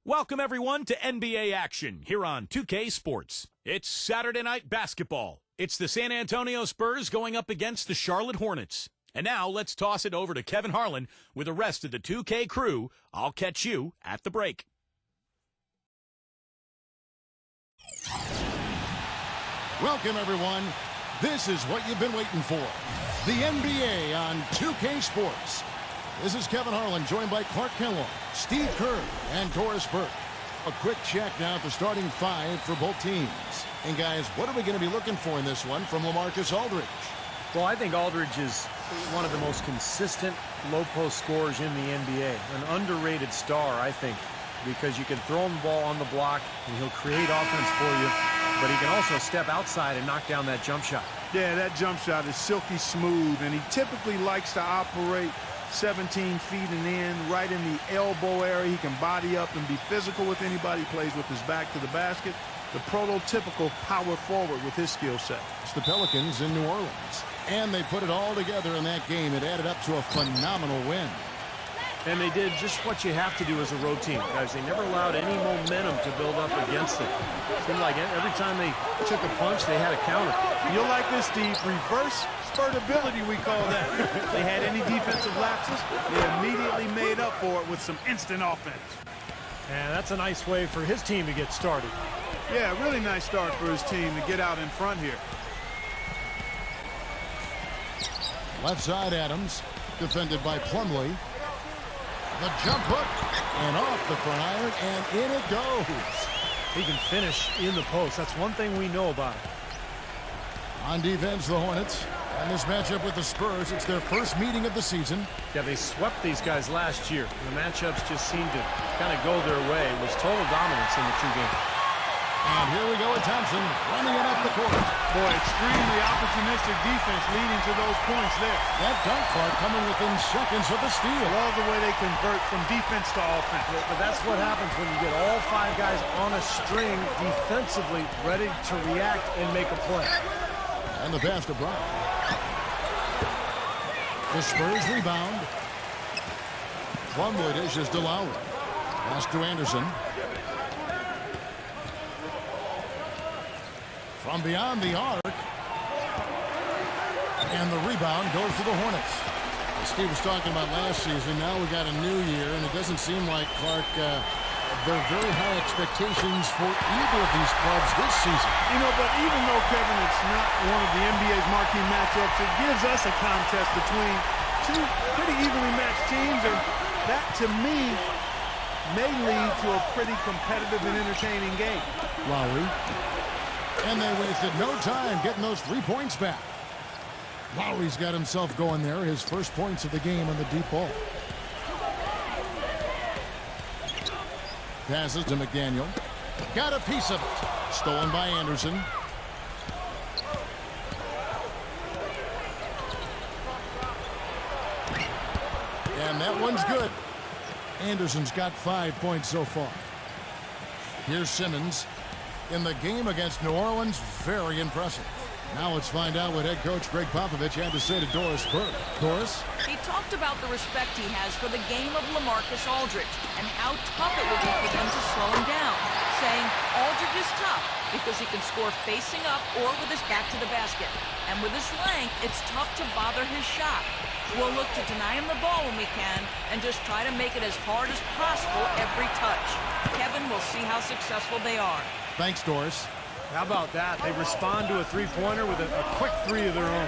Welcome, everyone, to NBA action here on 2K Sports. It's Saturday night basketball. It's the San Antonio Spurs going up against the Charlotte Hornets. And now let's toss it over to Kevin Harlan with the rest of the 2K crew. I'll catch you at the break. Welcome, everyone. This is what you've been waiting for. The NBA on 2K Sports. This is Kevin Harlan, joined by Clark Kellogg, Steve Kerr, and Doris Burke. A quick check now at the starting five for both teams. And guys, what are we going to be looking for in this one from Lamarcus Aldridge? Well, I think Aldridge is one of the most consistent low-post scorers in the NBA. An underrated star, I think, because you can throw him the ball on the block, and he'll create offense for you, but he can also step outside and knock down that jump shot. Yeah, that jump shot is silky smooth, and he typically likes to operate 17 feet and in, right in the elbow area. He can body up and be physical with anybody. He plays with his back to the basket. The prototypical power forward with his skill set. It's the Pelicans in New Orleans. And they put it all together in that game. It added up to a phenomenal win. And they did just what you have to do as a road team, guys. They never allowed any momentum to build up against them. It seemed like every time they took a punch, they had a counter. You'll like this, Steve. Reverse spurtability, we call that. If they had any defensive lapses, they immediately made up for it with some instant offense. And that's a nice way for his team to get started. Yeah, really nice start for his team to get out in front here. Left side, Adams, defended by Plumlee. The jump hook, and off the front iron, and in it goes. He can finish in the post. That's one thing we know about him. On defense, the Hornets. And this matchup with the Spurs, it's their first meeting of the season. Yeah, they swept these guys last year. The matchups just seemed to kind of go their way. It was total dominance in the two games. And here we go with Thompson running it up the court. Boy, extremely opportunistic defense leading to those points there. That dunk part coming within seconds of the steal. Love the way they convert from defense to offense. But that's what happens when you get all five guys on a string defensively ready to react and make a play. And the pass to Brown. The Spurs rebound. Plumlee dishes to Lowry. Pass to Anderson. From beyond the arc. And the rebound goes to the Hornets. As Steve was talking about last season, now we got a new year, and it doesn't seem like, Clark, there are very high expectations for either of these clubs this season. You know, but even though, Kevin, it's not one of the NBA's marquee matchups, it gives us a contest between two pretty evenly matched teams, and that, to me, may lead to a pretty competitive and entertaining game. Lowry. And they wasted no time getting those 3 points back. Lowry's got himself going there, his first points of the game on the deep ball. Passes to McDaniel. Got a piece of it. Stolen by Anderson. And that one's good. Anderson's got 5 points so far. Here's Simmons. In the game against New Orleans, very impressive. Now let's find out what head coach Greg Popovich had to say to Doris Burke. Doris? He talked about the respect he has for the game of Lamarcus Aldridge and how tough it will be for them to slow him down, saying Aldridge is tough because he can score facing up or with his back to the basket. And with his length, it's tough to bother his shot. We'll look to deny him the ball when we can and just try to make it as hard as possible every touch. Kevin, we'll see how successful they are. Thanks, Doris. How about that? They respond to a three-pointer with a quick three of their own.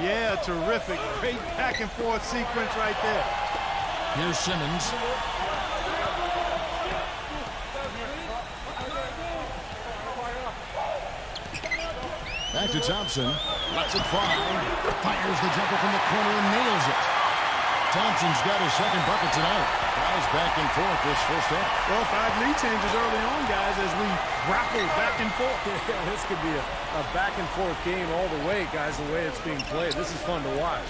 Yeah, terrific. Great back-and-forth sequence right there. Here's Simmons. Back to Thompson. Lets it fly. Fires the jumper from the corner and nails it. Thompson's got his second bucket tonight. Guys back and forth this first half. Well, 5 lead changes early on, guys, as we grapple back and forth. Yeah, this could be a back-and-forth game all the way, guys, the way it's being played. This is fun to watch.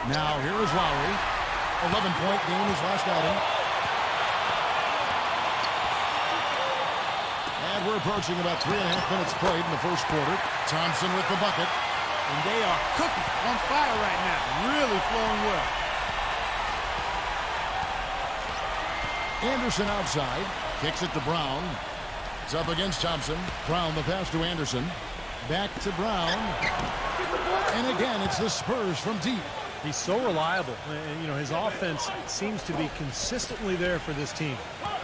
Now, here is Lowry. 11-point game his last outing. And we're approaching about 3.5 minutes played in the first quarter. Thompson with the bucket. And they are cooking on fire right now. Really flowing well. Anderson outside. Kicks it to Brown. It's up against Thompson. Brown the pass to Anderson. Back to Brown. And again, it's the Spurs from deep. He's so reliable. And, you know, his offense seems to be consistently there for this team.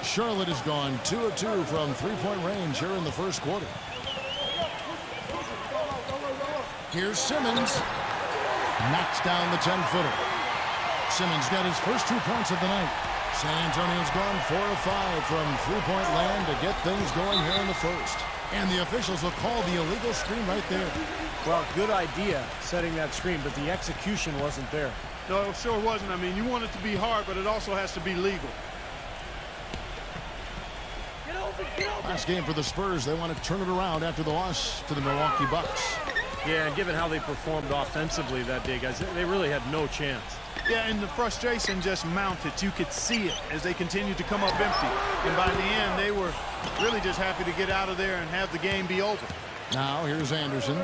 Charlotte has gone 2 of 2 from three-point range here in the first quarter. Here's Simmons. Knocks down the 10-footer. Simmons got his first 2 points of the night. San Antonio's gone 4 of 5 from three-point land to get things going here in the first. And the officials will call the illegal screen right there. Well, good idea setting that screen, but the execution wasn't there. No, it sure wasn't. I mean, you want it to be hard, but it also has to be legal. Last game for the Spurs. They want to turn it around after the loss to the Milwaukee Bucks. Yeah, and given how they performed offensively that day, guys, they really had no chance. Yeah, and the frustration just mounted. You could see it as they continued to come up empty. And by the end, they were really just happy to get out of there and have the game be over. Now, here's Anderson.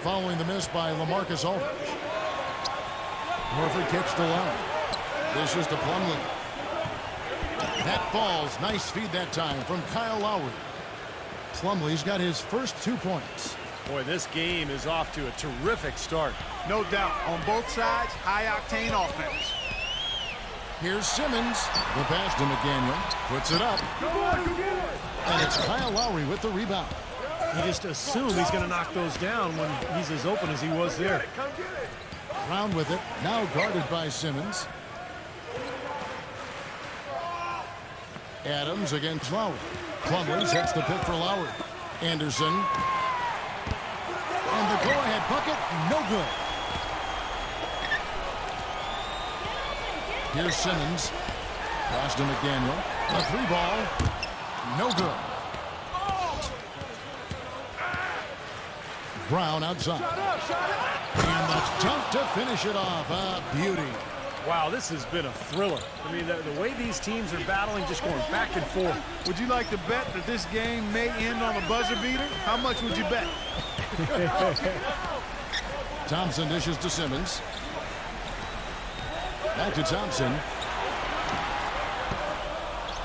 Following the miss by Lamarcus Aldridge. Horford kicks to Lowry. This is to Plumlee. That falls. Nice feed that time from Kyle Lowry. Plumlee's got his first 2 points. Boy, this game is off to a terrific start. No doubt. On both sides, high-octane offense. Here's Simmons. The pass to McDaniel. Puts it up. And it's Kyle Lowry with the rebound. You just assume he's going to knock those down when he's as open as he was there. Brown with it. Now guarded by Simmons. Adams against Lowry. Plumlee sets the pick for Lowry. Anderson. And the go-ahead bucket, no good. Here's Simmons. Pass to McDaniel. A 3-ball. No good. Brown outside. And the dunk to finish it off. A beauty. Wow, this has been a thriller. I mean, the way these teams are battling, just going back and forth. Would you like to bet that this game may end on a buzzer beater? How much would you bet? Thompson dishes to Simmons. Back to Thompson.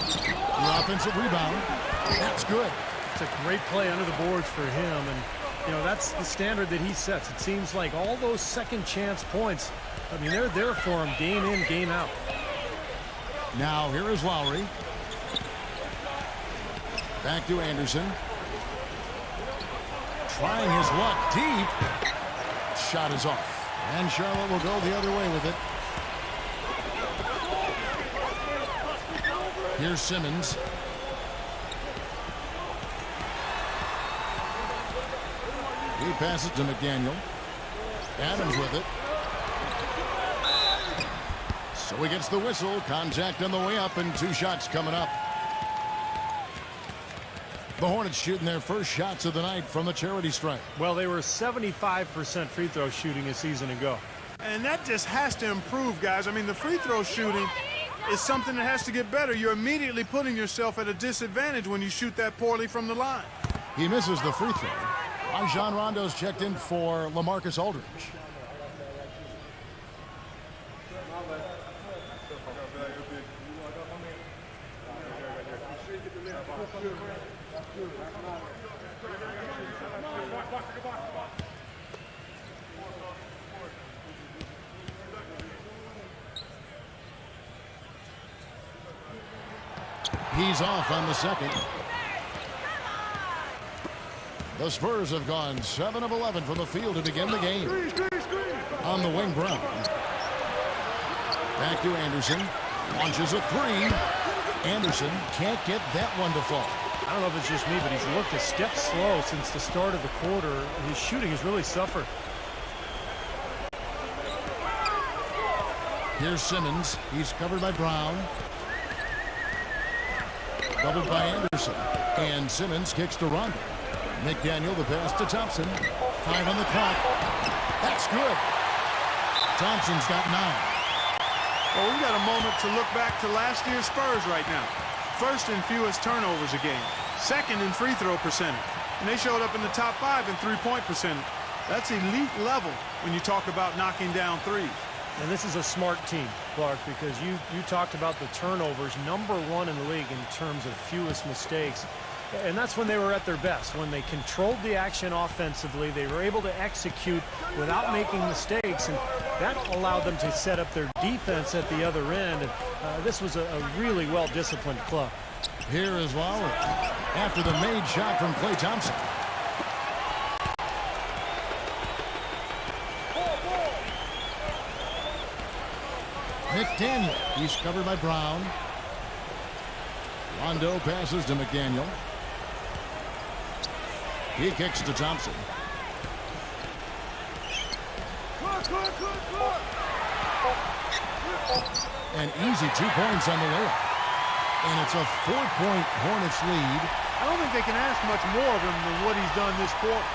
The offensive rebound. That's good. It's a great play under the boards for him, and you know that's the standard that he sets. It seems like all those second chance points, I mean, they're there for him game in, game out. Now here is Lowry. Back to Anderson. Trying his luck deep. Shot is off. And Charlotte will go the other way with it. Here's Simmons. He passes to McDaniel. Adams with it. So he gets the whistle. Contact on the way up and 2 shots coming up. The Hornets shooting their first shots of the night from the charity stripe. Well, they were 75% free throw shooting a season ago. And that just has to improve, guys. I mean, the free throw shooting is something that has to get better. You're immediately putting yourself at a disadvantage when you shoot that poorly from the line. He misses the free throw. Rajon Rondo's checked in for Lamarcus Aldridge. He's off on the second. The Spurs have gone 7 of 11 from the field to begin the game. On the wing, Brown. Back to Anderson. Launches a 3. Anderson can't get that one to fall. I don't know if it's just me, but he's looked a step slow since the start of the quarter. His shooting has really suffered. Here's Simmons. He's covered by Brown. Doubled by Anderson. And Simmons kicks to Rondo. McDaniel, the pass to Thompson. 5 on the clock. That's good. Thompson's got 9. Well, we got a moment to look back to last year's Spurs right now. First in fewest turnovers a game. Second in free throw percentage. And they showed up in the top 5 in three-point percentage. That's elite level when you talk about knocking down threes. And this is a smart team, Clark, because you talked about the turnovers, #1 in the league in terms of fewest mistakes. And that's when they were at their best. When they controlled the action offensively, they were able to execute without making mistakes, and that allowed them to set up their defense at the other end. And this was a really well-disciplined club. Here is Lowry after the made shot from Klay Thompson. McDaniel, he's covered by Brown. Rondo passes to McDaniel. He kicks to Thompson. An easy 2 points on the layup. And it's a 4-point Hornets lead. I don't think they can ask much more of him than what he's done this quarter.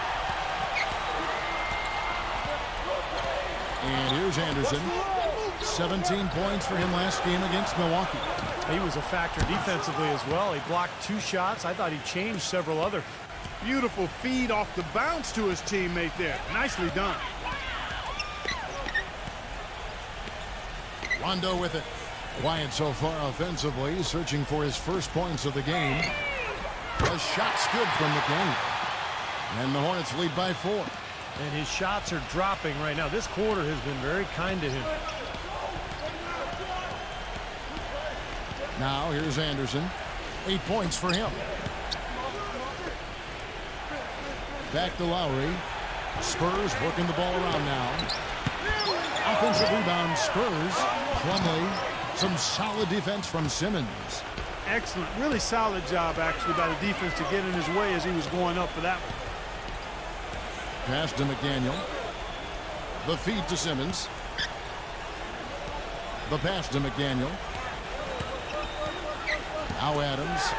And here's Anderson. 17 points for him last game against Milwaukee. He was a factor defensively as well. He blocked 2 shots. I thought he changed several other. Beautiful feed off the bounce to his teammate there. Nicely done. Rondo with it. Quiet so far offensively, searching for his first points of the game. The shot's good from McDaniel. And the Hornets lead by 4. And his shots are dropping right now. This quarter has been very kind to him. Now here's Anderson. 8 points for him. Back to Lowry. Spurs working the ball around now. Offensive rebound, Spurs. Plumlee. Some solid defense from Simmons. Excellent. Really solid job, actually, by the defense to get in his way as he was going up for that one. Pass to McDaniel. The feed to Simmons. The pass to McDaniel. Now Adams.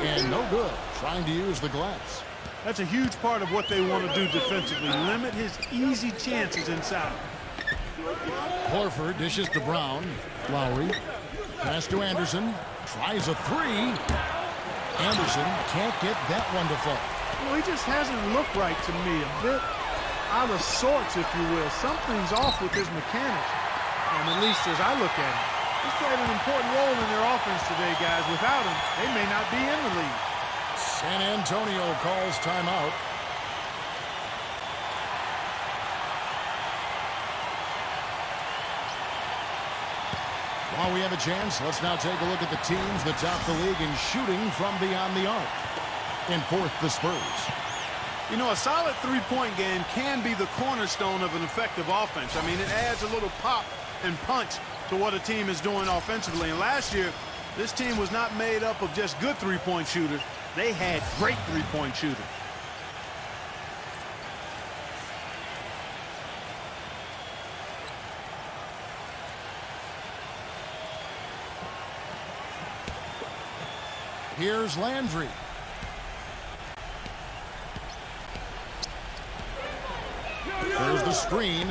And no good. Trying to use the glass. That's a huge part of what they want to do defensively. Limit his easy chances inside. Horford dishes to Brown. Lowry. Pass to Anderson. Tries a 3. Anderson can't get that one to fall. Well, he just hasn't looked right to me. A bit out of sorts, if you will. Something's off with his mechanics. And at least as I look at it. He's played an important role in their offense today, guys. Without him, they may not be in the league. San Antonio calls timeout. While we have a chance, let's now take a look at the teams that top the league in shooting from beyond the arc. In 4th, the Spurs. You know, a solid three-point game can be the cornerstone of an effective offense. I mean, it adds a little pop and punch to what a team is doing offensively. And last year, this team was not made up of just good three-point shooters. They had great three-point shooters. Here's Landry. There's the screen.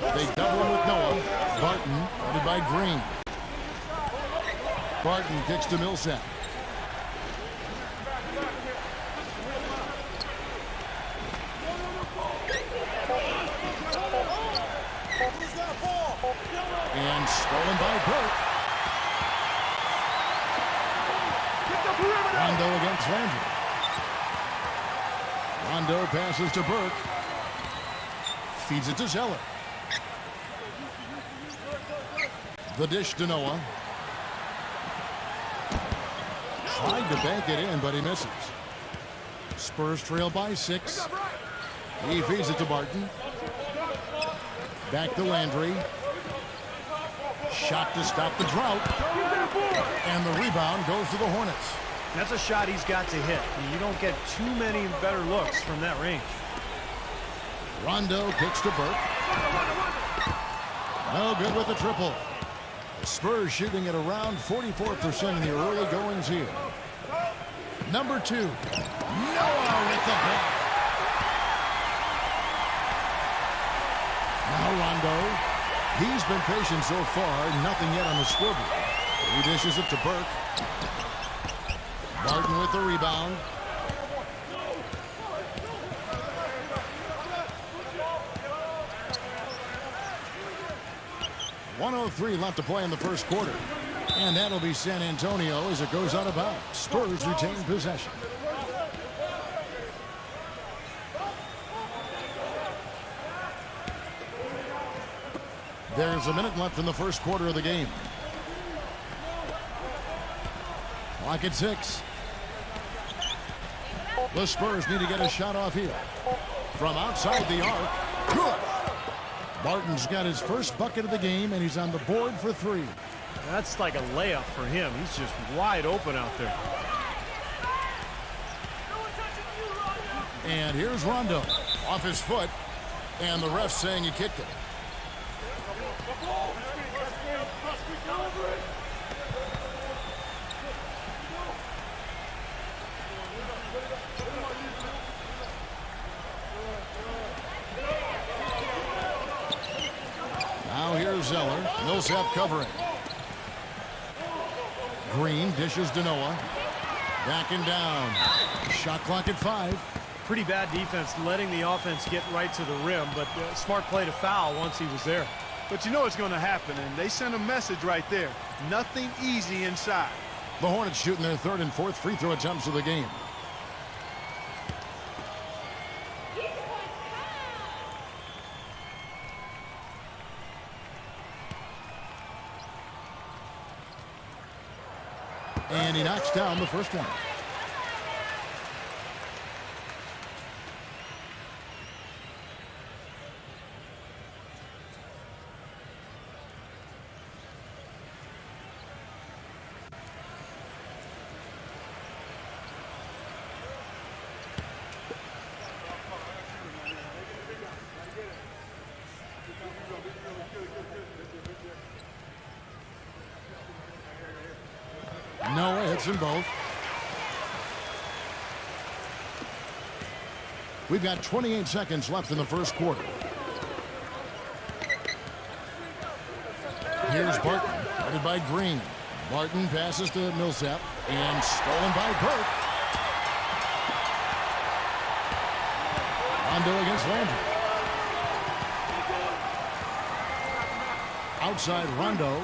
They double him with Noah. Barton, headed by Green. Barton kicks to Millsap. And stolen by Burke. Rondo against Landry. Rondo passes to Burke. Feeds it to Zeller. The dish to Noah. Tried to bank it in, but he misses. Spurs trail by 6. He feeds it to Barton. Back to Landry. Shot to stop the drought. And the rebound goes to the Hornets. That's a shot he's got to hit. You don't get too many better looks from that range. Rondo kicks to Burke. No good with the triple. The Spurs shooting at around 44% in the early goings here. Number 2. Noah with the block. Now Rondo. He's been patient so far. Nothing yet on the scoreboard. He dishes it to Burke. Barton with the rebound. 1:03 left to play in the first quarter. And that'll be San Antonio as it goes out of bounds. Spurs retain possession. There's a minute left in the first quarter of the game. Clock at 6. The Spurs need to get a shot off here. From outside the arc. Good. Barton's got his first bucket of the game, and he's on the board for 3. That's like a layup for him. He's just wide open out there. And here's Rondo. Off his foot. And the ref saying he kicked it. Now here's Zeller. Millsap covering. Green dishes to Noah. Backing down. Shot clock at 5. Pretty bad defense letting the offense get right to the rim, but smart play to foul once he was there. But you know it's going to happen, and they sent a message right there. Nothing easy inside. The Hornets shooting their 3rd and 4th free throw attempts of the game. And he knocks down the first one. Noah hits them both. We've got 28 seconds left in the first quarter. Here's Barton, guarded by Green. Barton passes to Millsap, and stolen by Burke. Rondo against Landry. Outside Rondo.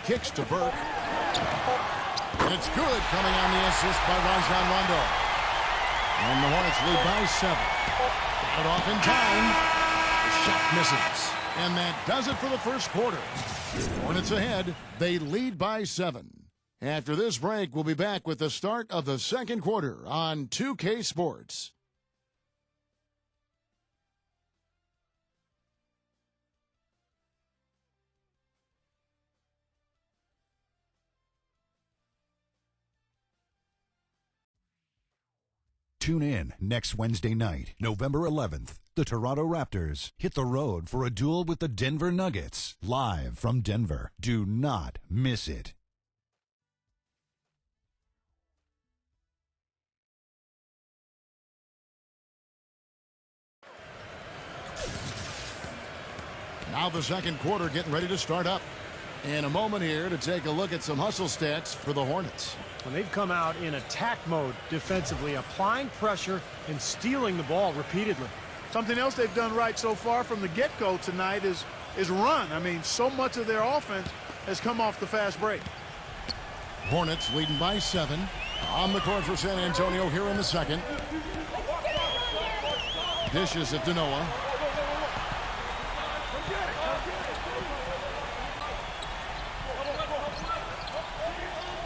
Kicks to Burke. And it's good, coming on the assist by Rajon Rondo. And the Hornets lead by 7. Got it off in time. The shot misses. And that does it for the first quarter. Hornets ahead. They lead by 7. After this break, we'll be back with the start of the second quarter on 2K Sports. Tune in next Wednesday night, November 11th. The Toronto Raptors hit the road for a duel with the Denver Nuggets, live from Denver. Do not miss it. Now the second quarter getting ready to start up. In a moment here to take a look at some hustle stats for the Hornets. And they've come out in attack mode defensively, applying pressure and stealing the ball repeatedly. Something else they've done right so far from the get-go tonight is run. I mean, so much of their offense has come off the fast break. Hornets leading by 7. On the court for San Antonio here in the second. Dishes it to Noah.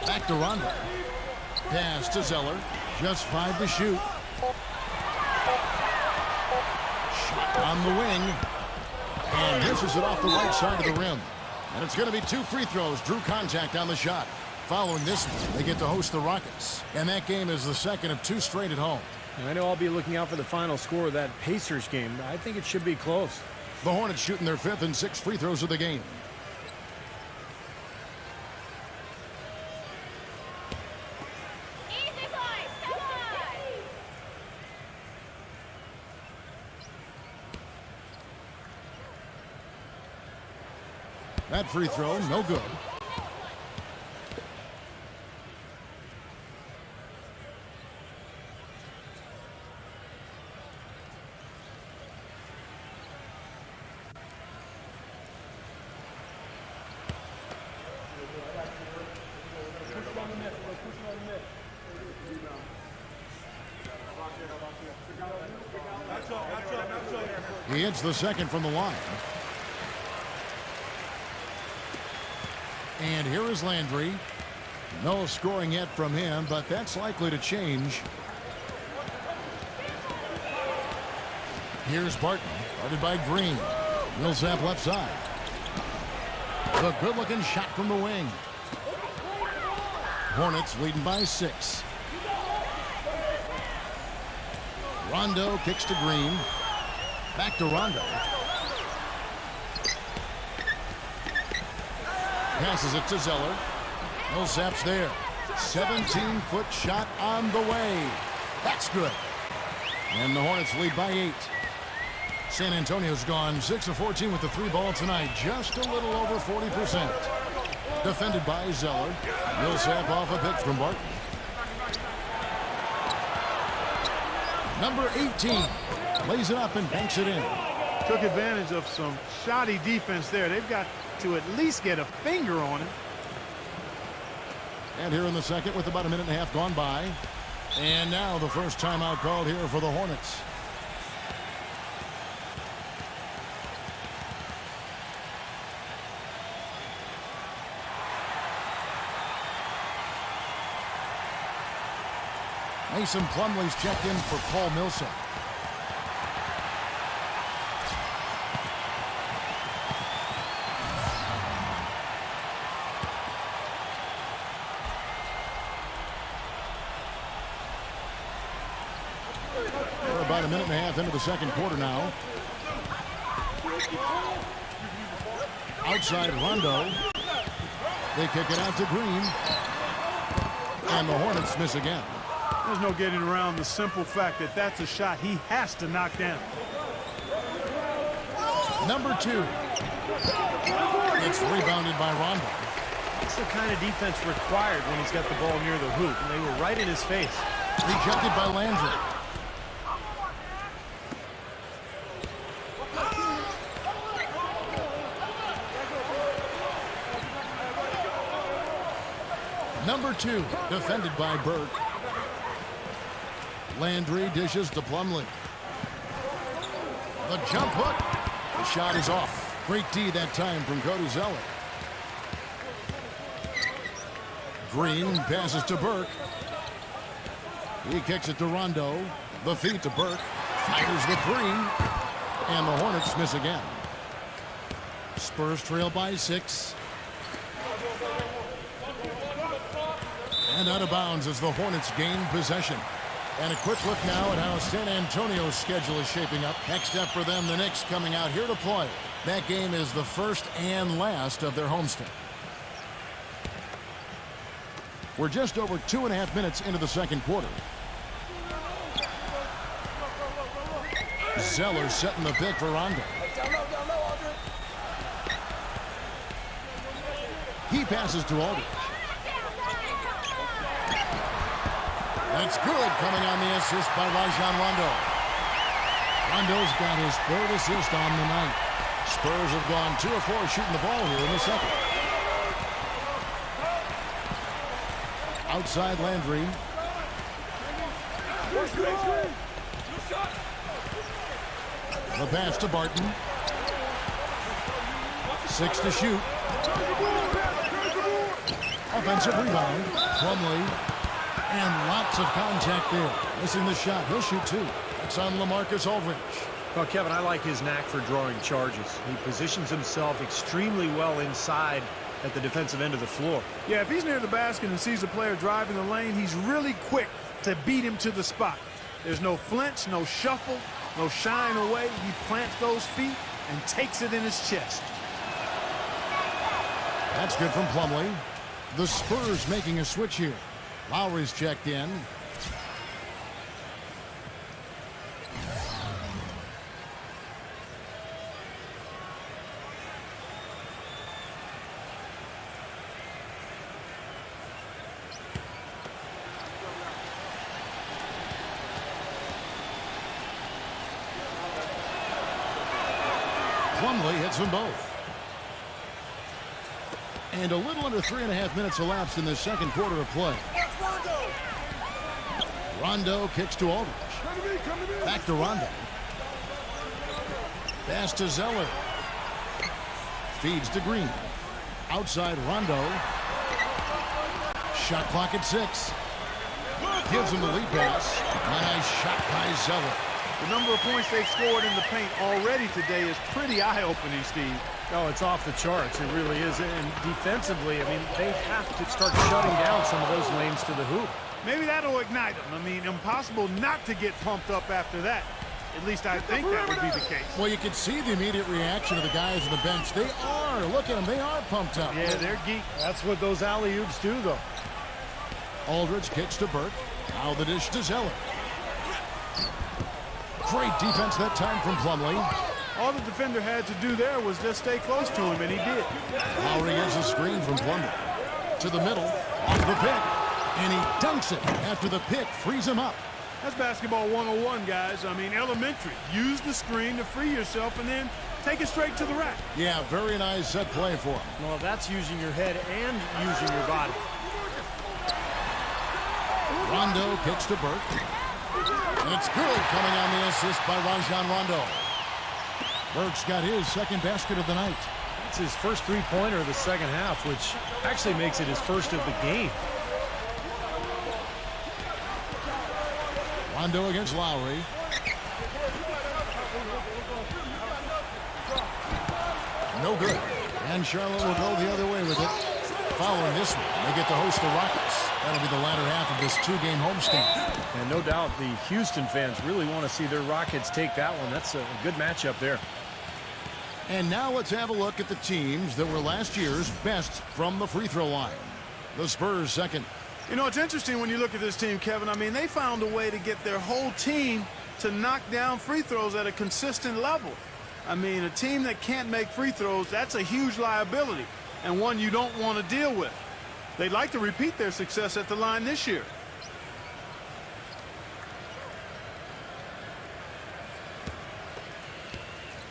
Back to Rondo. Pass to Zeller. Just 5 to shoot. Shot on the wing. And misses it off the right side of the rim. And it's going to be 2 free throws. Drew contact on the shot. Following this one, they get to host the Rockets. And that game is the second of 2 straight at home. And I know I'll be looking out for the final score of that Pacers game. I think it should be close. The Hornets shooting their 5th and 6th free throws of the game. That free throw, no good. He hits the second from the line. And here is Landry. No scoring yet from him, but that's likely to change. Here's Barton, guarded by Green. Millsap left side. The good-looking shot from the wing. Hornets leading by 6. Rondo kicks to Green. Back to Rondo. Passes it to Zeller. Millsap's there. 17-foot shot on the way. That's good. And the Hornets lead by 8. San Antonio's gone 6 of 14 with the 3 ball tonight. Just a little over 40%. Defended by Zeller. Millsap off a pick from Barton. Number 18 lays it up and banks it in. Took advantage of some shoddy defense there. They've got to at least get a finger on it. And here in the second with about a minute and a half gone by. And now the first timeout called here for the Hornets. Mason Plumlee's checked in for Paul Millsap. We're about a minute and a half into the second quarter now. Outside Rondo. They kick it out to Green. And the Hornets miss again. There's no getting around the simple fact that that's a shot he has to knock down. Number 2. It's rebounded by Rondo. It's the kind of defense required when he's got the ball near the hoop. And they were right in his face. Rejected by Landry. Number 2, defended by Burke. Landry dishes to Plumlee. The jump hook. The shot is off. Great D that time from Cody Zeller. Green passes to Burke. He kicks it to Rondo. The feed to Burke. Fires with Green. And the Hornets miss again. Spurs trail by 6. And out of bounds as the Hornets gain possession. And a quick look now at how San Antonio's schedule is shaping up. Next up for them, the Knicks coming out here to play. That game is the first and last of their homestand. We're just over 2.5 minutes into the second quarter. Zeller setting the pick for Rondo. He passes to Aldridge. That's good, coming on the assist by Rajon Rondo. Rondo's got his 3rd assist on the night. Spurs have gone 2 of 4 shooting the ball here in the second. Outside Landry. The pass to Barton. 6 to shoot. Offensive rebound. Plumlee. And lots of contact there. Missing the shot. He'll shoot 2. That's on Lamarcus Aldridge. Well, Kevin, I like his knack for drawing charges. He positions himself extremely well inside at the defensive end of the floor. Yeah, if he's near the basket and sees a player driving the lane, he's really quick to beat him to the spot. There's no flinch, no shuffle, no shying away. He plants those feet and takes it in his chest. That's good from Plumlee. The Spurs making a switch here. Lowry's checked in. Plumlee hits them both. And a little under 3.5 minutes elapsed in the second quarter of play. Rondo kicks to Aldridge. Back to Rondo. Pass to Zeller. Feeds to Green. Outside Rondo. Shot clock at 6. Gives him the lead pass. A nice shot by Zeller. The number of points they've scored in the paint already today is pretty eye-opening, Steve. Oh, it's off the charts. It really is. And defensively, I mean, they have to start shutting down some of those lanes to the hoop. Maybe that'll ignite them. I mean, impossible not to get pumped up after that. At least I think that would be the case. Well, you can see the immediate reaction of the guys on the bench. They are. Look at them. They are pumped up. Yeah, they're geek. That's what those alley-oops do, though. Aldridge kicks to Burke. Now the dish to Zeller. Great defense that time from Plumlee. All the defender had to do there was just stay close to him, and he did. Lowry gets a screen from Plumlee. To the middle. Off the pick. And he dunks it after the pick frees him up. That's basketball 101, guys. I mean, elementary. Use the screen to free yourself and then take it straight to the rack. Yeah, very nice set play for him. Well, that's using your head and using your body. Rondo kicks to Burke. And it's good coming on the assist by Rajon Rondo. Burke's got his second basket of the night. It's his first three-pointer of the second half, which actually makes it his first of the game. Rondo against Lowry. No good. And Charlotte will go the other way with it. Following this one, they get to host the Rockets. That'll be the latter half of this two-game homestand. And no doubt the Houston fans really want to see their Rockets take that one. That's a good matchup there. And now let's have a look at the teams that were last year's best from the free throw line. The Spurs second. You know, it's interesting when you look at this team, Kevin. I mean, they found a way to get their whole team to knock down free throws at a consistent level. I mean, a team that can't make free throws, that's a huge liability and one you don't want to deal with. They'd like to repeat their success at the line this year.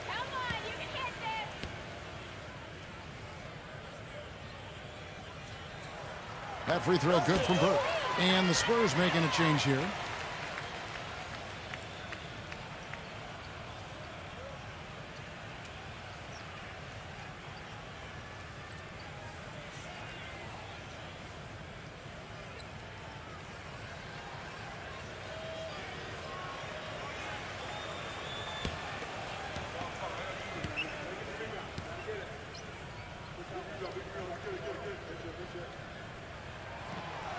Come on, you can hit this. That free throw good from Burke. And the Spurs making a change here.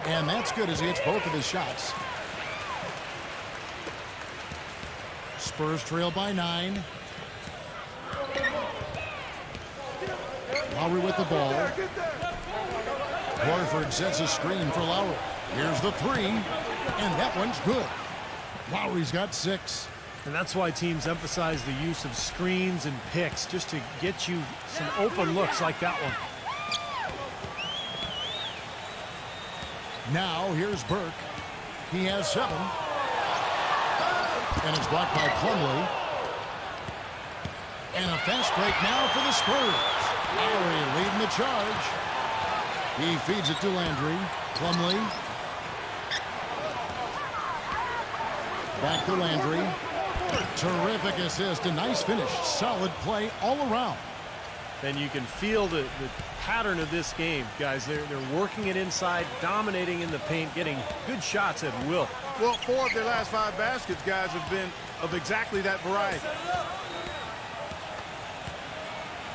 And that's good as he hits both of his shots. Spurs trail by 9. Lowry with the ball. Horford sets a screen for Lowry. Here's the 3. And that one's good. Lowry's got 6. And that's why teams emphasize the use of screens and picks, just to get you some open looks like that one. Now here's Burke. He has 7. And it's blocked by Plumlee. And a fast break now for the Spurs. Lowry leading the charge. He feeds it to Landry. Plumlee. Back to Landry. Terrific assist. A nice finish. Solid play all around. And you can feel the pattern of this game, guys. They're working it inside, dominating in the paint, getting good shots at will. Well, 4 of their last 5 baskets, guys, have been of exactly that variety.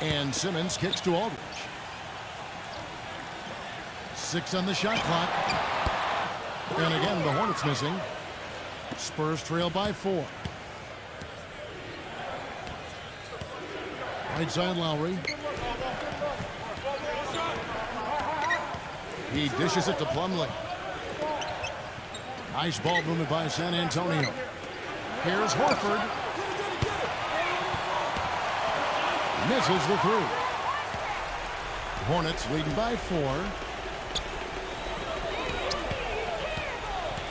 And Simmons kicks to Aldridge. 6 on the shot clock. And again, the Hornets missing. Spurs trail by 4. Right side Lowry. He dishes it to Plumlee. Nice ball movement by San Antonio. Here's Horford. Misses the 3. Hornets leading by 4.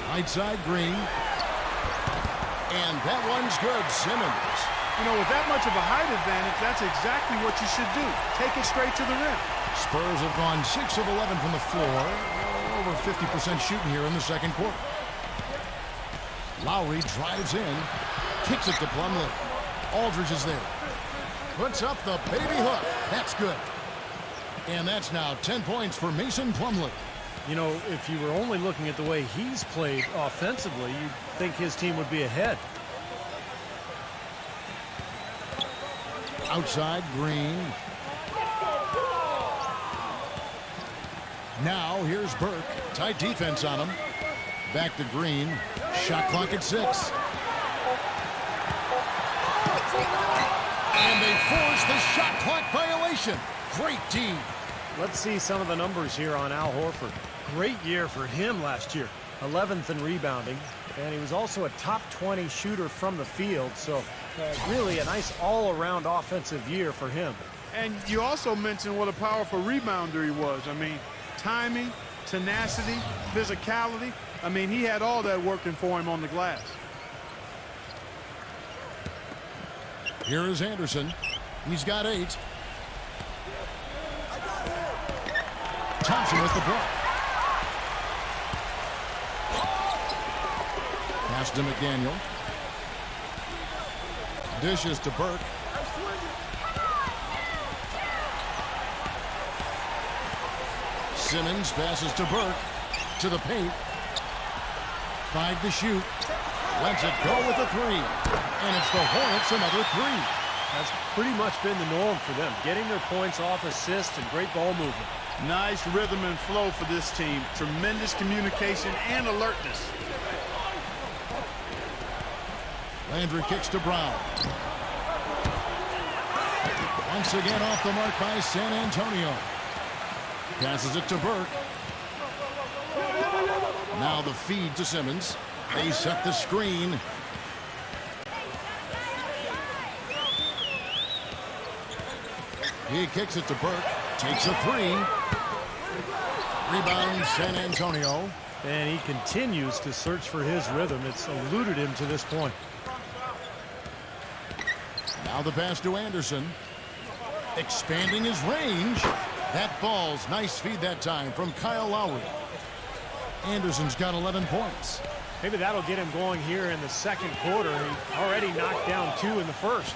Right side Green. And that one's good. Simmons. You know, with that much of a height advantage, that's exactly what you should do. Take it straight to the rim. Spurs have gone 6 of 11 from the floor. Over 50% shooting here in the second quarter. Lowry drives in. Kicks it to Plumlee. Aldridge is there. Puts up the baby hook. That's good. And that's now 10 points for Mason Plumlee. You know, if you were only looking at the way he's played offensively, you'd think his team would be ahead. Outside, Green. Now, here's Burke. Tight defense on him. Back to Green. Shot clock at 6. And they force the shot clock violation. Great D. Let's see some of the numbers here on Al Horford. Great year for him last year. 11th in rebounding. And he was also a top 20 shooter from the field. So really a nice all-around offensive year for him. And you also mentioned what a powerful rebounder he was. I mean, timing, tenacity, physicality. I mean, he had all that working for him on the glass. Here is Anderson. He's got 8. Thompson with the block. Pass to McDaniel. Dishes to Burke. Simmons passes to Burke. To the paint. 5 to shoot. Lets it go with a 3. And it's the Hornets another 3. That's pretty much been the norm for them. Getting their points off assists and great ball movement. Nice rhythm and flow for this team. Tremendous communication and alertness. Landry kicks to Brown. Once again off the mark by San Antonio. Passes it to Burke. Now the feed to Simmons. They set the screen. He kicks it to Burke. Takes a 3. Rebound San Antonio. And he continues to search for his rhythm. It's eluded him to this point. Now the pass to Anderson. Expanding his range. That falls. Nice feed that time from Kyle Lowry. Anderson's got 11 points. Maybe that'll get him going here in the second quarter. He already knocked down 2 in the first.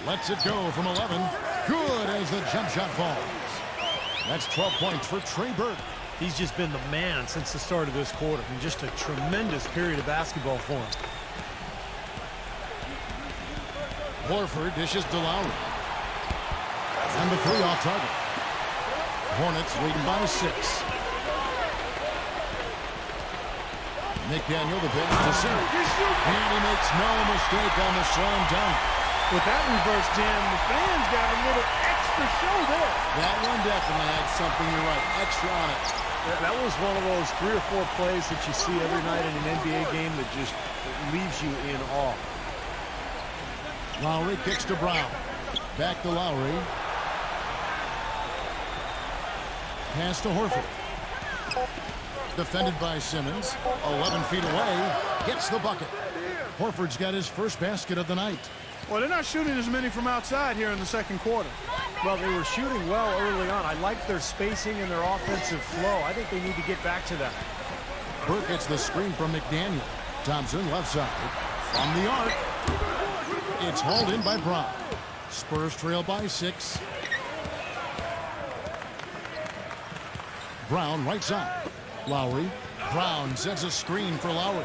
Lets it go from 11. Good as the jump shot falls. That's 12 points for Trey Burke. He's just been the man since the start of this quarter. And just a tremendous period of basketball for him. Horford dishes to Lowry. And the 3 off target. Hornets leading by 6. McDaniel, the pass to Simmons. And he makes no mistake on the slam dunk. With that reverse jam, the fans got a little extra show there. That one definitely had something, you're right, extra on it. That was one of those 3 or 4 plays that you see every night in an NBA game that just leaves you in awe. Lowry kicks to Brown. Back to Lowry. Pass to Horford. Defended by Simmons. 11 feet away. Gets the bucket. Horford's got his first basket of the night. Well, they're not shooting as many from outside here in the second quarter. Well, they were shooting well early on. I like their spacing and their offensive flow. I think they need to get back to that. Burke gets the screen from McDaniel. Thompson left side. From the arc. It's hauled in by Brown. Spurs trail by 6. Brown right side. Lowry. Brown sets a screen for Lowry.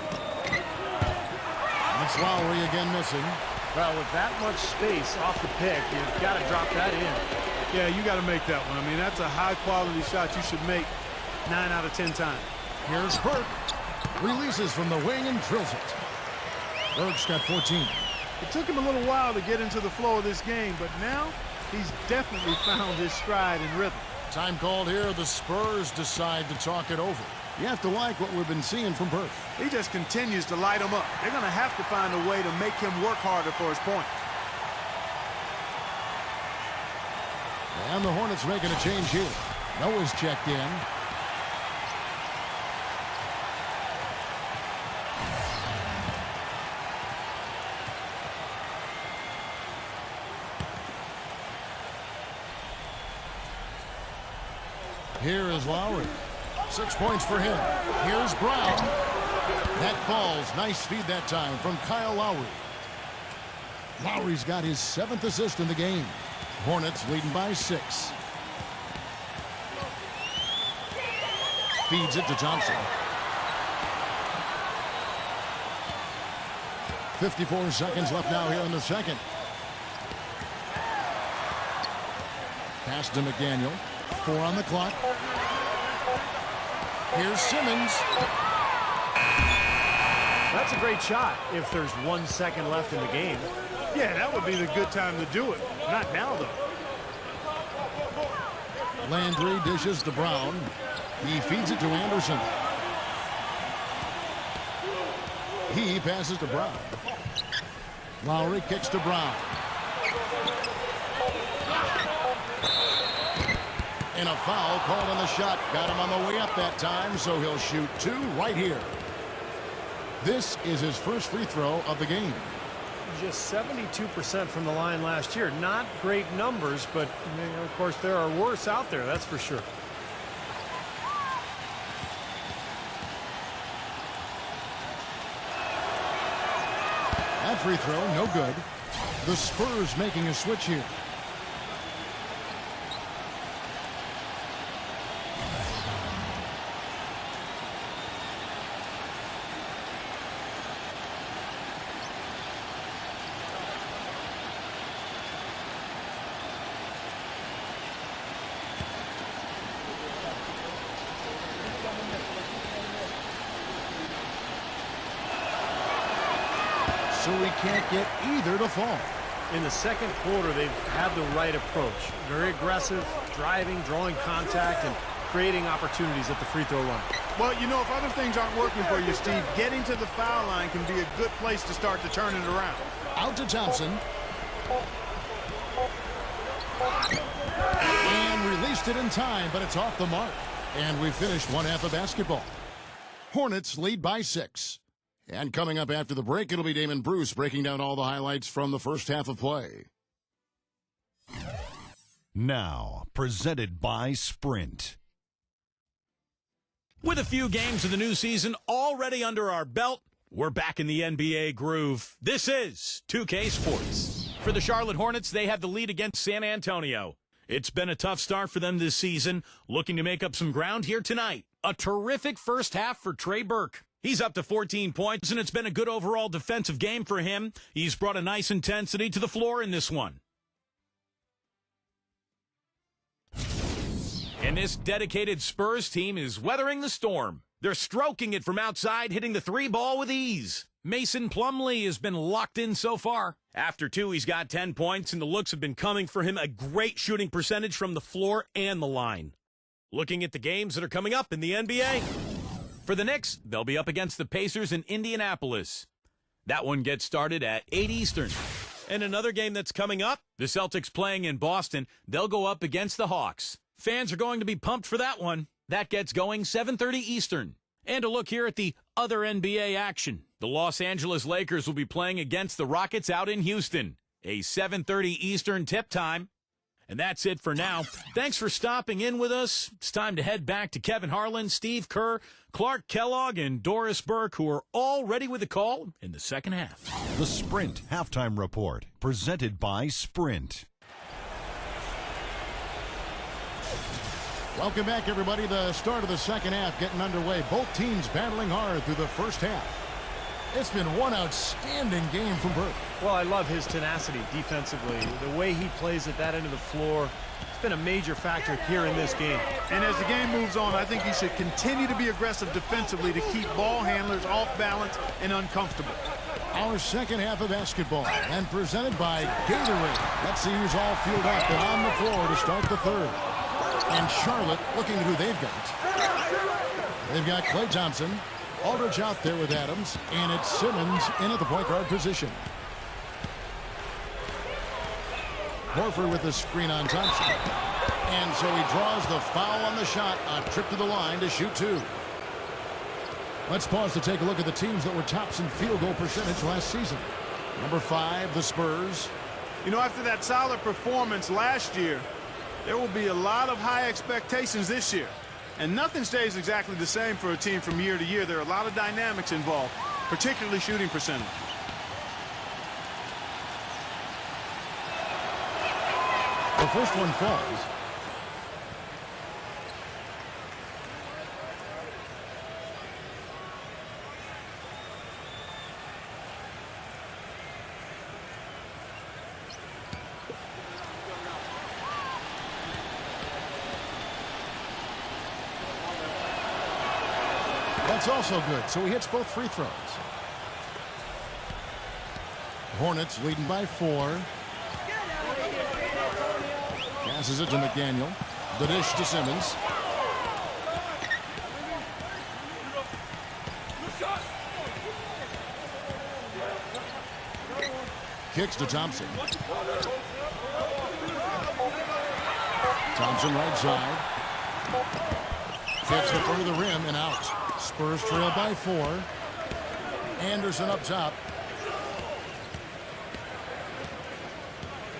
It's Lowry again missing. Well, with that much space off the pick, you've got to drop that in. Yeah, you got to make that one. I mean, that's a high-quality shot you should make 9 out of 10 times. Here's Burke. Releases from the wing and drills it. Burke's got 14. It took him a little while to get into the flow of this game, but now he's definitely found his stride and rhythm. Time called here. The Spurs decide to talk it over. You have to like what we've been seeing from Burke. He just continues to light him up. They're going to have to find a way to make him work harder for his point. And the Hornets making a change here. Noah's checked in. Here is Lowry. 6 points for him. Here's Brown. That falls. Nice feed that time from Kyle Lowry. Lowry's got his 7th assist in the game. Hornets leading by 6. Feeds it to Thompson. 54 seconds left now here in the second. Pass to McDaniel. 4 on the clock. Here's Simmons. That's a great shot if there's 1 second left in the game. Yeah, that would be the good time to do it. Not now, though. Landry dishes to Brown. He feeds it to Anderson. He passes to Brown. Lowry kicks to Brown. And a foul called on the shot. Got him on the way up that time, so he'll shoot 2 right here. This is his first free throw of the game. Just 72% from the line last year. Not great numbers, but of course there are worse out there, that's for sure. That free throw, no good. The Spurs making a switch here. So we can't get either to fall. In the second quarter, they've had the right approach. Very aggressive, driving, drawing contact, and creating opportunities at the free throw line. Well, you know, if other things aren't working for you, Steve, getting to the foul line can be a good place to start to turn it around. Out to Thompson. And released it in time, but it's off the mark. And we finished one half of basketball. Hornets lead by 6. And coming up after the break, it'll be Damon Bruce breaking down all the highlights from the first half of play. Now, presented by Sprint. With a few games of the new season already under our belt, we're back in the NBA groove. This is 2K Sports. For the Charlotte Hornets, they have the lead against San Antonio. It's been a tough start for them this season, looking to make up some ground here tonight. A terrific first half for Trey Burke. He's up to 14 points, and it's been a good overall defensive game for him. He's brought a nice intensity to the floor in this one. And this dedicated Spurs team is weathering the storm. They're stroking it from outside, hitting the 3 ball with ease. Mason Plumlee has been locked in so far. After 2, he's got 10 points, and the looks have been coming for him. A great shooting percentage from the floor and the line. Looking at the games that are coming up in the NBA. For the Knicks, they'll be up against the Pacers in Indianapolis. That one gets started at 8 Eastern. And another game that's coming up, the Celtics playing in Boston. They'll go up against the Hawks. Fans are going to be pumped for that one. That gets going 7:30 Eastern. And a look here at the other NBA action. The Los Angeles Lakers will be playing against the Rockets out in Houston. A 7:30 Eastern tip time. And that's it for now. Thanks for stopping in with us. It's time to head back to Kevin Harlan, Steve Kerr, Clark Kellogg, and Doris Burke, who are all ready with the call in the second half. The Sprint Halftime Report, presented by Sprint. Welcome back, everybody. The start of the second half getting underway. Both teams battling hard through the first half. It's been one outstanding game from Burke. Well, I love his tenacity defensively. The way he plays at that end of the floor, it's been a major factor here in this game. And as the game moves on, I think he should continue to be aggressive defensively to keep ball handlers off balance and uncomfortable. Our second half of basketball, and presented by Gatorade. Let's see who's all fueled up and on the floor to start the third. And Charlotte looking at who they've got. They've got Klay Thompson, Aldridge out there with Adams, and it's Simmons in at the point guard position. Horford with the screen on Thompson. And so he draws the foul on the shot, a trip to the line to shoot 2. Let's pause to take a look at the teams that were tops in field goal percentage last season. Number 5, the Spurs. You know, after that solid performance last year, there will be a lot of high expectations this year. And nothing stays exactly the same for a team from year to year. There are a lot of dynamics involved, particularly shooting percentage. The first one falls. That's also good, so he hits both free throws. Hornets leading by 4. Passes it to McDaniel. The dish to Simmons. Kicks to Thompson. Thompson right side. Kicks the front of the rim and out. Spurs trail by 4. Anderson up top.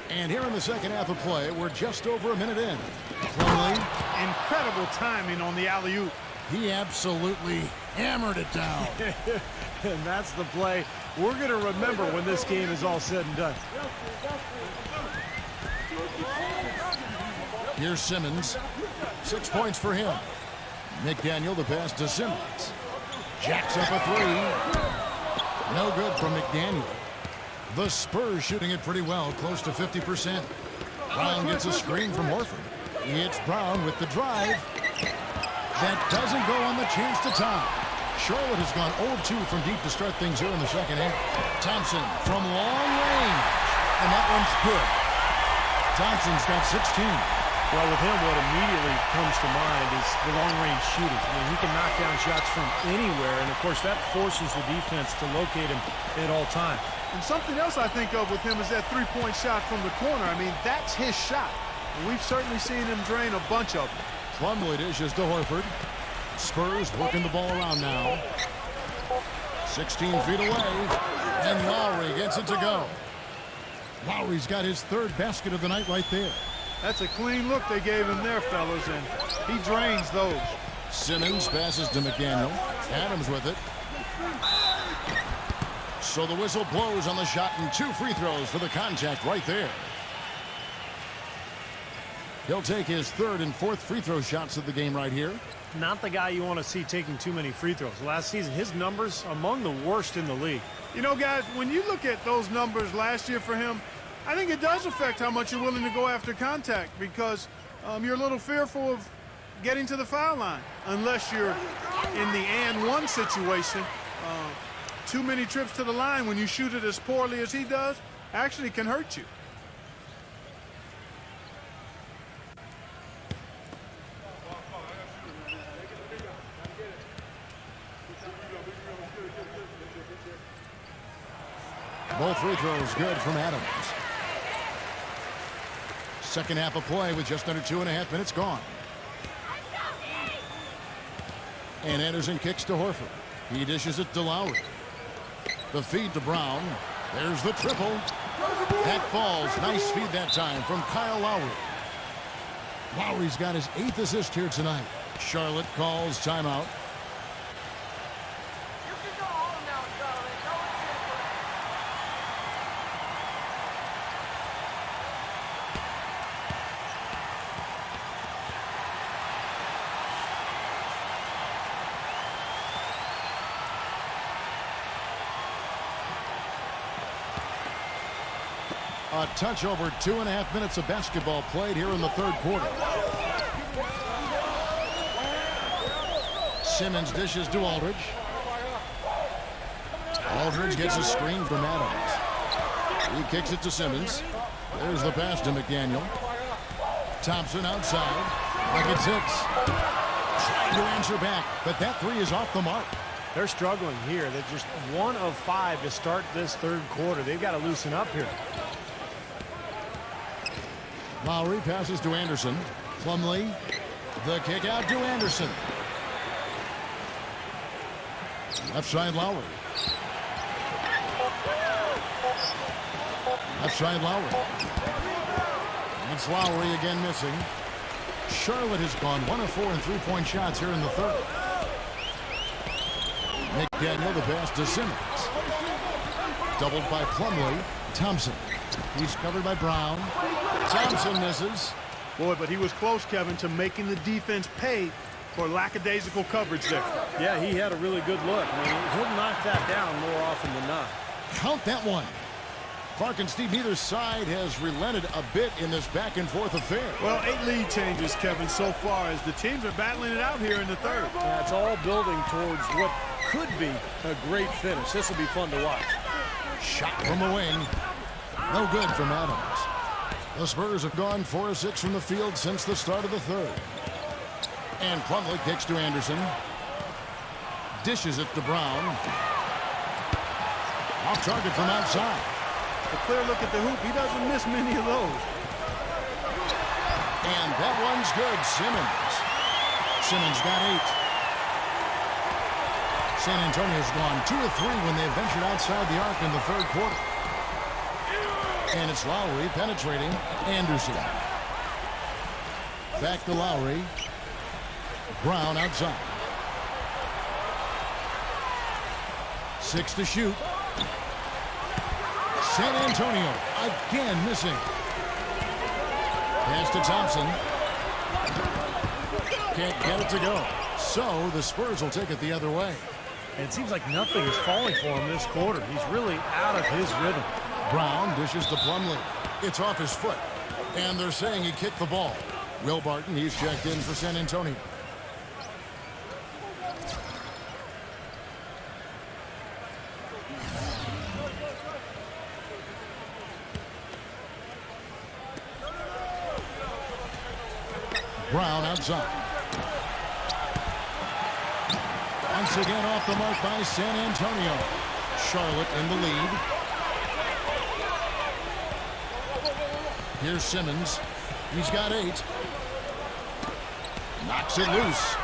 And here in the second half of play, we're just over a minute in. Plumlee. Incredible timing on the alley-oop. He absolutely hammered it down. And that's the play we're going to remember when this game is all said and done. Here's Simmons. 6 points for him. McDaniel, the pass to Simmons. Jacks up a 3. No good from McDaniel. The Spurs shooting it pretty well, close to 50%. Brown gets a screen from Horford. It's Brown with the drive. That doesn't go on the chance to tie. Charlotte has gone 0-2 from deep to start things here in the second half. Thompson from long range. And that one's good. Thompson's got 16. Well, with him, what immediately comes to mind is the long-range shooting. I mean, he can knock down shots from anywhere, and of course that forces the defense to locate him at all times. And something else I think of with him is that three-point shot from the corner. I mean, that's his shot. And we've certainly seen him drain a bunch of them. Plumlee dishes to Horford. Spurs working the ball around now. 16 feet away. And Lowry gets it to go. Lowry's got his third basket of the night right there. That's a clean look they gave him there, fellas, and he drains those. Simmons passes to McDaniel. Adams with it. So the whistle blows on the shot and 2 free throws for the contact right there. He'll take his third and fourth free throw shots of the game right here. Not the guy you want to see taking too many free throws. Last season, his numbers among the worst in the league. You know, guys, when you look at those numbers last year for him, I think it does affect how much you're willing to go after contact because you're a little fearful of getting to the foul line unless you're in the and one situation. Too many trips to the line when you shoot it as poorly as he does actually can hurt you. Both free throws good from Adams. Second half of play with just under 2.5 minutes gone. And Anderson kicks to Horford. He dishes it to Lowry. The feed to Brown. There's the triple. That falls. Nice feed that time from Kyle Lowry. Lowry's got his 8th assist here tonight. Charlotte calls timeout. A touch over 2.5 minutes of basketball played here in the third quarter. Simmons dishes to Aldridge. Aldridge gets a screen from Adams. He kicks it to Simmons. There's the pass to McDaniel. Thompson outside. Like it's 6. Trying to answer back, but that 3 is off the mark. They're struggling here. They're just 1 of 5 to start this third quarter. They've got to loosen up here. Lowry passes to Anderson. Plumlee. The kick out to Anderson. Left side Lowry. Left side Lowry. It's Lowry again missing. Charlotte has gone 1 of 4 in three-point shots here in the third. McDaniel, the pass to Simmons. Doubled by Plumlee. Thompson. He's covered by Brown. Thompson misses. Boy, but he was close, Kevin, to making the defense pay for lackadaisical coverage there. Yeah, he had a really good look. I mean, he'll knock that down more often than not. Count that one. Clark and Steve, neither side has relented a bit in this back-and-forth affair. Well, 8 lead changes, Kevin, so far as the teams are battling it out here in the third. Yeah, it's all building towards what could be a great finish. This will be fun to watch. Shot from the wing. No good from Adams. The Spurs have gone 4 of 6 from the field since the start of the third. And Plumlee kicks to Anderson. Dishes it to Brown. Off target from outside. A clear look at the hoop. He doesn't miss many of those. And that one's good. Simmons got 8. San Antonio's gone 2 of 3 when they ventured outside the arc in the third quarter. And it's Lowry penetrating Anderson. Back to Lowry. Brown outside. 6 to shoot. San Antonio again missing. Pass to Thompson. Can't get it to go. So the Spurs will take it the other way. And it seems like nothing is falling for him this quarter. He's really out of his rhythm. Brown dishes to Plumlee. It's off his foot. And they're saying he kicked the ball. Will Barton, he's checked in for San Antonio. Brown outside. Once again off the mark by San Antonio. Charlotte in the lead. Here's Simmons. He's got 8. Knocks it loose.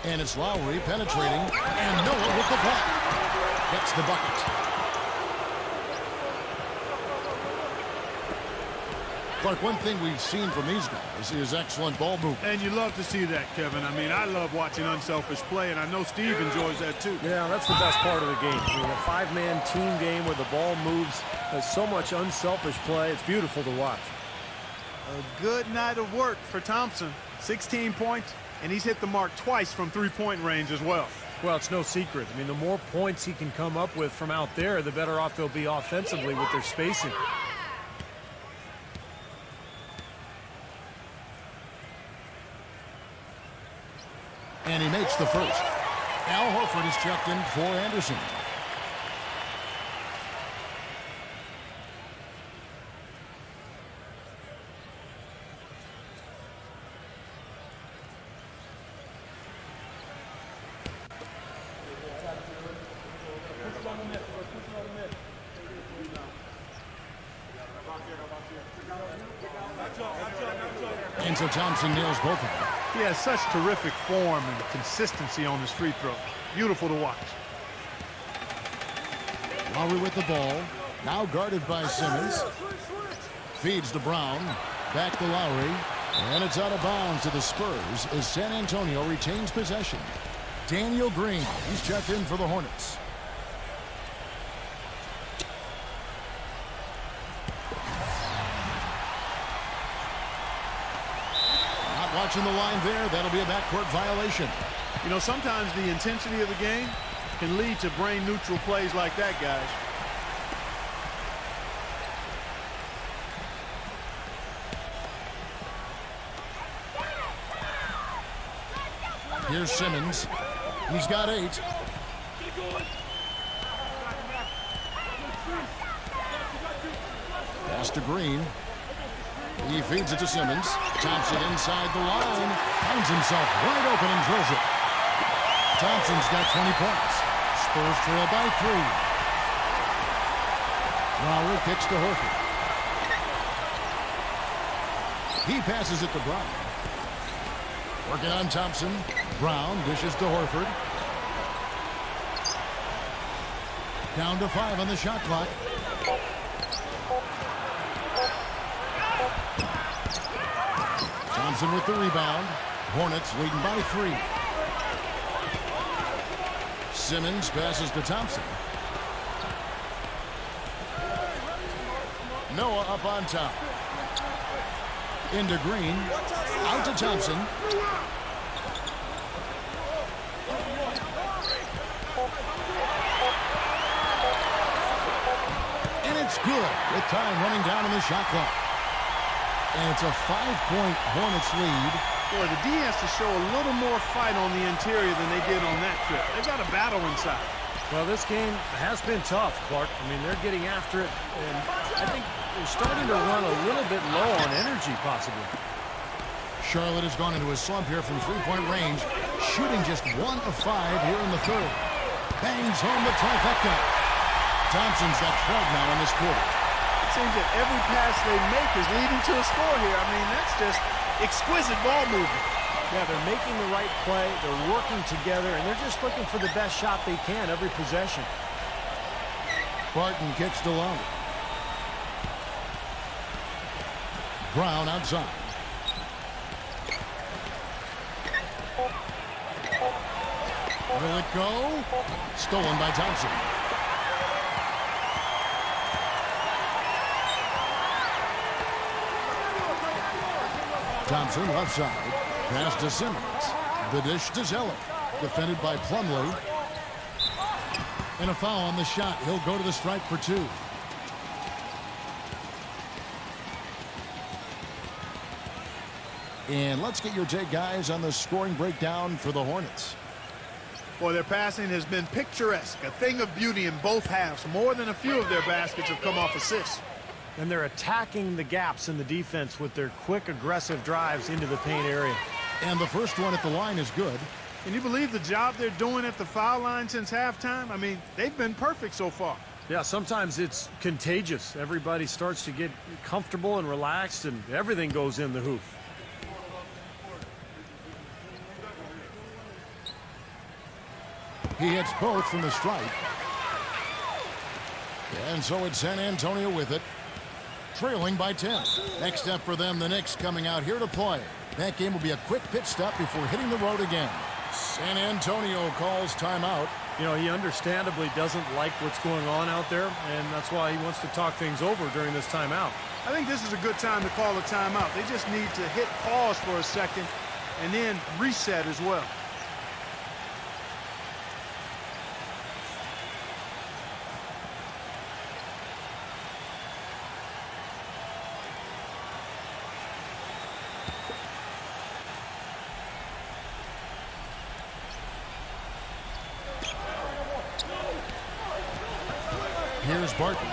And it's Lowry penetrating. And Noah with the block. Gets the bucket. Clark, one thing we've seen from these guys is excellent ball movement. And you love to see that, Kevin. I mean, I love watching unselfish play, and I know Steve enjoys that too. Yeah, that's the best part of the game. I mean, a 5-man team game where the ball moves. There's so much unselfish play. It's beautiful to watch. A good night of work for Thompson. 16 points, and he's hit the mark twice from three-point range as well. Well, it's no secret. I mean, the more points he can come up with from out there, the better off they'll be offensively with their spacing. And he makes the first. Al Horford is checked in for Anderson. And so Thompson nails both of them. He has such terrific form and consistency on his free throw. Beautiful to watch. Lowry with the ball. Now guarded by Simmons. Feeds to Brown. Back to Lowry. And it's out of bounds to the Spurs as San Antonio retains possession. Daniel Green, he's checked in for the Hornets. Watching the line there, that'll be a backcourt violation. You know, sometimes the intensity of the game can lead to brain neutral plays like that, guys. Here's Simmons. He's got 8. Pass to Green. He feeds it to Simmons. Thompson inside the line. Finds himself wide open and drills it. Thompson's got 20 points. Spurs trail by 3. Lowry kicks to Horford. He passes it to Brown. Working on Thompson. Brown dishes to Horford. Down to 5 on the shot clock. Thompson with the rebound. Hornets leading by 3. Simmons passes to Thompson. Noah up on top. Into Green. Out to Thompson. And it's good with time running down in the shot clock. And it's a 5-point Hornets lead. Boy, the D has to show a little more fight on the interior than they did on that trip. They've got a battle inside. Well, this game has been tough, Clark. I mean, they're getting after it, and I think they're starting to run a little bit low on energy, possibly. Charlotte has gone into a slump here from 3-point range, shooting just 1 of 5 here in the third. Bangs home the trifecta. Thompson's got 12 now in this quarter. It seems that every pass they make is leading to a score here. I mean, that's just exquisite ball movement. Yeah, they're making the right play, they're working together, and they're just looking for the best shot they can every possession. Barton kicks to Long. Brown outside. Will it go? Stolen by Thompson. Thompson left side. Pass to Simmons. The dish to Zeller. Defended by Plumlee. And a foul on the shot. He'll go to the stripe for 2. And let's get your take, guys, on the scoring breakdown for the Hornets. Boy, their passing has been picturesque. A thing of beauty in both halves. More than a few of their baskets have come off assists. And they're attacking the gaps in the defense with their quick, aggressive drives into the paint area. And the first one at the line is good. Can you believe the job they're doing at the foul line since halftime? I mean, they've been perfect so far. Yeah, sometimes it's contagious. Everybody starts to get comfortable and relaxed, and everything goes in the hoop. He hits both from the stripe. And so it's San Antonio with it. Trailing by 10. Next up for them, the Knicks coming out here to play. That game will be a quick pit stop before hitting the road again. San Antonio calls timeout. You know, he understandably doesn't like what's going on out there, and that's why he wants to talk things over during this timeout. I think this is a good time to call a timeout. They just need to hit pause for a second and then reset as well. Here's Barton.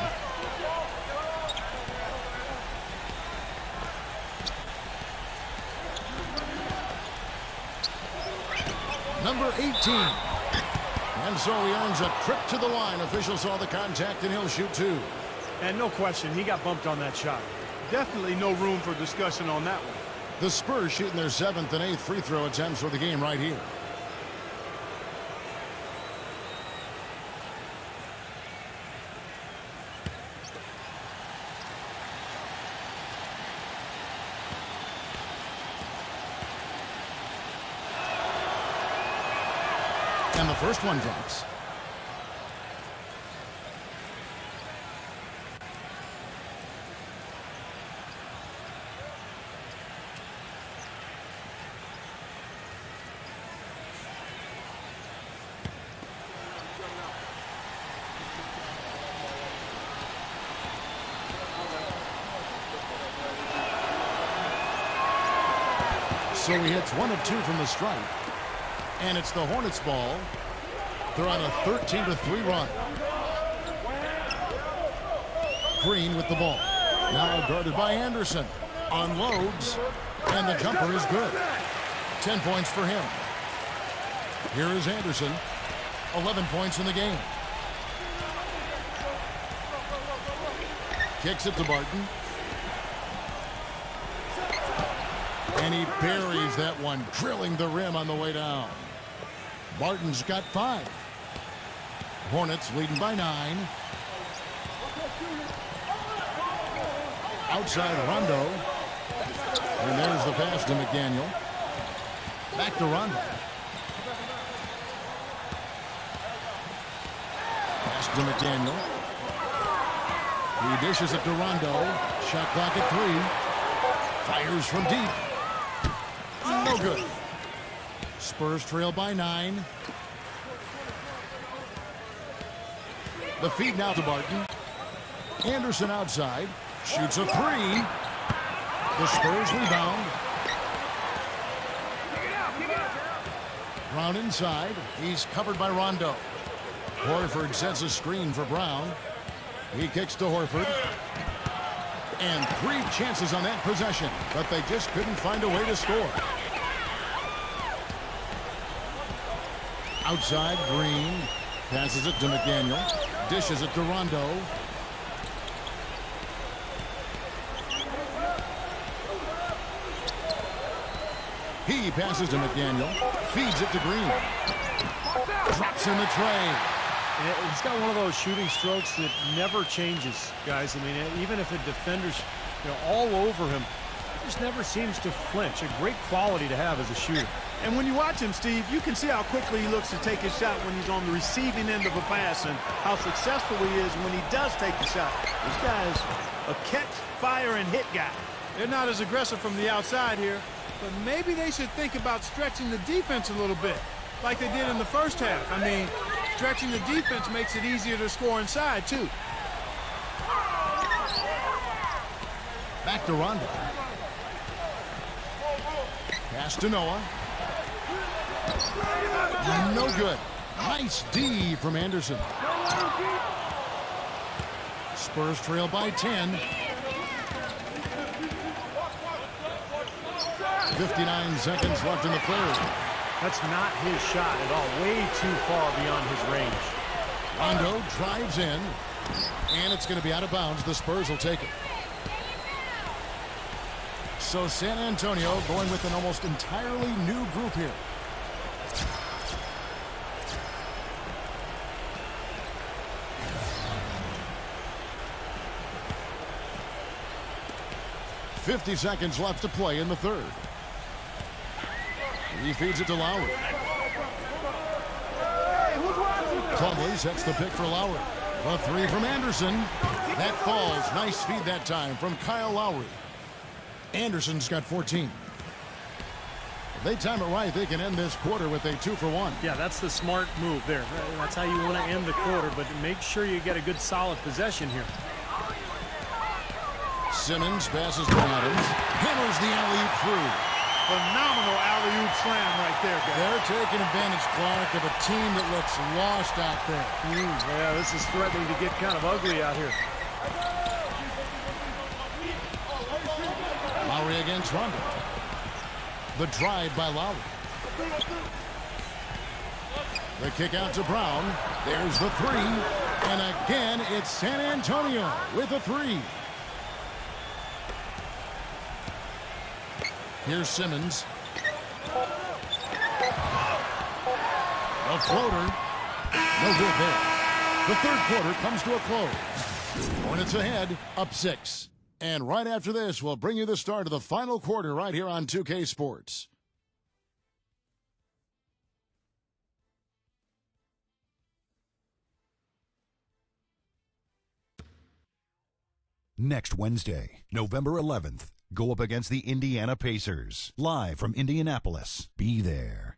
Number 18. And so he earns a trip to the line. Officials saw the contact, and he'll shoot 2. And no question, he got bumped on that shot. Definitely no room for discussion on that one. The Spurs shooting their 7th and 8th free throw attempts for the game right here. And the first one drops. So he hits 1 of 2 from the stripe. And it's the Hornets ball. They're on a 13-3 run. Green with the ball. Now guarded by Anderson. Unloads. And the jumper is good. 10 points for him. Here is Anderson. 11 points in the game. Kicks it to Barton. And he buries that one, drilling the rim on the way down. Barton's got 5. Hornets leading by 9. Outside Rondo. And there's the pass to McDaniel. Back to Rondo. Pass to McDaniel. He dishes it to Rondo. Shot clock at 3. Fires from deep. No good. Spurs trail by 9. The feed now to Barton. Anderson outside. Shoots a 3. The Spurs rebound. Brown inside. He's covered by Rondo. Horford sets a screen for Brown. He kicks to Horford. And 3 chances on that possession, but they just couldn't find a way to score. Outside, Green. Passes it to McDaniel. Dishes it to Rondo. He passes to McDaniel. Feeds it to Green. Drops in the tray. He's got one of those shooting strokes that never changes, guys. I mean, even if a defender's all over him, he just never seems to flinch. A great quality to have as a shooter. And when you watch him, Steve, you can see how quickly he looks to take his shot when he's on the receiving end of a pass and how successful he is when he does take the shot. This guy is a catch, fire, and hit guy. They're not as aggressive from the outside here, but maybe they should think about stretching the defense a little bit, like they did in the first half. I mean, stretching the defense makes it easier to score inside, too. Back to Rondo. Pass to Noah. No good. Nice D from Anderson. Spurs trail by 10. 59 seconds left in the third. That's not his shot at all. Way too far beyond his range. Rondo drives in, and it's going to be out of bounds. The Spurs will take it. So San Antonio going with an almost entirely new group here. .50 seconds left to play in the third. He feeds it to Lowry. Plumlee sets the pick for Lowry. A 3 from Anderson. That falls. Nice feed that time from Kyle Lowry. Anderson's got 14. If they time it right, they can end this quarter with a 2-for-1. Yeah, that's the smart move there. That's how you want to end the quarter, but make sure you get a good solid possession here. Simmons passes to Adams. Hammers the alley-oop through. Phenomenal alley-oop slam right there, guys. They're taking advantage, Clark, of a team that looks lost out there. Yeah, this is threatening to get kind of ugly out here. Lowry against Rondo. The drive by Lowry. The kick out to Brown. There's the 3. And again, it's San Antonio with a 3. Here's Simmons. A floater. No good there. The third quarter comes to a close. Hornets ahead, up 6. And right after this, we'll bring you the start of the final quarter right here on 2K Sports. Next Wednesday, November 11th, go up against the Indiana Pacers. Live from Indianapolis. Be there.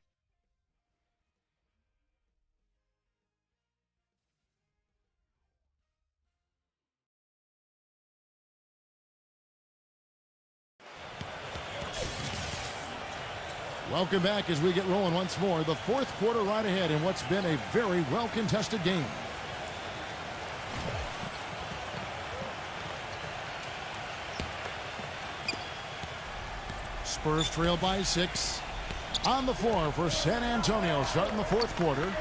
Welcome back as we get rolling once more. The fourth quarter right ahead in what's been a very well-contested game. Spurs trail by 6. On the floor for San Antonio starting the fourth quarter.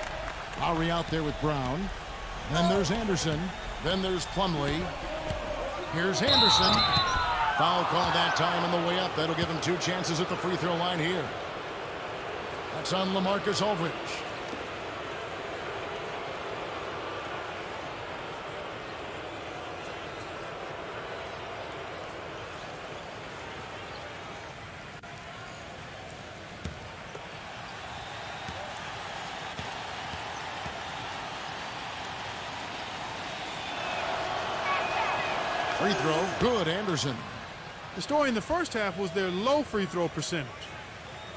Lowry out there with Brown. Then there's Anderson. Then there's Plumlee. Here's Anderson. Foul call that time on the way up. That'll give him 2 chances at the free throw line here. That's on Lamarcus Aldridge. Free throw, good, Anderson. The story in the first half was their low free throw percentage.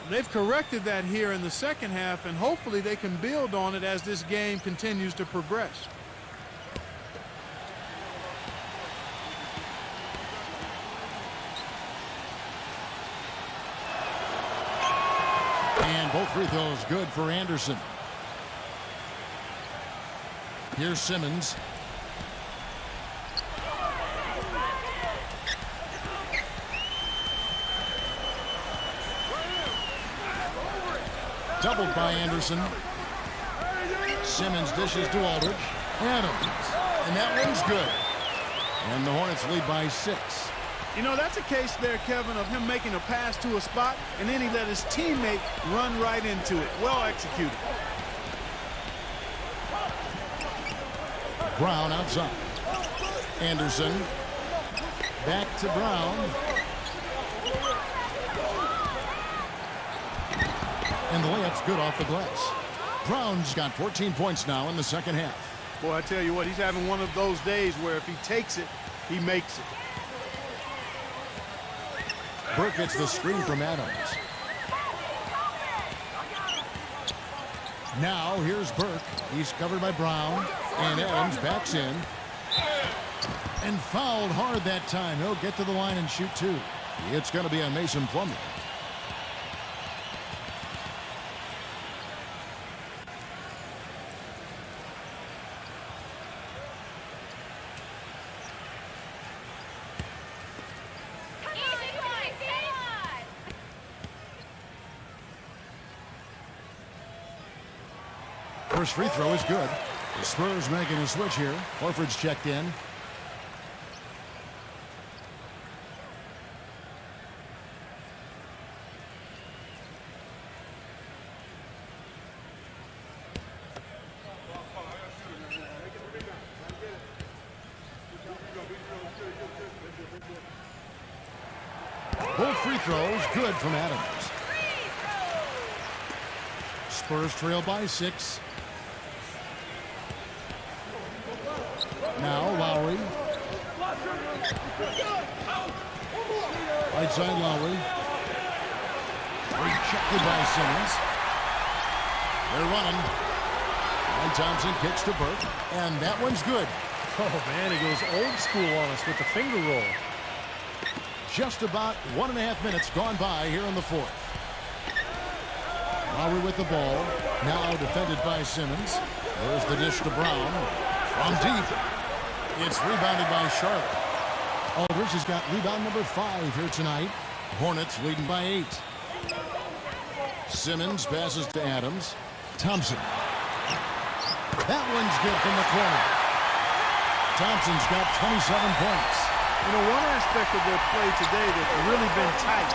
They've corrected that here in the second half, and hopefully they can build on it as this game continues to progress. And both free throws good for Anderson. Here's Simmons. Doubled by Anderson. Simmons dishes to Aldridge. Adams. And that one's good. And the Hornets lead by 6. You know, that's a case there, Kevin, of him making a pass to a spot, and then he let his teammate run right into it. Well executed. Brown outside. Anderson. Back to Brown. And the layup's good off the glass. Brown's got 14 points now in the second half. Boy, I tell you what, he's having one of those days where if he takes it, he makes it. Burke gets the screen from Adams. Now here's Burke. He's covered by Brown. And Adams backs in. And fouled hard that time. He'll get to the line and shoot 2. It's going to be on Mason Plumlee. First free throw is good. The Spurs making a switch here. Horford's checked in. Both free throws good from Adams. Spurs trail by 6. Now Lowry. Right side Lowry. Rejected by Simmons. They're running. And Thompson kicks to Burke. And that one's good. Oh, man, he goes old school on us with the finger roll. Just about 1.5 minutes gone by here in the fourth. Lowry with the ball. Now defended by Simmons. There's the dish to Brown. From deep. It's rebounded by Charlotte. Aldridge has got rebound number 5 here tonight. Hornets leading by 8. Simmons passes to Adams. Thompson. That one's good from the corner. Thompson's got 27 points. You know, one aspect of their play today that's really been tight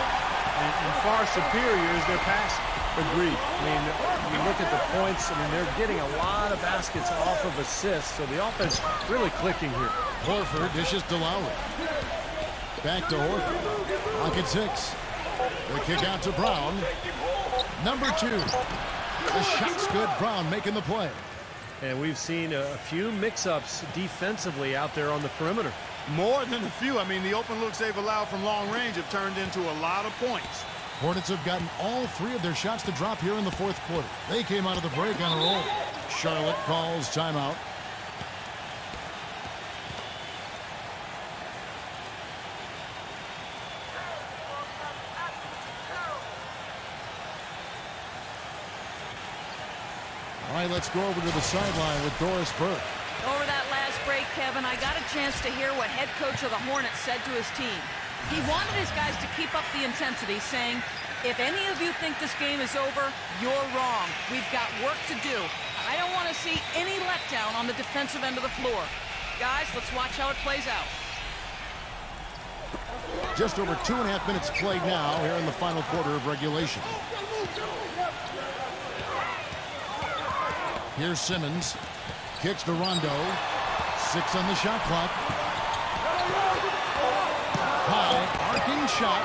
and far superior is their passing. Agreed. I mean, you look at the points, I mean, they're getting a lot of baskets off of assists, so the offense really clicking here. Horford dishes to Lowry. Back to Horford. Lock at 6. The kick out to Brown. Number 2. The shot's good. Brown making the play. And we've seen a few mix-ups defensively out there on the perimeter. More than a few. I mean, the open looks they've allowed from long range have turned into a lot of points. Hornets have gotten all 3 of their shots to drop here in the fourth quarter. They came out of the break on a roll. Charlotte calls timeout. All right, let's go over to the sideline with Doris Burke. Over that last break, Kevin, I got a chance to hear what head coach of the Hornets said to his team. He wanted his guys to keep up the intensity, saying, if any of you think this game is over, you're wrong. We've got work to do. I don't want to see any letdown on the defensive end of the floor. Guys, let's watch how it plays out. Just over 2.5 minutes played now here in the final quarter of regulation. Here's Simmons. Kicks to Rondo. 6 on the shot clock. High, arcing shot.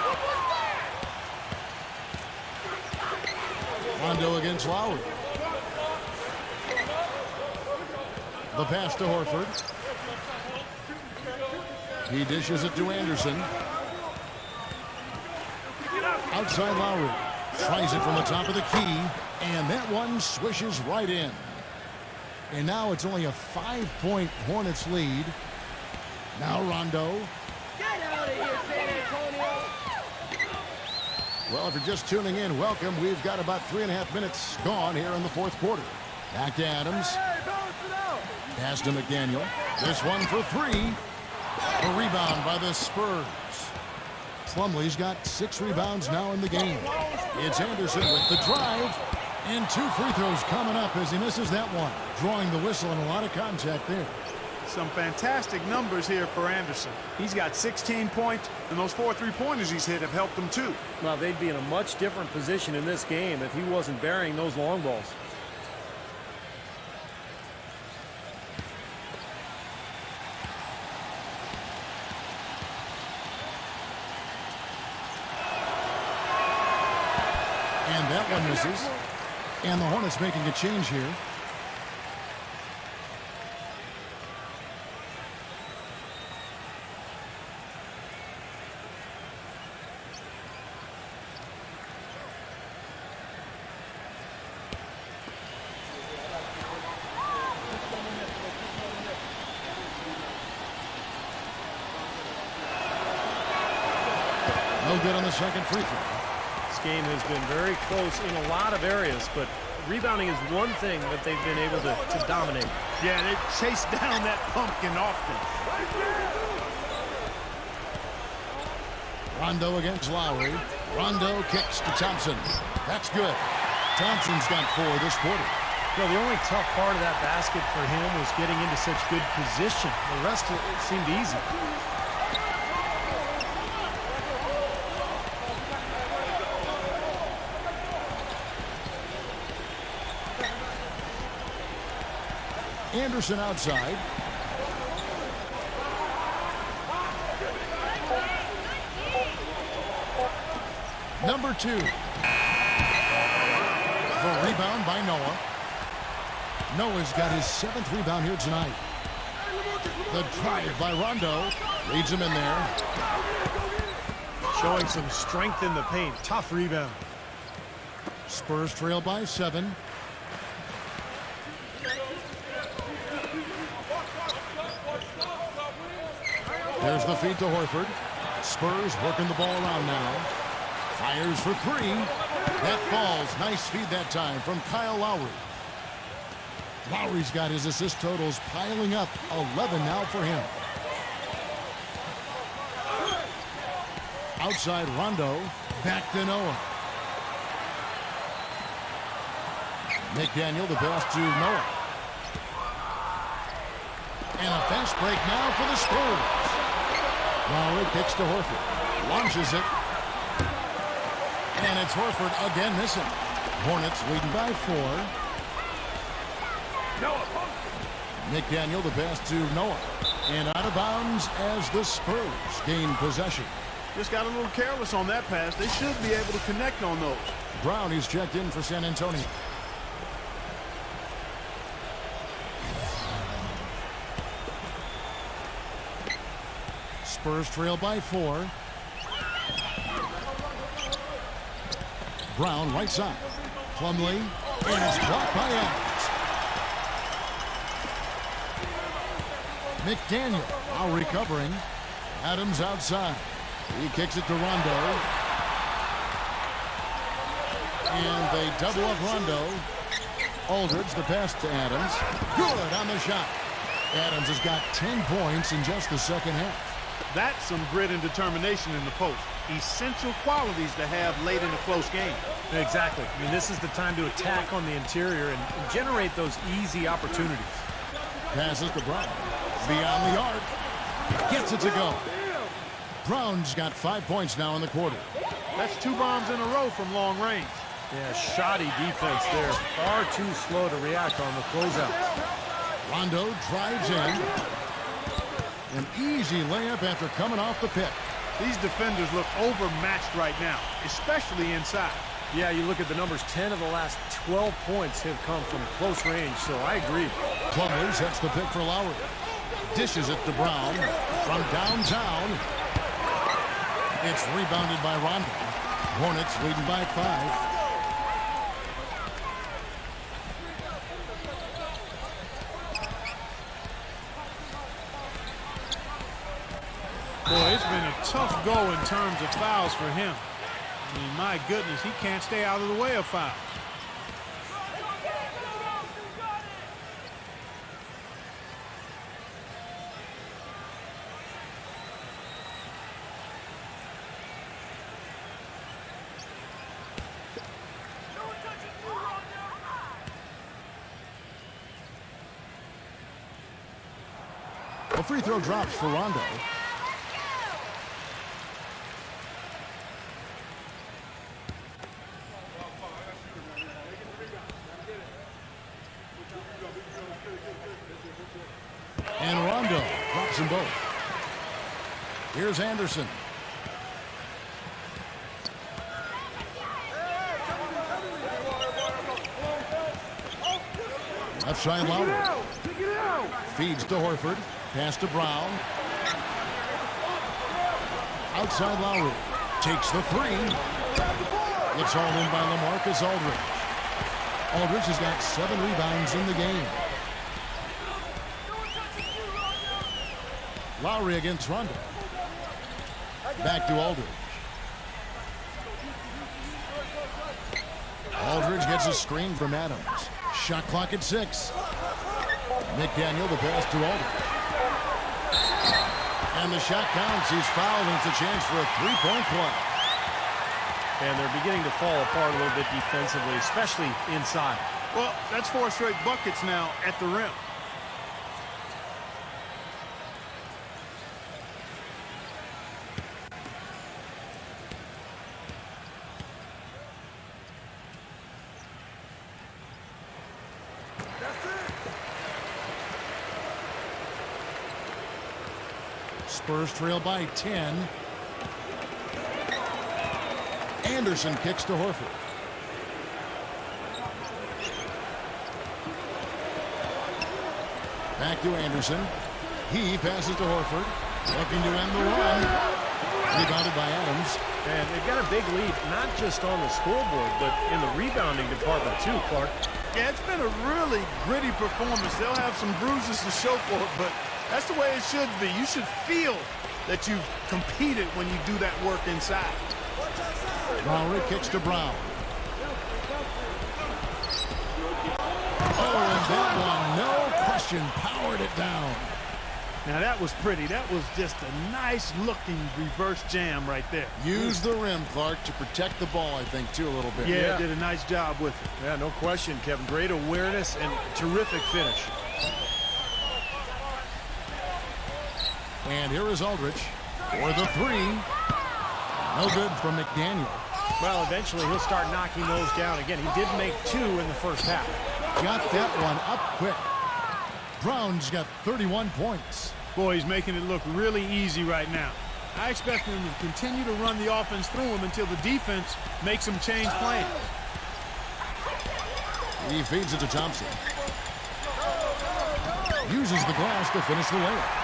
Rondo against Lowry. The pass to Horford. He dishes it to Anderson. Outside Lowry. Tries it from the top of the key. And that one swishes right in. And now it's only a 5-point Hornets lead. Now Rondo. Get out of here, San Antonio! Well, if you're just tuning in, welcome. We've got about 3.5 minutes gone here in the fourth quarter. Back to Adams. Pass to McDaniel. This one for three. A rebound by the Spurs. Plumlee's got 6 rebounds now in the game. It's Anderson with the drive. And 2 free throws coming up as he misses that one. Drawing the whistle and a lot of contact there. Some fantastic numbers here for Anderson. He's got 16 points, and those 4 3-pointers he's hit have helped him too. Well, they'd be in a much different position in this game if he wasn't burying those long balls. And that one misses. And the Hornets making a change here. No good on the second free throw. This game has been very close in a lot of areas, but rebounding is one thing that they've been able to dominate. Yeah, they chase down that pumpkin often. Rondo against Lowry. Rondo kicks to Thompson. That's good. Thompson's got 4 this quarter. You know, the only tough part of that basket for him was getting into such good position. The rest of it seemed easy. Anderson outside. Number 2. The rebound by Noah. Noah's got his 7th rebound here tonight. The drive by Rondo. Leads him in there. Showing some strength in the paint. Tough rebound. Spurs trail by 7. There's the feed to Horford. Spurs working the ball around now. Fires for 3. That falls. Nice feed that time from Kyle Lowry. Lowry's got his assist totals piling up. 11 now for him. Outside Rondo. Back to Noah. McDaniel, the pass to Noah. And a fast break now for the Spurs. Lowry kicks to Horford. Launches it. And it's Horford again missing. Hornets leading by 4. McDaniel, the pass to Noah. And out of bounds as the Spurs gain possession. Just got a little careless on that pass. They should be able to connect on those. Brown is checked in for San Antonio. Spurs trail by 4. Brown right side. Plumlee. And it's blocked by Adams. McDaniel now recovering. Adams outside. He kicks it to Rondo. And they double up Rondo. Aldridge, the pass to Adams. Good on the shot. Adams has got 10 points in just the second half. That's some grit and determination in the post. Essential qualities to have late in a close game. Exactly. I mean, this is the time to attack on the interior and generate those easy opportunities. Passes to Brown. Beyond the arc. Gets it to go. Brown's got 5 points now in the quarter. That's 2 bombs in a row from long range. Yeah, shoddy defense there. Far too slow to react on the closeouts. Rondo drives in. An easy layup after coming off the pick. These defenders look overmatched right now, especially inside. Yeah, you look at the numbers. 10 of the last 12 points have come from close range, so I agree. Plumlee sets the pick for Lowry. Dishes it to Brown from downtown. It's rebounded by Rondo. Hornets leading by 5. Boy, it's been a tough go in terms of fouls for him. I mean, my goodness, he can't stay out of the way of fouls. A free throw drops for Rondo. And Rondo drops them both. Here's Anderson. Left side Lowry. Feeds to Horford. Pass to Brown. Outside Lowry. Takes the three. It's hauled in by Lamarcus Aldridge. Aldridge has got 7 rebounds in the game. Lowry against Rondo. Back to Aldridge. Aldridge gets a screen from Adams. Shot clock at 6. McDaniel, the pass to Aldridge. And the shot counts. He's fouled, and it's a chance for a 3-point play. And they're beginning to fall apart a little bit defensively, especially inside. Well, that's 4 straight buckets now at the rim. Spurs trail by 10. Anderson kicks to Horford. Back to Anderson. He passes to Horford. Looking to end the run. Rebounded by Adams. And they've got a big lead, not just on the scoreboard, but in the rebounding department too, Clark. Yeah, it's been a really gritty performance. They'll have some bruises to show for it, but that's the way it should be. You should feel that you've competed when you do that work inside. Lowry kicks to Brown. Oh, and that one, no question, powered it down. Now that was pretty. That was just a nice-looking reverse jam right there. Use the rim, Clark, to protect the ball, I think, too, a little bit. Yeah, did a nice job with it. Yeah, no question, Kevin. Great awareness and terrific finish. And here is Aldridge for the 3. No good from McDaniel. Well, eventually he'll start knocking those down again. He did make 2 in the first half. Got that one up quick. Brown's got 31 points. Boy, he's making it look really easy right now. I expect him to continue to run the offense through him until the defense makes him change plans. He feeds it to Thompson. Uses the glass to finish the layup.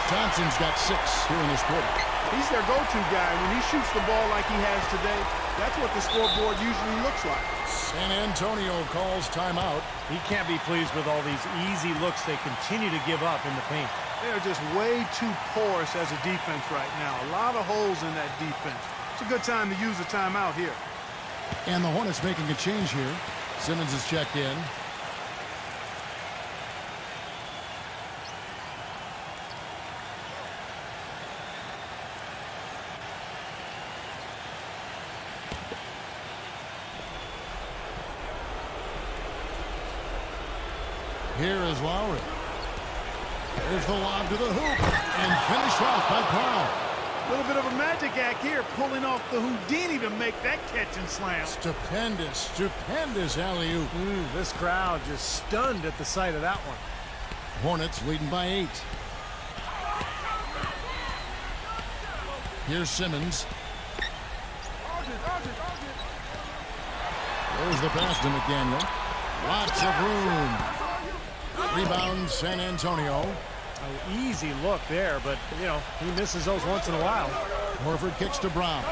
Thompson's got 6 here in this quarter. He's their go-to guy. When he shoots the ball like he has today, that's what the scoreboard usually looks like. San Antonio calls timeout. He can't be pleased with all these easy looks they continue to give up in the paint. They're just way too porous as a defense right now. A lot of holes in that defense. It's a good time to use a timeout here. And the Hornets making a change here. Simmons is checked in. Here is Lowry. Here's the lob to the hoop. And finished off by Brown. A little bit of a magic act here, pulling off the Houdini to make that catch and slam. Stupendous, stupendous alley-oop. This crowd just stunned at the sight of that one. Hornets leading by 8. Here's Simmons. There's the pass to McDaniel. Lots of room. Rebound San Antonio. How easy easy look there, but, you know, he misses those once in a while. Horford kicks to Brown.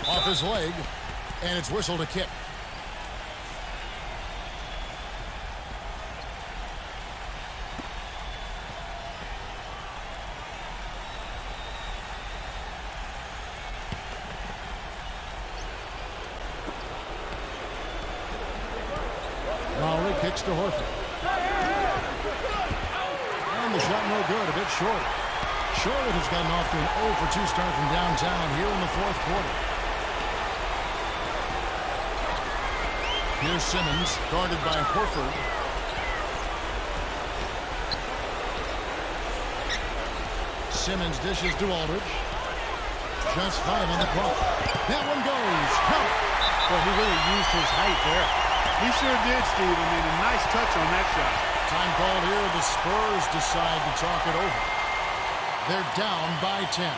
Off his leg, and it's whistled a kick. Lowry kicks to Horford. And the shot no good, a bit short. Charlotte has gotten off to an 0-for-2 start from downtown here in the fourth quarter. Here's Simmons, guarded by Horford. Simmons dishes to Aldridge. Just 5 on the clock. That one goes. Count. Well, he really used his height there. He sure did, Steve. I mean, a nice touch on that shot. Time called here. The Spurs decide to talk it over. They're down by 10.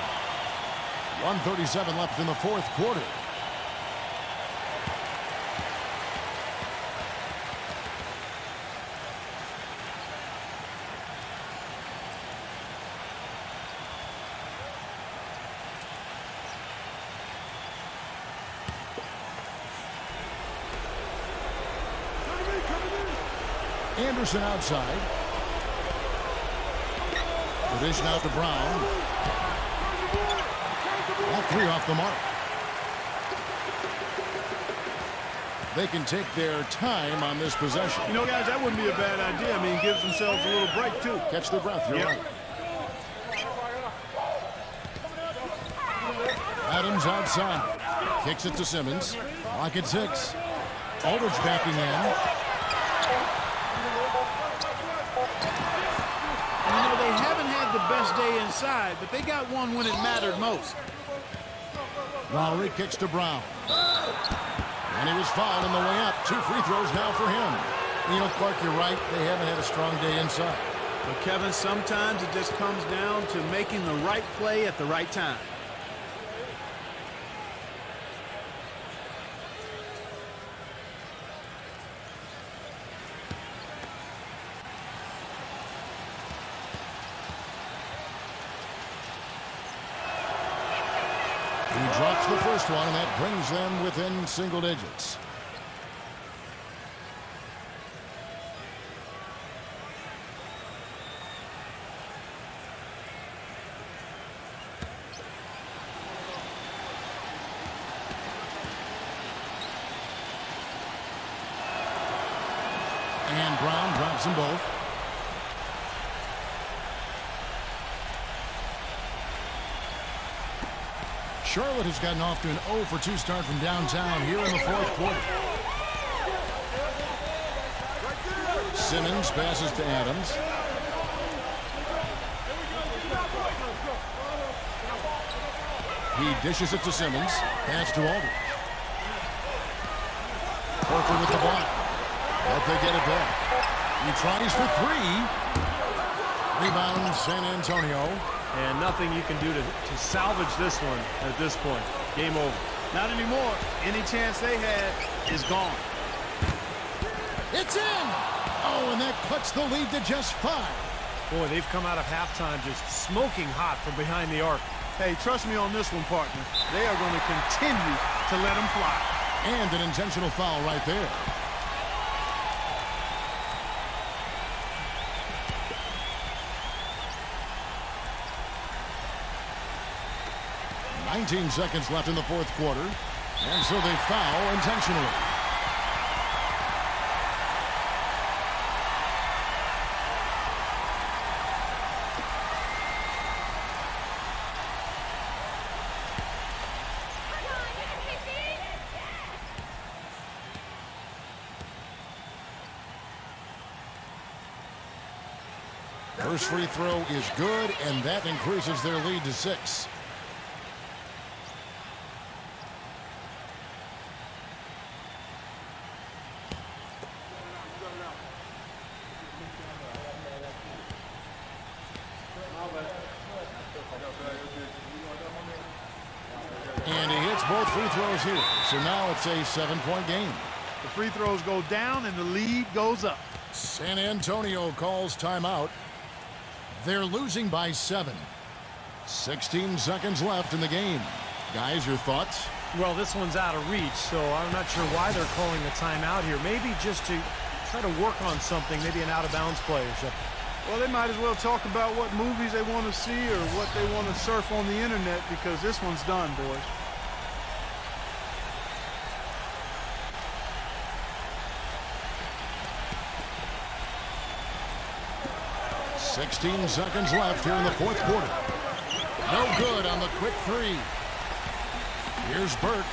1:37 left in the fourth quarter. Anderson outside. Position out to Brown. All 3 off the mark. They can take their time on this possession. You know, guys, that wouldn't be a bad idea. I mean, it gives themselves a little break, too. Catch their breath. You're right. Adams outside. Kicks it to Simmons. Clock at 6. Aldridge backing in. You know, they haven't had the best day inside, but they got one when it mattered most. Lowry kicks to Brown. And he was fouled on the way up. 2 free throws now for him. You know, Clark, you're right. They haven't had a strong day inside. But, Kevin, sometimes it just comes down to making the right play at the right time. He drops the first one, and that brings them within single digits. And Brown drops them both. Charlotte has gotten off to an 0-for-2 start from downtown here in the fourth quarter. Simmons passes to Adams. He dishes it to Simmons. Pass to Aldridge. Horford with the block. Hope they get it back. He tries for 3. Rebound San Antonio. And nothing you can do to salvage this one at this point. Game over. Not anymore. Any chance they had is gone. It's in! Oh, and that cuts the lead to just 5. Boy, they've come out of halftime just smoking hot from behind the arc. Hey, trust me on this one, partner. They are going to continue to let them fly. And an intentional foul right there. 19 seconds left in the fourth quarter. And so they foul intentionally. First free throw is good, and that increases their lead to 6. And he hits both free throws here. So now it's a 7-point game. The free throws go down and the lead goes up. San Antonio calls timeout. They're losing by 7. 16 seconds left in the game. Guys, your thoughts? Well, this one's out of reach, so I'm not sure why they're calling a timeout here. Maybe just to try to work on something, maybe an out-of-bounds play or something. Well, they might as well talk about what movies they want to see or what they want to surf on the internet, because this one's done, boys. $16 seconds left here in the fourth quarter. No good on the quick three. Here's Burke.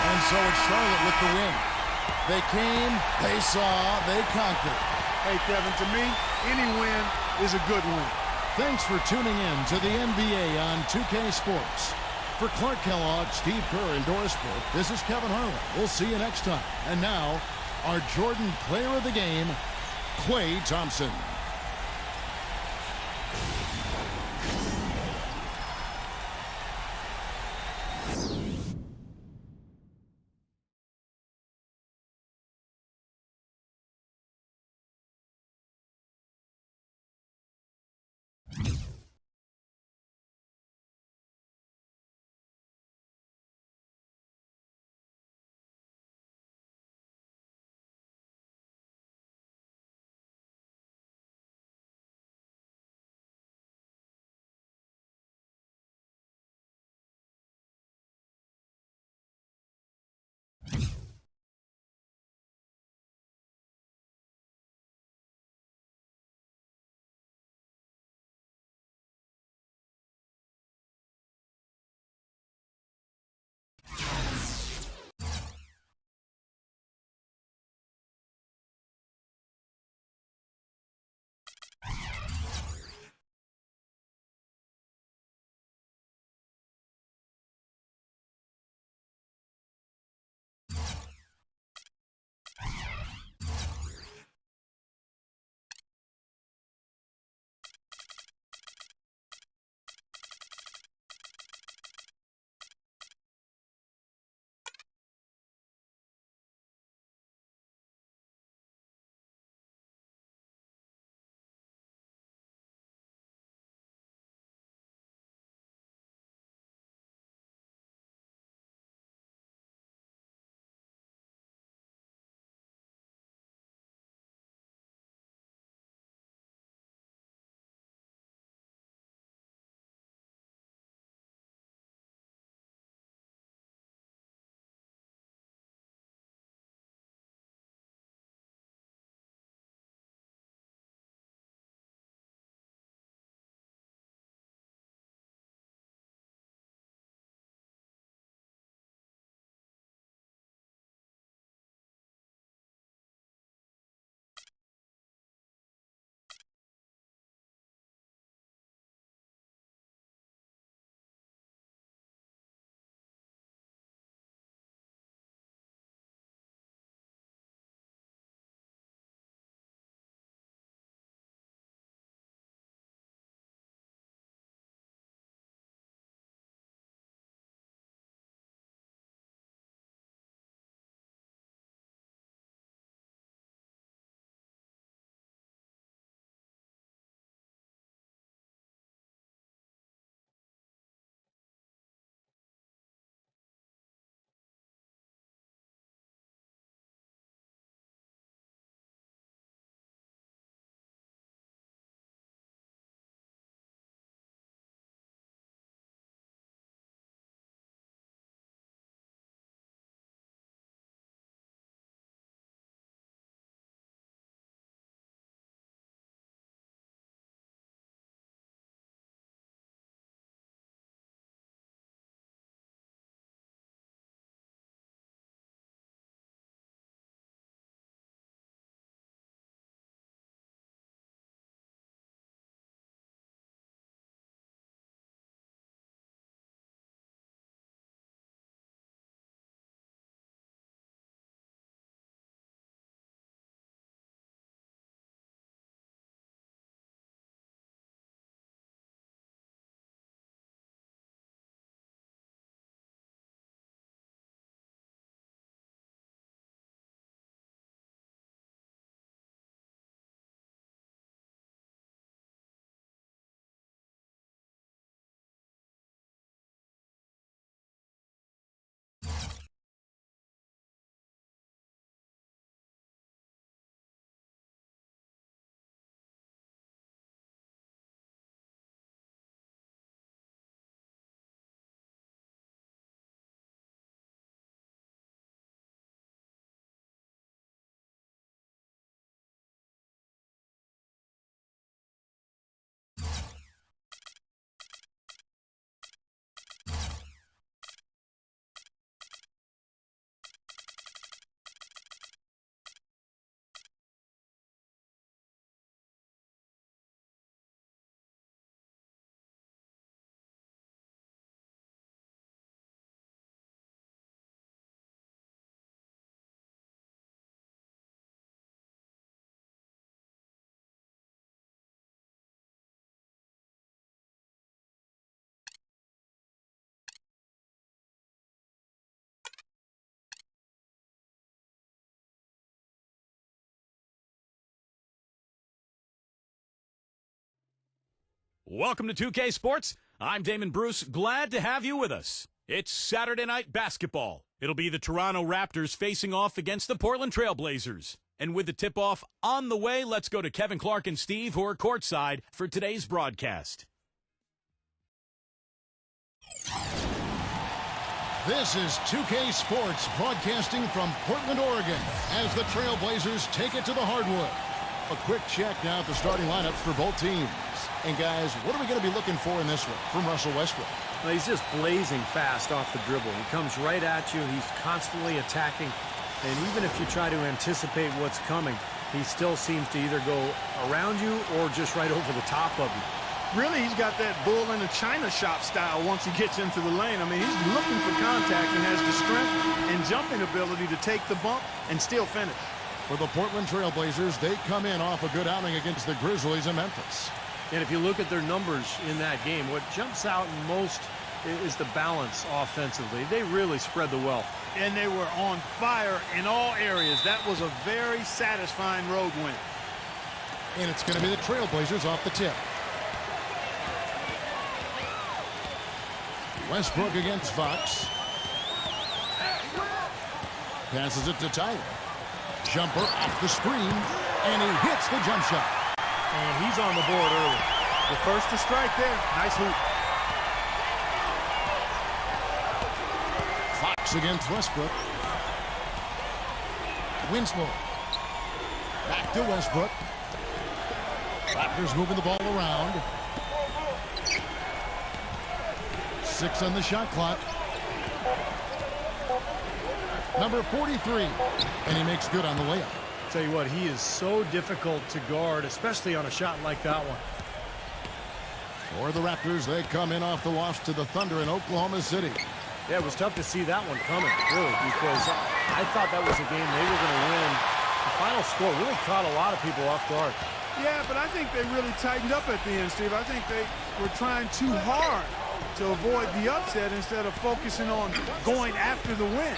And so it's Charlotte with the win. They came, they saw, they conquered. Hey, Kevin, to me, any win is a good win. Thanks for tuning in to the NBA on 2K Sports. For Clark Kellogg, Steve Kerr, and Doris Burke, this is Kevin Harlan. We'll see you next time. And now, our Jordan Player of the Game, Klay Thompson. Welcome to 2K Sports. I'm Damon Bruce. Glad to have you with us. It's Saturday night basketball. It'll be the Toronto Raptors facing off against the Portland Trail Blazers. And with the tip-off on the way, let's go to Kevin Clark and Steve, who are courtside for today's broadcast. This is 2K Sports broadcasting from Portland, Oregon, as the Trail Blazers take it to the hardwood. A quick check now at the starting lineups for both teams. And guys, what are we going to be looking for in this one from Russell Westbrook? Well, he's just blazing fast off the dribble. He comes right at you. He's constantly attacking. And even if you try to anticipate what's coming, he still seems to either go around you or just right over the top of you. Really, he's got that bull in a china shop style once he gets into the lane. I mean, he's looking for contact and has the strength and jumping ability to take the bump and still finish. For the Portland Trail Blazers, they come in off a good outing against the Grizzlies in Memphis. And if you look at their numbers in that game, what jumps out most is the balance offensively. They really spread the wealth. And they were on fire in all areas. That was a very satisfying road win. And it's going to be the Trail Blazers off the tip. Westbrook against Fox. Passes it to Tyler. Jumper off the screen, and he hits the jump shot. And he's on the board early. The first to strike there. Nice hoop. Fox against Westbrook. Winslow. Back to Westbrook. Raptors moving the ball around. 6 on the shot clock. Number 43, and he makes good on the layup. Tell you what, he is so difficult to guard, especially on a shot like that one. For the Raptors, they come in off the loss to the Thunder in Oklahoma City. Yeah, it was tough to see that one coming, really, because I thought that was a game they were going to win. The final score really caught a lot of people off guard. Yeah, but I think they really tightened up at the end, Steve. I think they were trying too hard to avoid the upset instead of focusing on going after the win.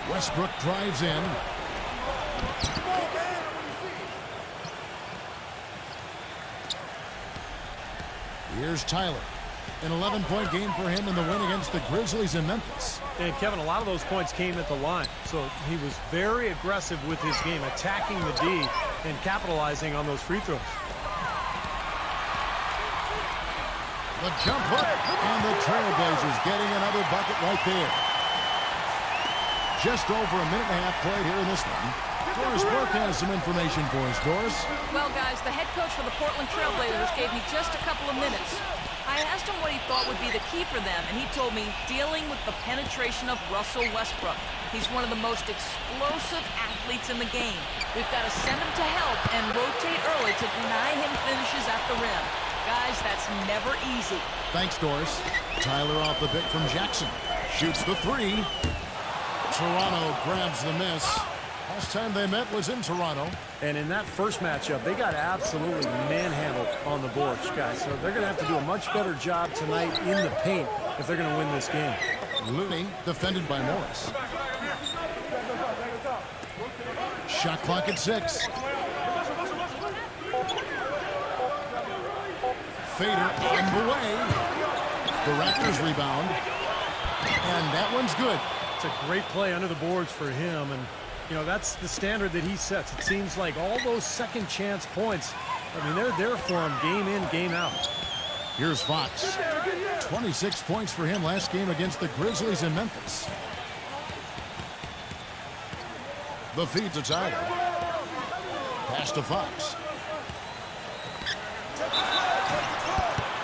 Westbrook drives in. Here's Tyler. An 11-point game for him in the win against the Grizzlies in Memphis. And Kevin, a lot of those points came at the line. So he was very aggressive with his game, attacking the D and capitalizing on those free throws. The jump hook, and the Trail Blazers getting another bucket right there. Just over a minute and a half played here in this one. Doris Burke has some information for us. Doris? Well, guys, the head coach for the Portland Trail Blazers gave me just a couple of minutes. I asked him what he thought would be the key for them, and he told me dealing with the penetration of Russell Westbrook. He's one of the most explosive athletes in the game. We've got to send him to help and rotate early to deny him finishes at the rim. Guys, that's never easy. Thanks, Doris. Tyler off the pick from Jackson. Shoots the three. Toronto grabs the miss. Last time they met was in Toronto. And in that first matchup, they got absolutely manhandled on the boards, guys. So they're going to have to do a much better job tonight in the paint if they're going to win this game. Looney defended by Morris. Shot clock at 6. Fader on the way. The Raptors rebound. And that one's good. It's a great play under the boards for him. And, you know, that's the standard that he sets. It seems like all those second chance points, I mean, they're there for him game in, game out. Here's Fox. 26 points for him last game against the Grizzlies in Memphis. The feed to Tyler. Pass to Fox.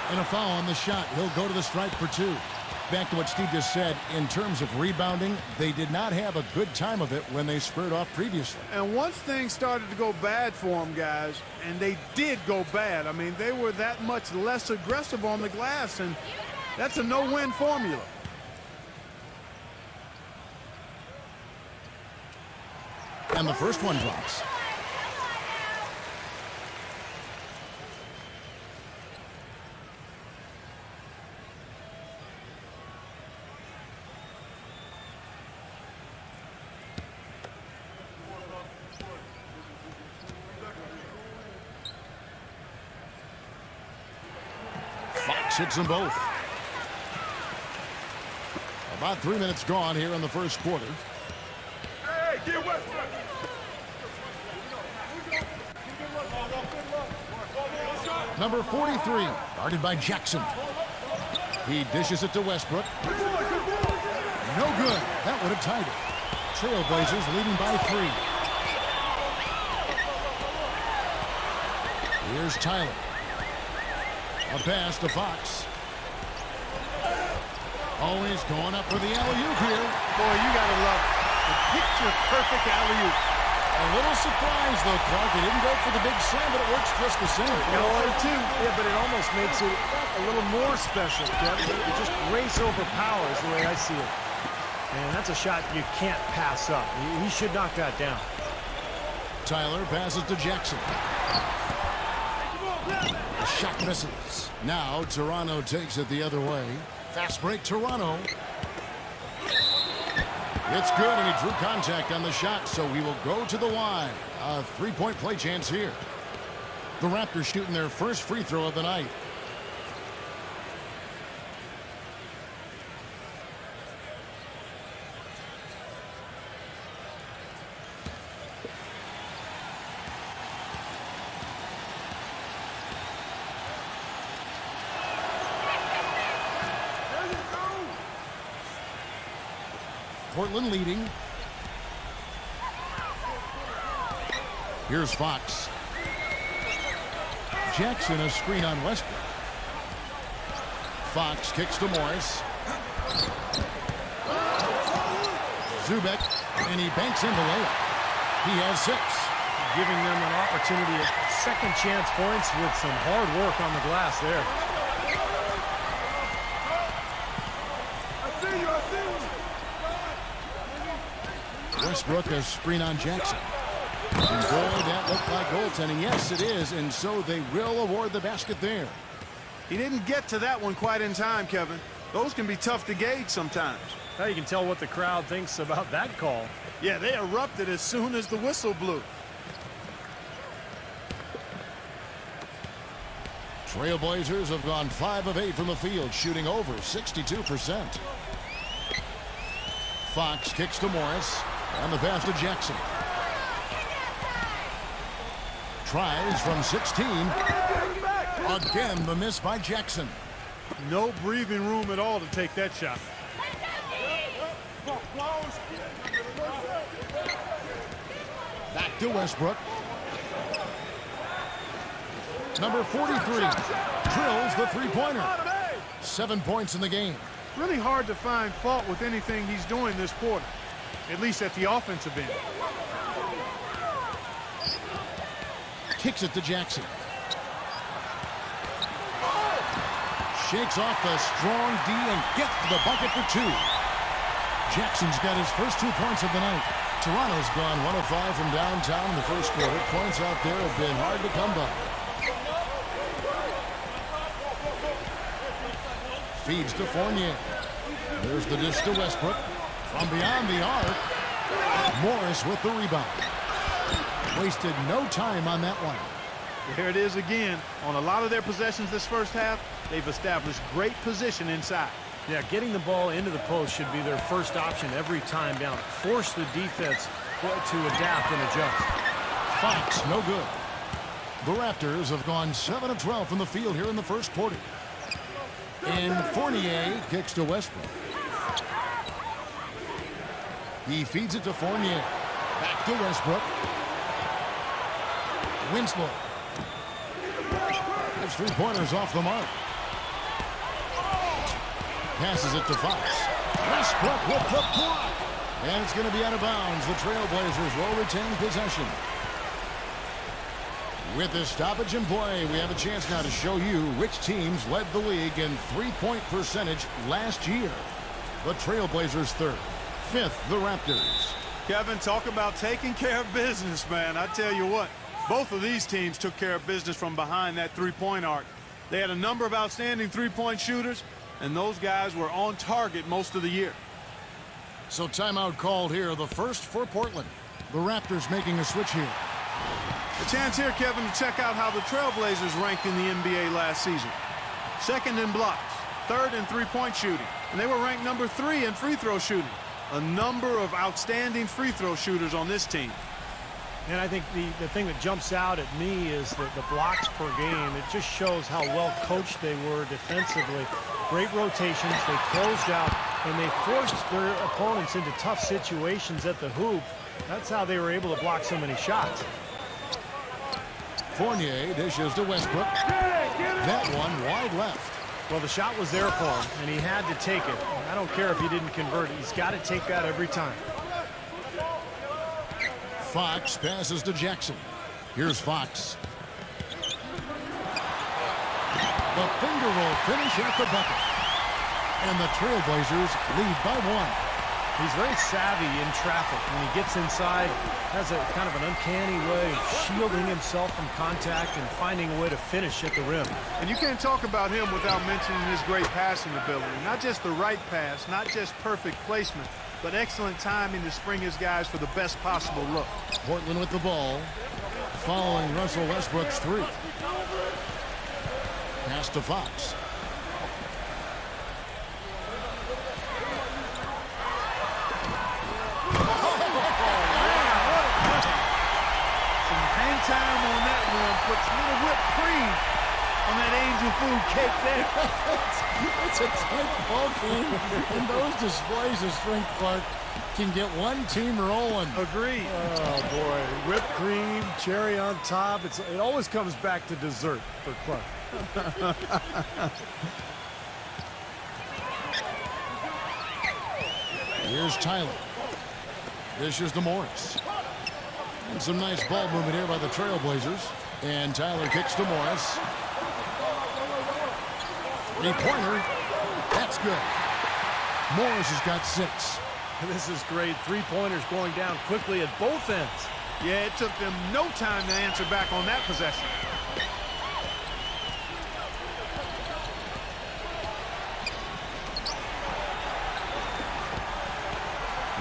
And a foul on the shot. He'll go to the stripe for 2. Back to what Steve just said, in terms of rebounding, they did not have a good time of it when they squared off previously. And once things started to go bad for them, guys, and they did go bad, I mean, they were that much less aggressive on the glass, and that's a no-win formula. And the first one drops. Fox hits them both. About 3 minutes gone here in the first quarter. Hey, get Westbrook. Number 43, guarded by Jackson. He dishes it to Westbrook. No good. That would have tied it. Trailblazers leading by 3. Here's Tyler. A pass to Fox. Always going up for the alley-oop here. Boy, you got to love it. The picture-perfect alley-oop. A little surprise, though, Clark. He didn't go for the big slam, but it works just the same. Yeah, but it almost makes it a little more special, Kevin. It just grace over power is the way I see it. And that's a shot you can't pass up. He should knock that down. Tyler passes to Jackson. The shot misses. Now Toronto takes it the other way. Fast break, Toronto. It's good, and he drew contact on the shot, so he will go to the line. A three-point play chance here. The Raptors shooting their first free throw of the night. Portland leading. Here's Fox. Jackson a screen on Westbrook. Fox kicks to Morris. Zubek, and he banks in the layup. He has 6. Giving them an opportunity at second chance points with some hard work on the glass there. Westbrook a screen on Jackson. And boy, that looked like goaltending. Yes, it is, and so they will award the basket there. He didn't get to that one quite in time, Kevin. Those can be tough to gauge sometimes. Now you can tell what the crowd thinks about that call. Yeah, they erupted as soon as the whistle blew. Trailblazers have gone 5 of 8 from the field, shooting over 62%. Fox kicks to Morris, and the pass to Jackson. Tries from 16. Again, the miss by Jackson. No breathing room at all to take that shot. Back to Westbrook. Number 43 drills the three-pointer. 7 points in the game. Really hard to find fault with anything he's doing this quarter, at least at the offensive end. Kicks it to Jackson. Shakes off the strong D and gets to the bucket for 2. Jackson's got his first 2 points of the night. Toronto's gone 1 of 5 from downtown in the first quarter. Points out there have been hard to come by. Feeds to Fournier. There's the dish to Westbrook. From beyond the arc, Morris with the rebound. Wasted no time on that one. There it is again. On a lot of their possessions this first half, they've established great position inside. Yeah, getting the ball into the post should be their first option every time down. Force the defense to adapt and adjust. Fox, no good. The Raptors have gone 7 of 12 from the field here in the first quarter. And Fournier kicks to Westbrook. He feeds it to Fournier. Back to Westbrook. Winslow. His three-pointers off the mark. Passes it to Fox. Westbrook with the block. And it's going to be out of bounds. The Trailblazers will retain possession. With this stoppage in play, we have a chance now to show you which teams led the league in three-point percentage last year. The Trailblazers 3rd. 5th, the Raptors. Kevin, talk about taking care of business, man. I tell you what, both of these teams took care of business from behind that three-point arc. They had a number of outstanding three-point shooters, and those guys were on target most of the year. So timeout called here, the first for Portland. The Raptors making a switch here. A chance here, Kevin, to check out how the Trailblazers ranked in the NBA last season. second in blocks, third in three-point shooting, and they were ranked number 3 in free throw shooting. A number of outstanding free throw shooters on this team. And I think the thing that jumps out at me is the blocks per game. It just shows how well coached they were defensively. Great rotations. They closed out, and they forced their opponents into tough situations at the hoop. That's how they were able to block so many shots. Fournier dishes to Westbrook. That one wide left. Well, the shot was there for him, and he had to take it. I don't care if he didn't convert it. He's got to take that every time. Fox passes to Jackson. Here's Fox. The finger roll finish at the bucket. And the Trailblazers lead by 1. He's very savvy in traffic. When he gets inside, has a kind of an uncanny way of shielding himself from contact and finding a way to finish at the rim. And you can't talk about him without mentioning his great passing ability. Not just the right pass, not just perfect placement, but excellent timing to spring his guys for the best possible look. Portland with the ball, following Russell Westbrook's 3. Pass to Fox. Time on that one puts a little whipped cream on that angel food cake there. It's a tight ball game, and those displays of strength, Clark, can get one team rolling. Agreed. Oh, boy. Whipped cream, cherry on top. It always comes back to dessert for Clark. Here's Tyler. This is to Morris. And some nice ball movement here by the Trailblazers. And Tyler kicks to Morris. Three-pointer. That's good. Morris has got 6. This is great. Three-pointers going down quickly at both ends. Yeah, it took them no time to answer back on that possession.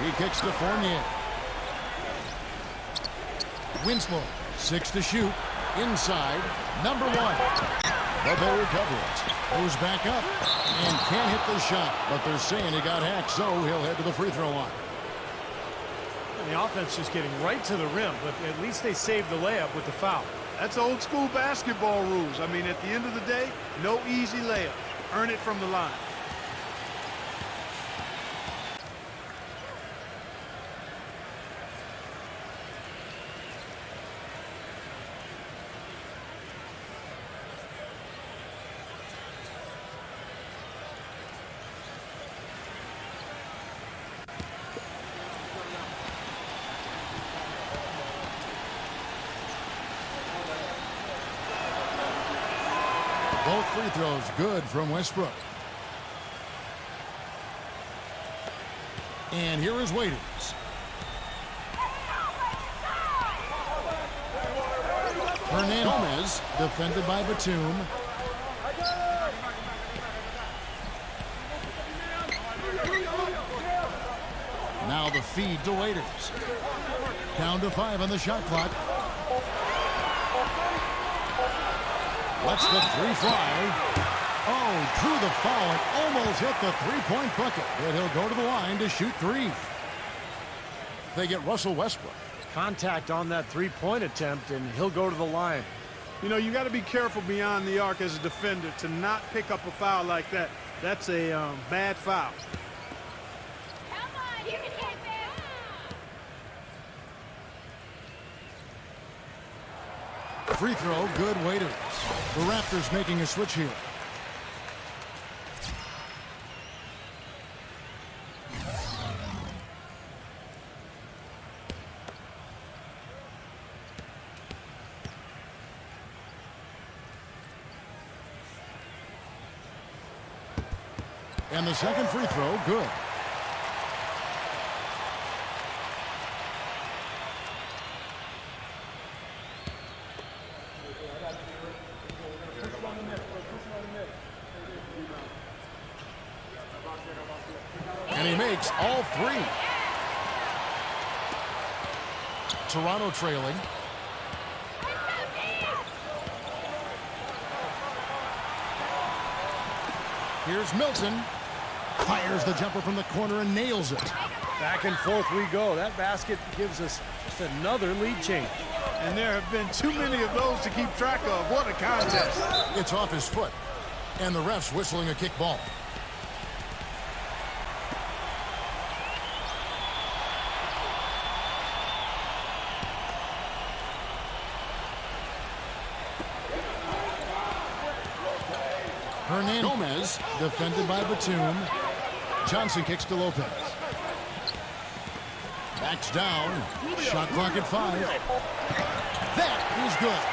He kicks to Fournier. Winslow, 6 to shoot. Inside, number 1. But they recover it. Goes back up and can't hit the shot. But they're saying he got hacked, so he'll head to the free throw line. And the offense just getting right to the rim, but at least they saved the layup with the foul. That's old school basketball rules. I mean, at the end of the day, no easy layup. Earn it from the line. Both free throws good from Westbrook. And here is Waiters. Hernandez defended by Batum. Now the feed to Waiters. Down to 5 on the shot clock. Lets the 3 fly. Oh, drew the foul and almost hit the three-point bucket. But he'll go to the line to shoot 3. They get Russell Westbrook. Contact on that three-point attempt, and he'll go to the line. You know, you got to be careful beyond the arc as a defender to not pick up a foul like that. That's a bad foul. Come on, you can hit this. Free throw, good Waiters. The Raptors making a switch here. And the second free throw, good. And he makes all 3. Toronto trailing. Here's Milton. Fires the jumper from the corner and nails it. Back and forth we go. That basket gives us just another lead change. And there have been too many of those to keep track of. What a contest. It's off his foot. And the ref's whistling a kick ball. Hernandez. Gomez, defended by Batum. Johnson kicks to Lopez. Backs down. Shot clock at 5. That is good.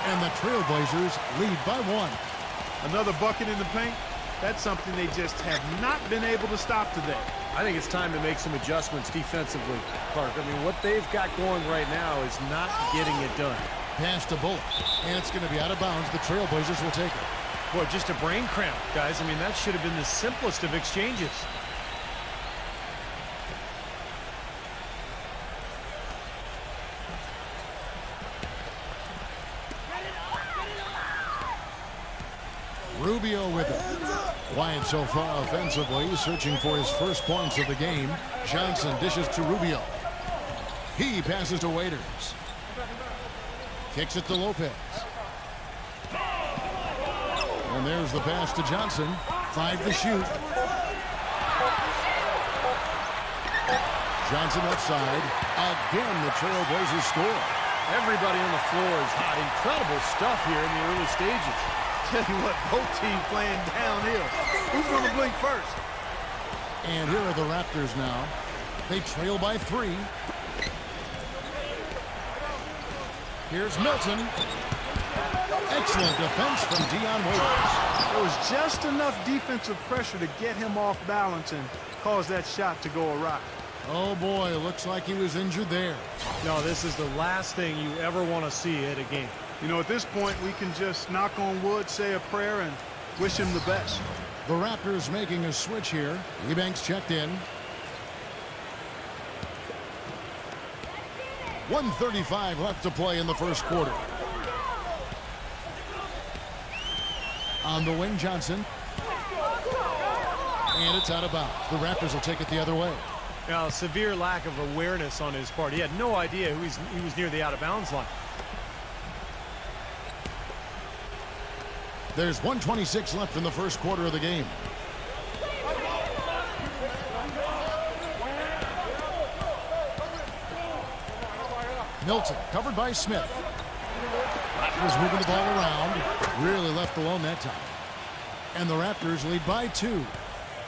And the Trailblazers lead by 1. Another bucket in the paint. That's something they just have not been able to stop today. I think it's time to make some adjustments defensively, Clark. I mean, what they've got going right now is not getting it done. Pass to Bullock. And it's going to be out of bounds. The Trailblazers will take it. Boy, just a brain cramp, guys. I mean, that should have been the simplest of exchanges. Rubio with it. Quiet so far offensively, searching for his first points of the game. Johnson dishes to Rubio. He passes to Waiters. Kicks it to Lopez. And there's the pass to Johnson. 5 to shoot. Johnson left side. Again, the Trailblazers score. Everybody on the floor is hot. Incredible stuff here in the early stages. Tell you what, both teams playing downhill. Who's going to blink first? And here are the Raptors now. They trail by 3. Here's Milton. Excellent defense from Dion Waiters. There was just enough defensive pressure to get him off balance and cause that shot to go awry. Oh boy, it looks like he was injured there. No, this is the last thing you ever want to see at a game. You know, at this point, we can just knock on wood, say a prayer, and wish him the best. The Raptors making a switch here. Eubanks checked in. 1:35 left to play in the first quarter. On the wing, Johnson. And it's out of bounds. The Raptors will take it the other way. Now, severe lack of awareness on his part. He had no idea he was near the out-of-bounds line. There's 1:26 left in the first quarter of the game. Milton, covered by Smith. Raptors moving the ball around. Really left alone that time. And the Raptors lead by 2.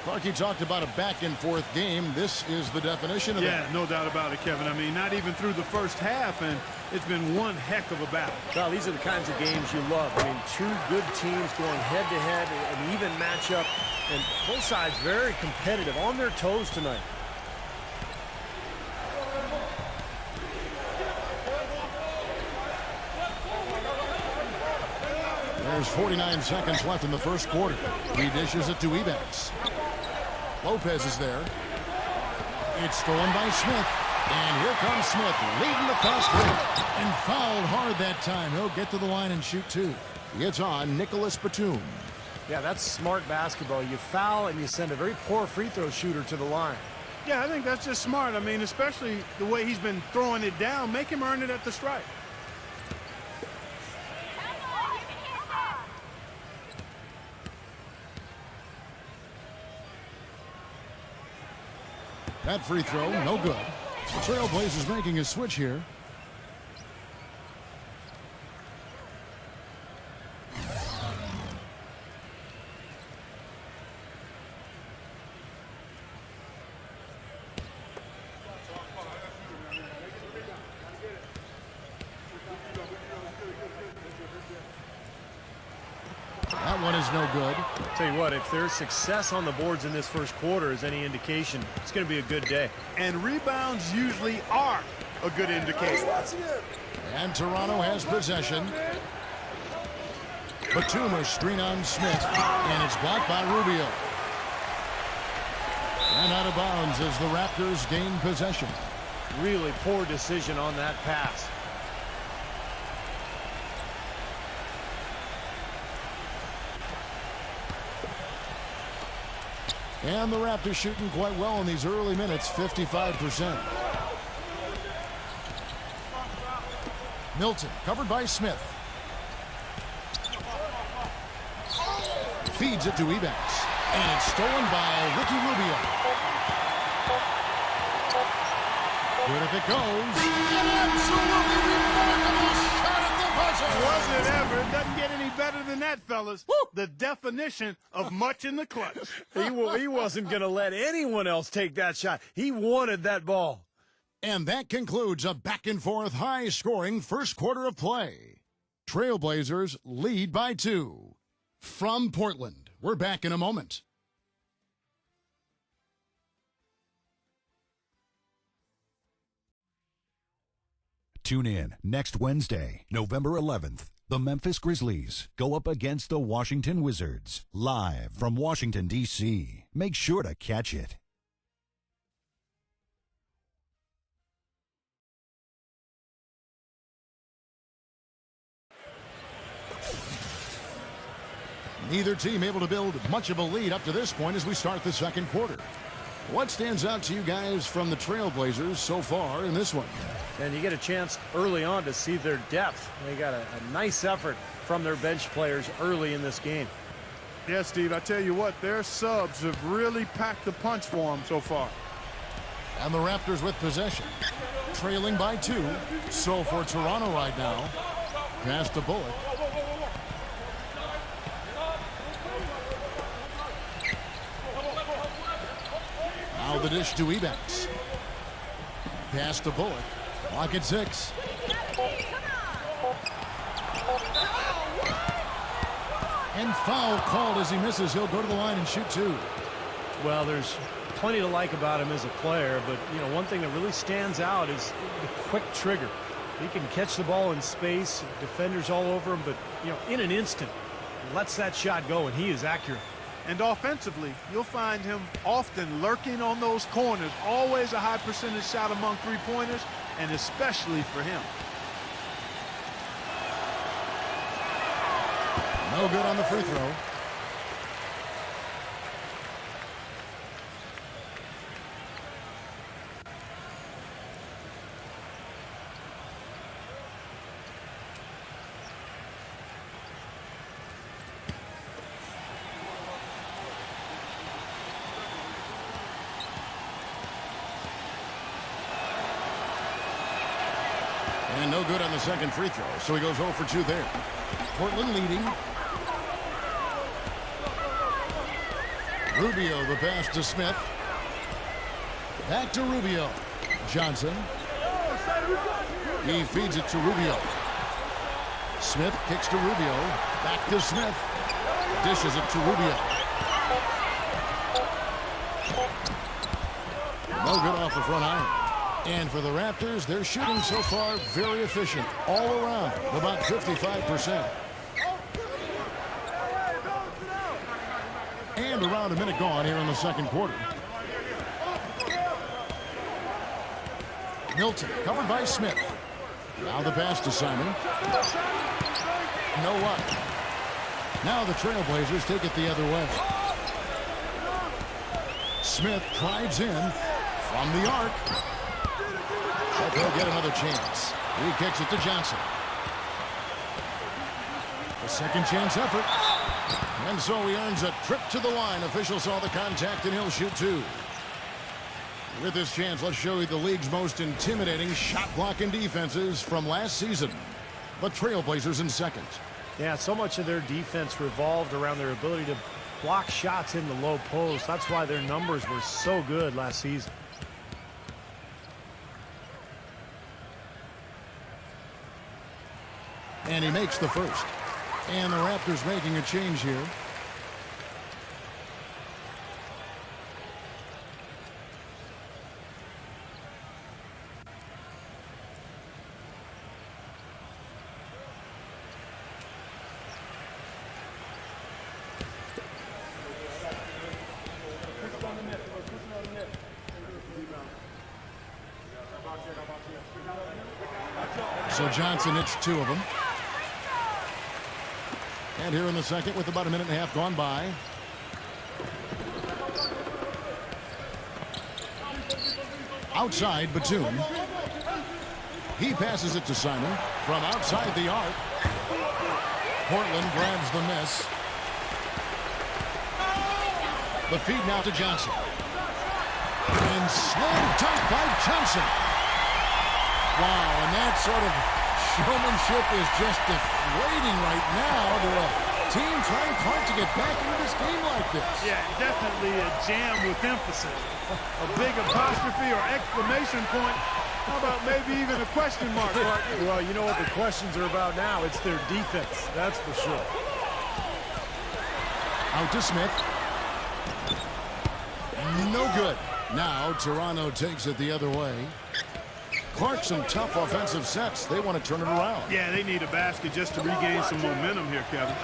Clarky talked about a back-and-forth game. This is the definition of that. Yeah, no doubt about it, Kevin. I mean, not even through the first half, and it's been one heck of a battle. Well, these are the kinds of games you love. I mean, 2 good teams going head-to-head, an even matchup, and both sides very competitive, on their toes tonight. There's 49 seconds left in the first quarter. He dishes it to Eubanks. Lopez is there. It's stolen by Smith. And here comes Smith, leading the fast break. And fouled hard that time. He'll get to the line and shoot 2. It's on Nicholas Batum. Yeah, that's smart basketball. You foul and you send a very poor free throw shooter to the line. Yeah, I think that's just smart. I mean, especially the way he's been throwing it down. Make him earn it at the stripe. That free throw, no good. The Trailblazers making a switch here. That one is no good. Tell you what, if there's success on the boards in this first quarter is any indication, it's going to be a good day. And rebounds usually are a good indicator. And Toronto has possession. Batum a screen on Smith, and it's blocked by Rubio. And out of bounds as the Raptors gain possession. Really poor decision on that pass. And the Raptors shooting quite well in these early minutes, 55%. Milton, covered by Smith. Feeds it to Ebanks. And it's stolen by Ricky Rubio. Good if it goes. An absolutely remarkable shot at the buzzer. Was it ever? It doesn't get any better than that, fellas. Woo! The definition of much in the clutch. He wasn't going to let anyone else take that shot. He wanted that ball. And that concludes a back-and-forth, high-scoring first quarter of play. Trailblazers lead by 2. From Portland, we're back in a moment. Tune in next Wednesday, November 11th. The Memphis Grizzlies go up against the Washington Wizards, live from Washington, D.C. Make sure to catch it. Neither team able to build much of a lead up to this point as we start the second quarter. What stands out to you guys from the Trailblazers so far in this one? And you get a chance early on to see their depth. They got a nice effort from their bench players early in this game. Yeah, Steve, I tell you what, their subs have really packed the punch for them so far. And the Raptors with possession. Trailing by 2. So for Toronto right now. Pass to Bullock. Now the dish to Ebanks. Pass to Bullock. Lock at 6. And foul called as he misses. He'll go to the line and shoot 2. Well, there's plenty to like about him as a player, but, you know, one thing that really stands out is the quick trigger. He can catch the ball in space, defenders all over him, but, you know, in an instant, lets that shot go, and he is accurate. And offensively, you'll find him often lurking on those corners. Always a high percentage shot among three-pointers, and especially for him. No good on the free throw. And no good on the second free throw, so he goes 0 for 2 there. Portland leading. Rubio, the pass to Smith. Back to Rubio. Johnson. He feeds it to Rubio. Smith kicks to Rubio. Back to Smith. Dishes it to Rubio. No good off the front iron. And for the Raptors, they're shooting so far very efficient all around, about 55%. And around a minute gone here in the second quarter. Milton covered by Smith. Now the pass to Simon. No luck. Now the Trailblazers take it the other way. Smith drives in from the arc. But he'll get another chance. He kicks it to Johnson. A second chance effort. And so he earns a trip to the line. Officials saw the contact and he'll shoot 2. With this chance, let's show you the league's most intimidating shot blocking defenses from last season. The Trailblazers in second. Yeah, so much of their defense revolved around their ability to block shots in the low post. That's why their numbers were so good last season. And he makes the first. And the Raptors making a change here. So Johnson hits 2 of them. And here in the second with about a minute and a half gone by. Outside, Batum. He passes it to Simon from outside the arc. Portland grabs the miss. The feed now to Johnson. And slam dunk by Johnson. Wow, and that sort of showmanship is just deflating right now to a team trying hard to get back into this game like this. Yeah, definitely a jam with emphasis. A big apostrophe or exclamation point. How about maybe even a question mark, Mark? Well, you know what the questions are about now? It's their defense, that's for sure. Out to Smith. No good. Now Toronto takes it the other way. Clark, some tough offensive sets. They want to turn it around. Yeah, they need a basket just to regain some momentum here, Kevin.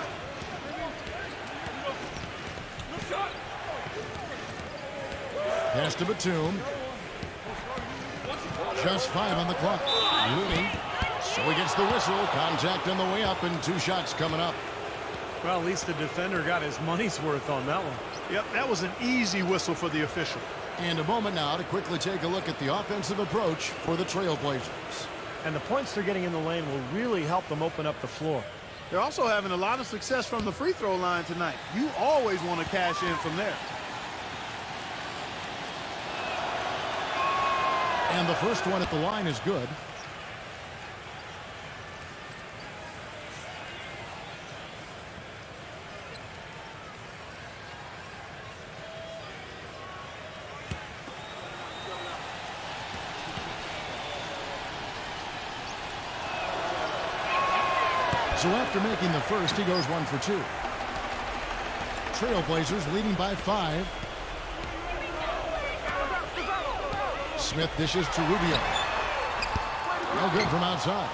Pass to Batum. Just 5 on the clock. Looney. So he gets the whistle. Contact on the way up and 2 shots coming up. Well, at least the defender got his money's worth on that one. Yep, that was an easy whistle for the official. And a moment now to quickly take a look at the offensive approach for the Trailblazers. And the points they're getting in the lane will really help them open up the floor. They're also having a lot of success from the free throw line tonight. You always want to cash in from there. And the first one at the line is good. So after making the first, he goes 1 for 2. Trailblazers leading by 5. Smith dishes to Rubio. No good from outside.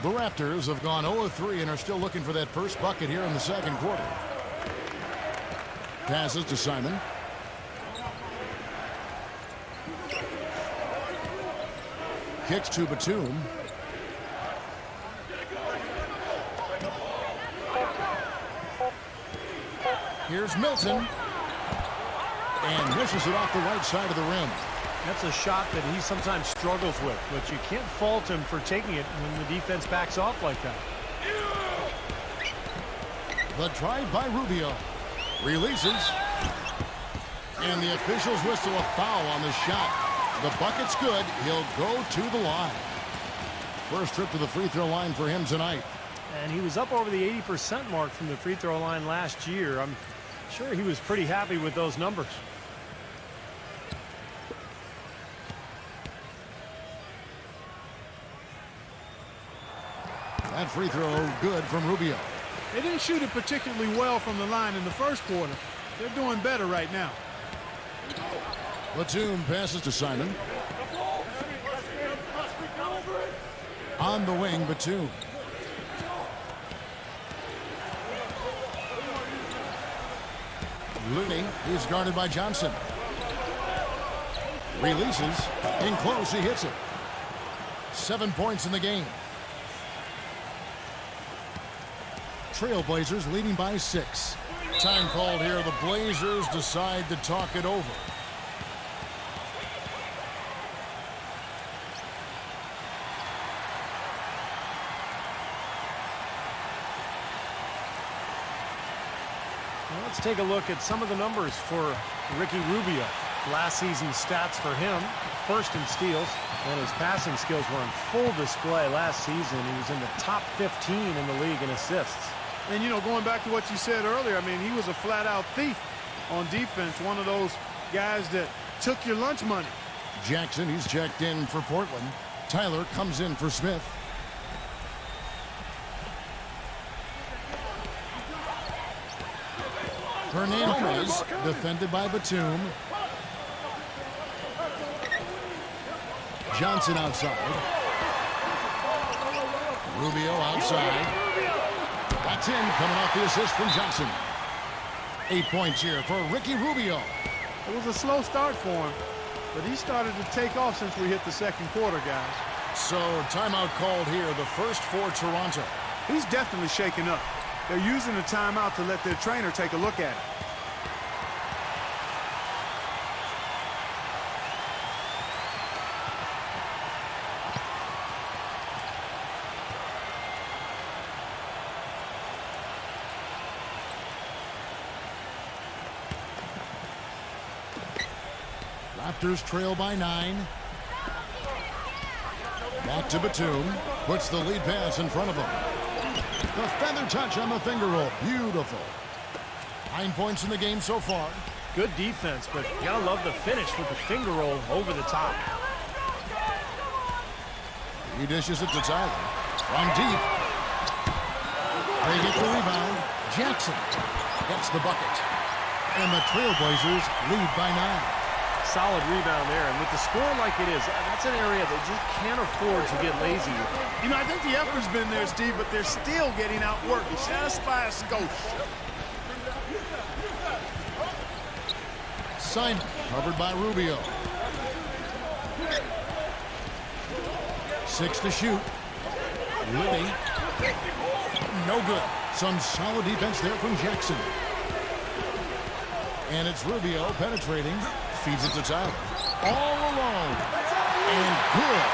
The Raptors have gone 0-3 and are still looking for that first bucket here in the second quarter. Passes to Simon. Kicks to Batum. Here's Milton. And misses it off the right side of the rim. That's a shot that he sometimes struggles with, but you can't fault him for taking it when the defense backs off like that. The drive by Rubio. Releases. And the officials whistle a foul on the shot. The bucket's good. He'll go to the line. First trip to the free throw line for him tonight. And he was up over the 80% mark from the free throw line last year. I'm sure he was pretty happy with those numbers. That free throw good from Rubio. They didn't shoot it particularly well from the line in the first quarter. They're doing better right now. Batum passes to Simon. On the wing, Batum. Looney is guarded by Johnson. Releases. In close, he hits it. 7 points in the game. Trailblazers leading by 6. Time called here. The Blazers decide to talk it over. Let's take a look at some of the numbers for Ricky Rubio. Last season's stats for him: first in steals, and his passing skills were on full display last season. He was in the top 15 in the league in assists. And, you know, going back to what you said earlier, I mean, he was a flat-out thief on defense. One of those guys that took your lunch money. Jackson, he's checked in for Portland. Tyler comes in for Smith. Hernandez, defended by Batum. Johnson outside. Rubio outside. That's in, coming off the assist from Johnson. 8 points here for Ricky Rubio. It was a slow start for him, but he started to take off since we hit the second quarter, guys. So, timeout called here, the first for Toronto. He's definitely shaken up. They're using the timeout to let their trainer take a look at it. Raptors trail by 9. Back to Batum. Puts the lead pass in front of him. The feather touch on the finger roll. Beautiful. 9 points in the game so far. Good defense, but you gotta love the finish with the finger roll over the top. He dishes it to Tyler. From deep. They get the rebound. Jackson gets the bucket. And the Trailblazers lead by 9. Solid rebound there, and with the score like it is, that's an area that you can't afford to get lazy with. You know, I think the effort's been there, Steve, but they're still getting outworked just by a skosh. Simon covered by Rubio. 6 to shoot. Liddy. No good. Some solid defense there from Jackson. And it's Rubio penetrating. Feeds it to Tyler. All alone. And good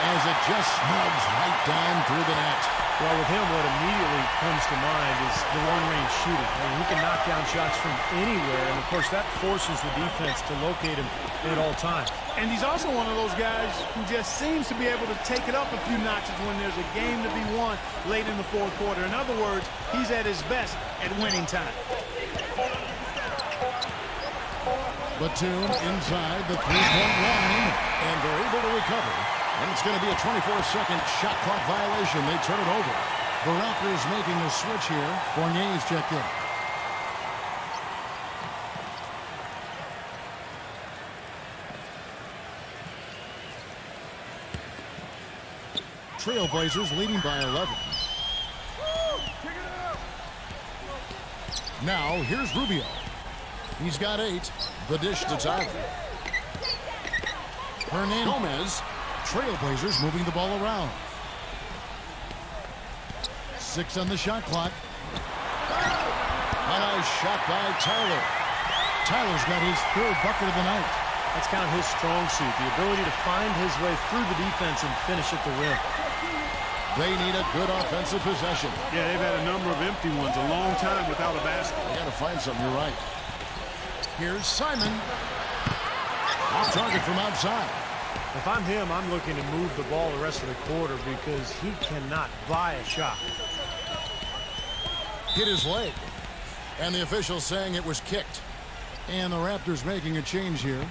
as it just snugs right down through the net. Well, with him, what immediately comes to mind is the long-range shooting. I mean, he can knock down shots from anywhere, and of course that forces the defense to locate him at all times. And he's also one of those guys who just seems to be able to take it up a few notches when there's a game to be won late in the fourth quarter. In other words, he's at his best at winning time. Batum inside the three-point line, and they're able to recover. And it's going to be a 24-second shot clock violation. They turn it over. The Raptors making a switch here. Fournier's checked in. Trailblazers leading by 11. Now, here's Rubio. He's got 8. The dish to Tyler. Hernandez. Trailblazers moving the ball around. 6 on the shot clock. A nice shot by Tyler. Tyler's got his 3rd bucket of the night. That's kind of his strong suit, the ability to find his way through the defense and finish at the rim. They need a good offensive possession. Yeah, they've had a number of empty ones, a long time without a basket. They got to find something, you're right. Here's Simon. Off target from outside. If I'm him, I'm looking to move the ball the rest of the quarter because he cannot buy a shot. Hit his leg. And the official saying it was kicked. And the Raptors making a change here.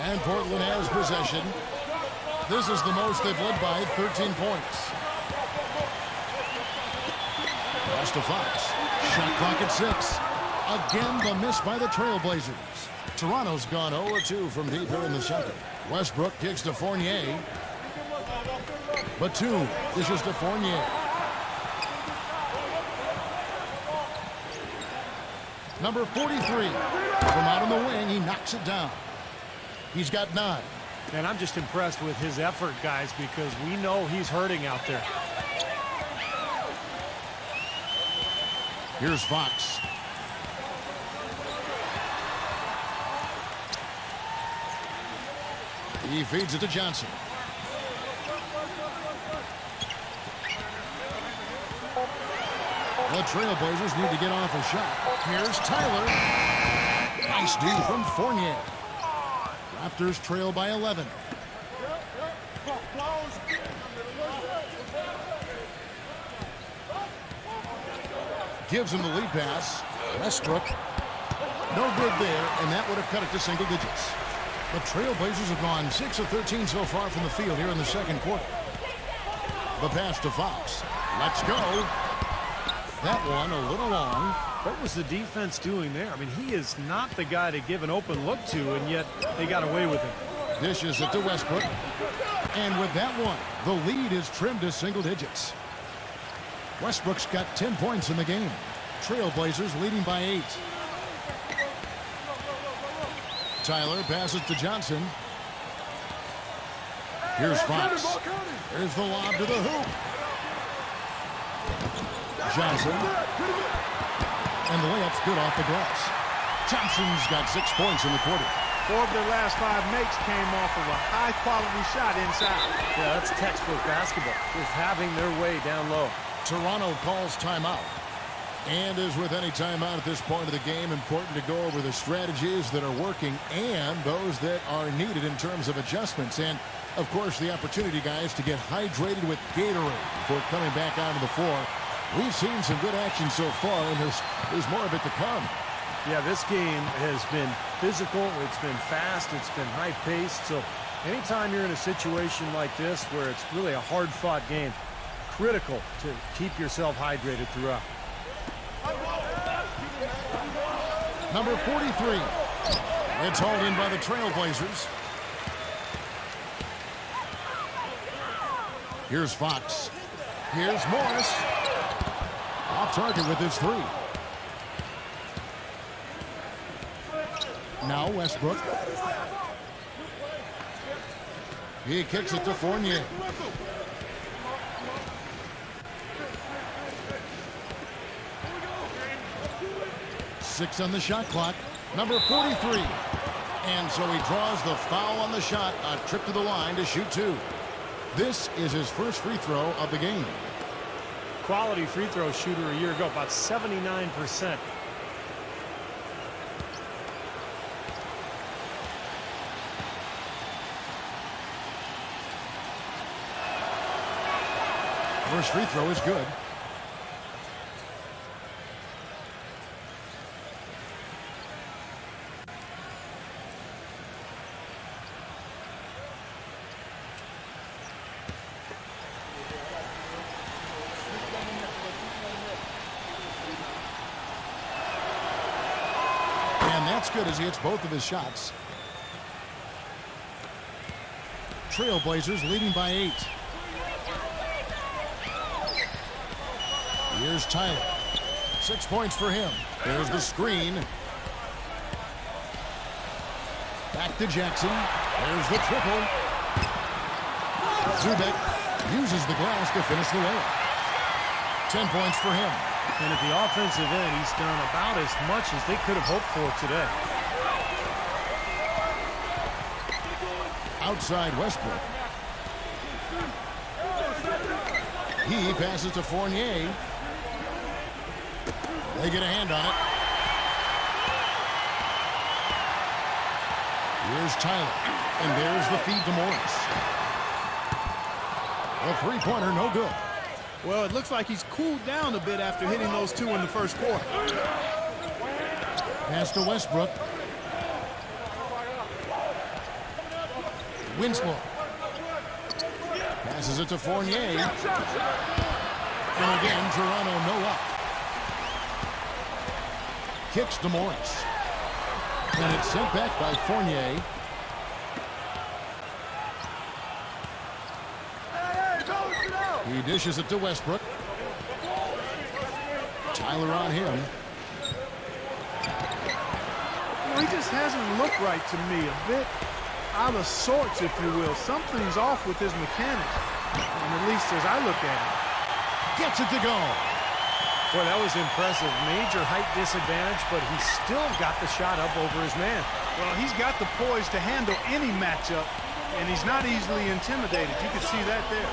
And Portland has possession. This is the most they've led by, 13 points. Pass to Fox. Shot clock at 6. Again, the miss by the Trailblazers. Toronto's gone 0-2 from deep here in the second. Westbrook kicks to Fournier. Batum dishes to Fournier. Number 43. From out on the wing, he knocks it down. He's got 9. And I'm just impressed with his effort, guys, because we know he's hurting out there. Here's Fox. He feeds it to Johnson. The Trailblazers need to get off a shot. Here's Tyler. Nice D from Fournier. Raptors trail by 11. Gives him the lead pass. Westbrook. No good there, and that would have cut it to single digits. The Trailblazers have gone 6 of 13 so far from the field here in the second quarter. The pass to Fox. Let's go. That one a little long. What was the defense doing there? I mean, he is not the guy to give an open look to, and yet they got away with it. Dishes it to Westbrook. And with that one, the lead is trimmed to single digits. Westbrook's got 10 points in the game. Trailblazers leading by 8. Tyler passes to Johnson. Here's Fox. There's the lob to the hoop. Johnson. And the layup's good off the glass. Johnson's got 6 points in the quarter. 4 of their last 5 makes came off of a high-quality shot inside. Yeah, that's textbook basketball, just having their way down low. Toronto calls timeout. And as with any timeout at this point of the game, important to go over the strategies that are working and those that are needed in terms of adjustments. And, of course, the opportunity, guys, to get hydrated with Gatorade before coming back onto the floor. We've seen some good action so far, and there's more of it to come. Yeah, this game has been physical, it's been fast, it's been high-paced. So anytime you're in a situation like this where it's really a hard-fought game, critical to keep yourself hydrated throughout. Number 43. It's hauled in by the Trailblazers. Here's Fox. Here's Morris. Off target with his 3. Now Westbrook. He kicks it to Fournier. Six on the shot clock. Number 43. And so he draws the foul on the shot. A trip to the line to shoot 2. This is his first free throw of the game. Quality free throw shooter a year ago, about 79%. First free throw is good. And that's good as he hits both of his shots. Trailblazers leading by 8. Here's Tyler. 6 points for him. There's the screen. Back to Jackson. There's the triple. Zubek uses the glass to finish the layup. 10 points for him. And at the offensive end, he's done about as much as they could have hoped for today. Outside Westbrook. He passes to Fournier. They get a hand on it. Here's Tyler. And there's the feed to Morris. A three-pointer, no good. Well, it looks like he's cooled down a bit after hitting those 2 in the first quarter. Pass to Westbrook. Winslow. Passes it to Fournier. And again, Toronto no up. Kicks to Morris. And it's sent back by Fournier. He dishes it to Westbrook. Tyler on him. He just hasn't looked right to me. A bit out of sorts, if you will. Something's off with his mechanics. And at least as I look at him. Gets it to go. Boy, that was impressive. Major height disadvantage, but he still got the shot up over his man. Well, he's got the poise to handle any matchup, and he's not easily intimidated. You can see that there.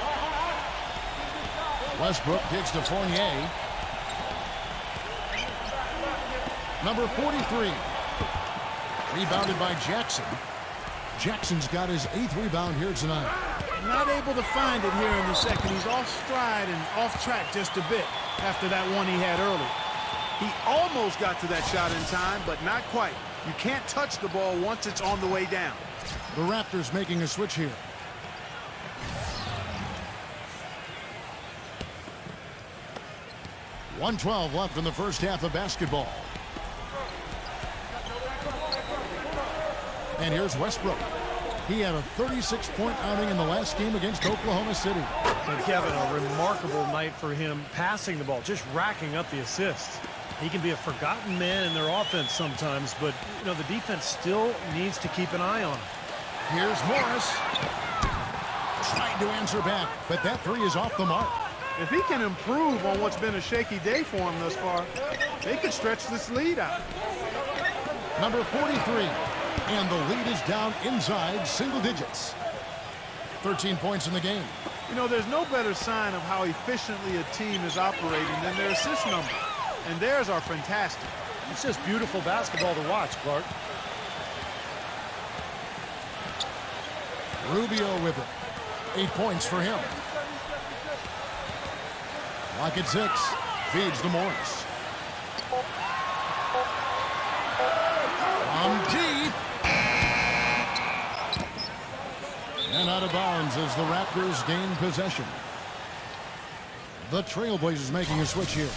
Westbrook kicks to Fournier. Number 43. Rebounded by Jackson. Jackson's got his 8th rebound here tonight. Not able to find it here in the second. He's off stride and off track just a bit after that one he had earlier. He almost got to that shot in time, but not quite. You can't touch the ball once it's on the way down. The Raptors making a switch here. .112 left in the first half of basketball. And here's Westbrook. He had a 36-point outing in the last game against Oklahoma City. And Kevin, a remarkable night for him passing the ball, just racking up the assists. He can be a forgotten man in their offense sometimes, but you know the defense still needs to keep an eye on him. Here's Morris. Trying to answer back, but that 3 is off the mark. If he can improve on what's been a shaky day for him thus far, they could stretch this lead out. Number 43. And the lead is down inside single digits. 13 points in the game. You know, there's no better sign of how efficiently a team is operating than their assist number. And theirs are fantastic. It's just beautiful basketball to watch, Clark. Rubio with it. 8 points for him. Lock at 6. Feeds to Morris. From deep. And out of bounds as the Raptors gain possession. The Trailblazers making a switch here.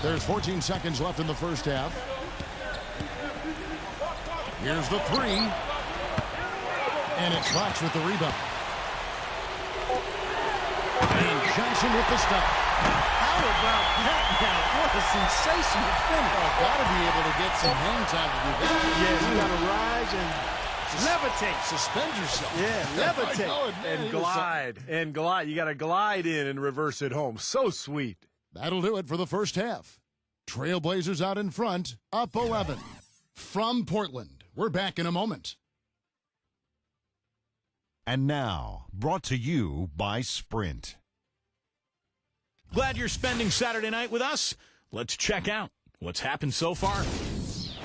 There's 14 seconds left in the first half. Here's the 3. And it's Fox with the rebound. And Johnson with the stop. How about that now? What a sensational finish. Oh, gotta be able to get some hang time to do that. Yeah, you gotta rise and levitate. Suspend yourself. Yeah, levitate. I know it, man. And glide. And glide. You got to glide in and reverse it home. So sweet. That'll do it for the first half. Trailblazers out in front, up 11. From Portland, we're back in a moment. And now, brought to you by Sprint. Glad you're spending Saturday night with us. Let's check out what's happened so far.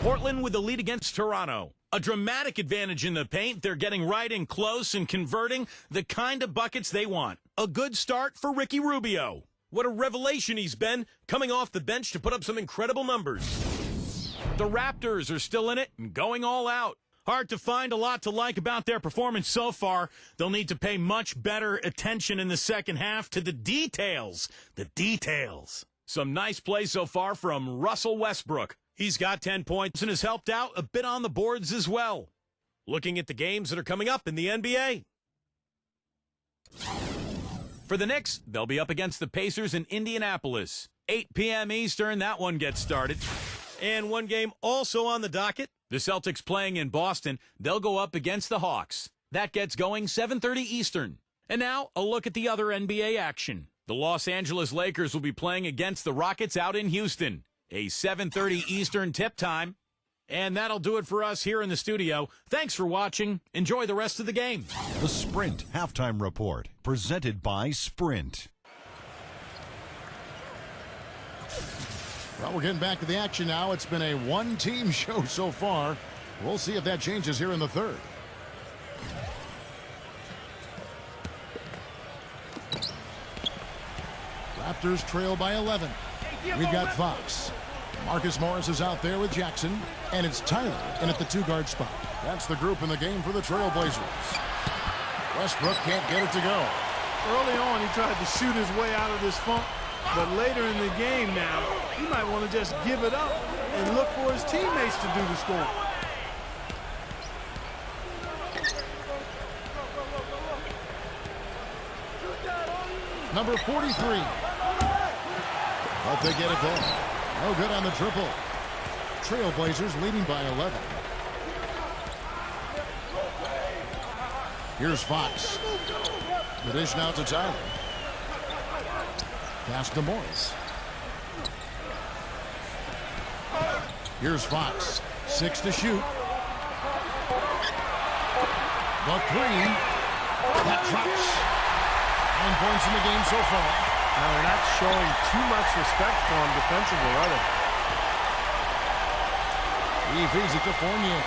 Portland with the lead against Toronto. A dramatic advantage in the paint. They're getting right in close and converting the kind of buckets they want. A good start for Ricky Rubio. What a revelation he's been, coming off the bench to put up some incredible numbers. The Raptors are still in it and going all out. Hard to find a lot to like about their performance so far. They'll need to pay much better attention in the second half to the details. The details. Some nice play so far from Russell Westbrook. He's got 10 points and has helped out a bit on the boards as well. Looking at the games that are coming up in the NBA. For the Knicks, they'll be up against the Pacers in Indianapolis. 8 p.m. Eastern, that one gets started. And one game also on the docket. The Celtics playing in Boston. They'll go up against the Hawks. That gets going 7:30 Eastern. And now, a look at the other NBA action. The Los Angeles Lakers will be playing against the Rockets out in Houston. A 7:30 Eastern tip time. And that'll do it for us here in the studio. Thanks for watching. Enjoy the rest of the game. The Sprint Halftime Report, presented by Sprint. Well, we're getting back to the action now. It's been a one-team show so far. We'll see if that changes here in the third. Raptors trail by 11. We've got Fox. Marcus Morris is out there with Jackson. And it's Tyler in at the two-guard spot. That's the group in the game for the Trailblazers. Westbrook can't get it to go. Early on, he tried to shoot his way out of this funk. But later in the game now, he might want to just give it up and look for his teammates to do the scoring. Number 43. But they get it there. No good on the triple. Trailblazers leading by 11. Here's Fox. The dish now to Tyler. Pass to Morris. Here's Fox. 6 to shoot. The 3. That drops. 9 points in the game so far. Now, they're not showing too much respect for him defensively, are they? He feeds it to Fournier.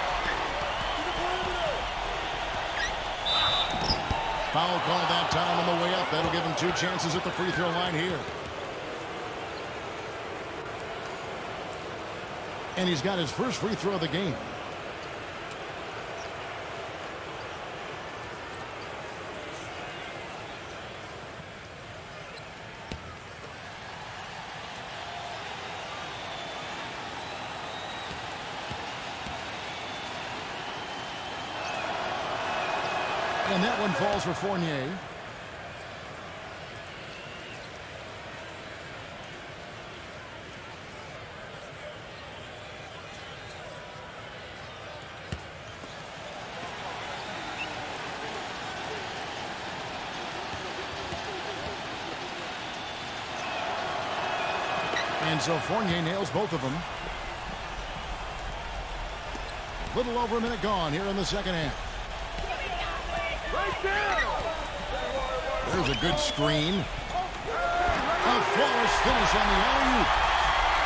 Foul called that time on the way up. That'll give him 2 chances at the free throw line here. And he's got his first free throw of the game. And that one falls for Fournier. And so Fournier nails both of them. Little over a minute gone here in the second half. There's a good screen. A flawless finish on the alley-oop.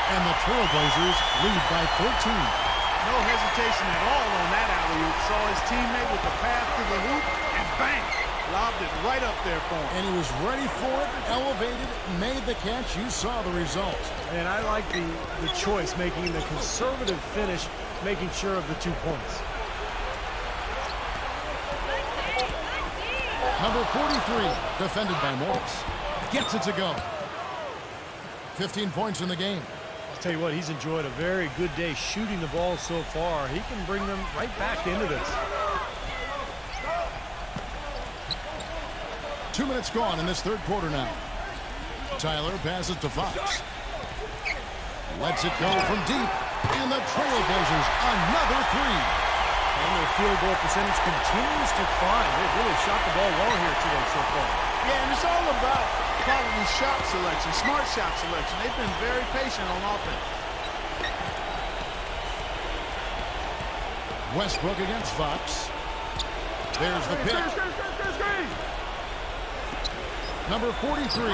And the Trailblazers lead by 14. No hesitation at all on that alley-oop. Saw his teammate with the path to the hoop, and bang! Lobbed it right up there for him. And he was ready for it, elevated, made the catch. You saw the result. And I like the choice, making the conservative finish, making sure of the 2 points. Number 43, defended by Morris. Gets it to go. 15 points in the game. I'll tell you what, he's enjoyed a very good day shooting the ball so far. He can bring them right back into this. 2 minutes gone in this third quarter now. Tyler passes to Fox. Lets it go from deep. And the Trailblazers, another three. And their field goal percentage continues to climb. They've really shot the ball well here today so far. Yeah, and it's all about quality shot selection, smart shot selection. They've been very patient on offense. Westbrook against Fox. There's the pick. Number 43.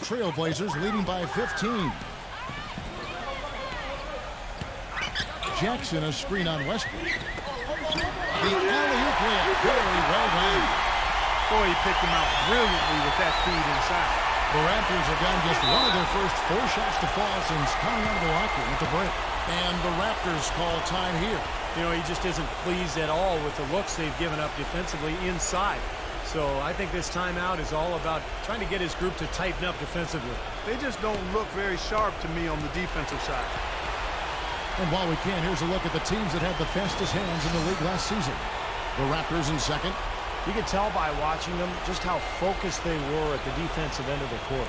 Trailblazers leading by 15. Jackson, a screen on Westbrook. The alley-oop layup, very well done. Boy, he picked him out brilliantly with that feed inside. The Raptors have gotten just one of their first 4 shots to fall since coming out of the locker room at the break. And the Raptors call time here. You know, he just isn't pleased at all with the looks they've given up defensively inside. So I think this timeout is all about trying to get his group to tighten up defensively. They just don't look very sharp to me on the defensive side. And while we can, here's a look at the teams that had the fastest hands in the league last season. The Raptors in second. You could tell by watching them just how focused they were at the defensive end of the court.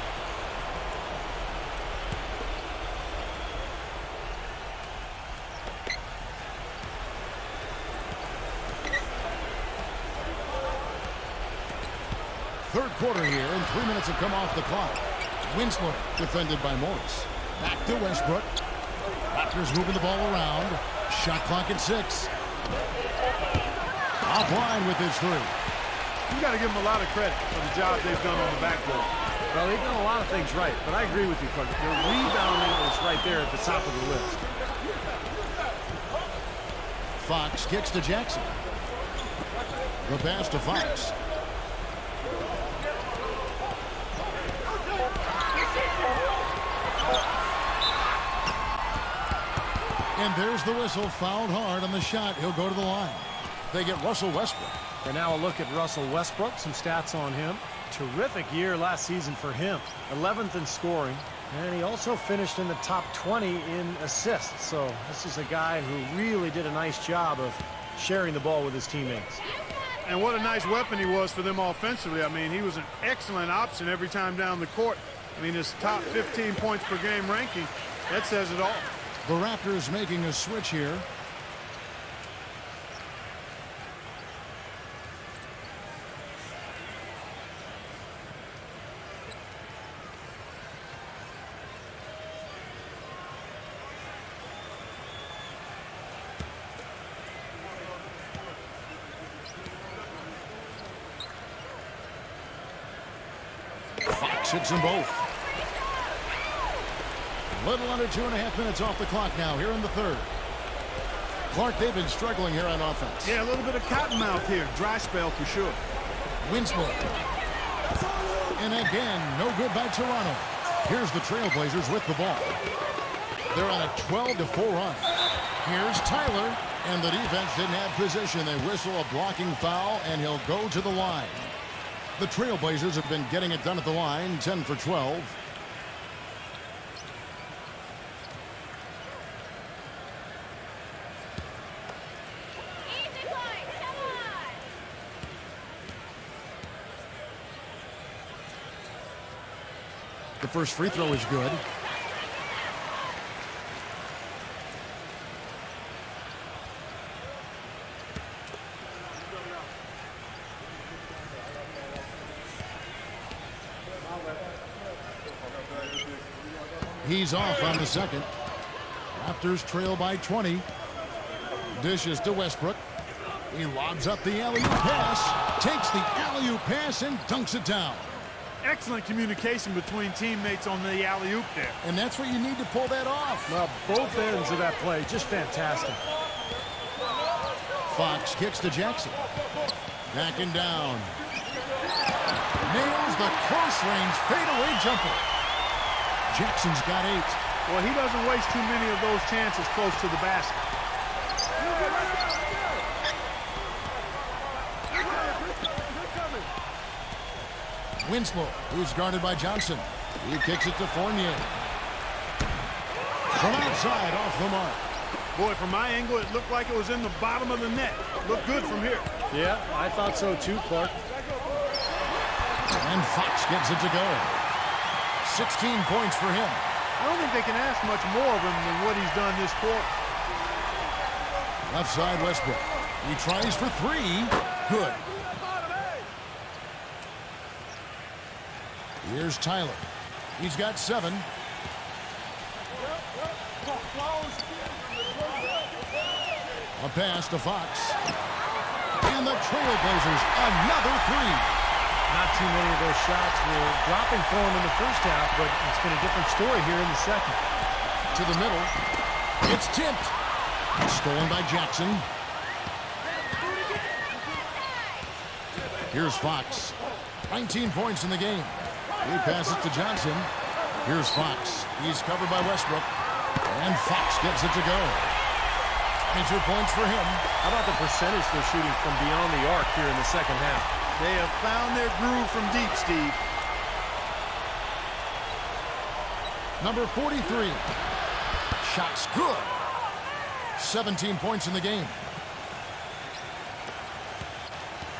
Third quarter here, and 3 minutes have come off the clock. Winslow defended by Morris. Back to Westbrook. Raptors moving the ball around. Shot clock at 6. Offline with his 3. You got to give them a lot of credit for the job they've done on the backboard. Well, they've done a lot of things right, but I agree with you, Clark. Their rebounding is right there at the top of the list. Fox kicks to Jackson. The pass to Fox. And there's the whistle, fouled hard on the shot. He'll go to the line. They get Russell Westbrook. And now a look at Russell Westbrook, some stats on him. Terrific year last season for him. 11th in scoring. And he also finished in the top 20 in assists. So this is a guy who really did a nice job of sharing the ball with his teammates. And what a nice weapon he was for them offensively. I mean, he was an excellent option every time down the court. I mean, his top 15 points per game ranking, that says it all. The Raptors making a switch here. Fox hits them both. Little under 2.5 minutes off the clock now here in the third. Clark, they've been struggling here on offense. Yeah, a little bit of cottonmouth here. Dry spell for sure. Winslow. And again, no good by Toronto. Here's the Trailblazers with the ball. They're on a 12-4 run. Here's Tyler, and the defense didn't have position. They whistle a blocking foul, and he'll go to the line. The Trailblazers have been getting it done at the line, 10 for 12. Easy point, come on. The first free throw is good. He's off on the second. Raptors trail by 20. Dishes to Westbrook. He lobs up the alley-oop pass, takes the alley-oop pass and dunks it down. Excellent communication between teammates on the alley-oop there. And that's what you need to pull that off. Well, both ends of that play, just fantastic. Fox kicks to Jackson. Backing down. Nails the close-range fadeaway jumper. Jackson's got 8. Well, he doesn't waste too many of those chances close to the basket. Winslow, who's guarded by Johnson. He kicks it to Fournier. From outside, off the mark. Boy, from my angle, it looked like it was in the bottom of the net. Looked good from here. Yeah, I thought so too, Clark. And Fox gets it to go. 16 points for him. I don't think they can ask much more of him than what he's done this quarter. Left side, Westbrook. He tries for 3. Good. Here's Tyler. He's got 7. A pass to Fox. And the Trailblazers, another 3. Not too many of those shots were dropping for him in the first half, but it's been a different story here in the second. To the middle. It's tipped. Stolen by Jackson. Here's Fox. 19 points in the game. He passes to Johnson. Here's Fox. He's covered by Westbrook. And Fox gets it to go. 22 points for him. How about the percentage they're shooting from beyond the arc here in the second half? They have found their groove from deep, Steve. Number 43. Shot's good. 17 points in the game.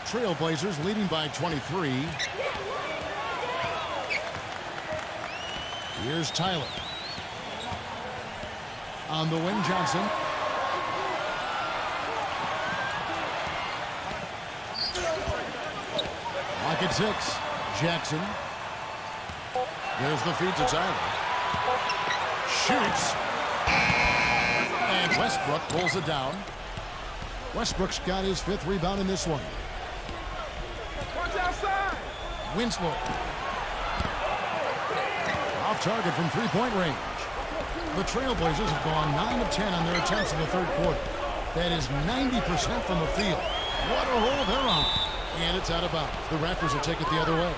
Trailblazers leading by 23. Here's Tyler. On the wing, Johnson. Lock at 6. Jackson. There's the feed to Tyler. Shoots. And Westbrook pulls it down. Westbrook's got his 5th rebound in this one. Winslow. Off target from 3-point range. The Trailblazers have gone 9 of 10 on their attempts in the third quarter. That is 90% from the field. What a hole they're on. And it's out of bounds. The Raptors will take it the other way.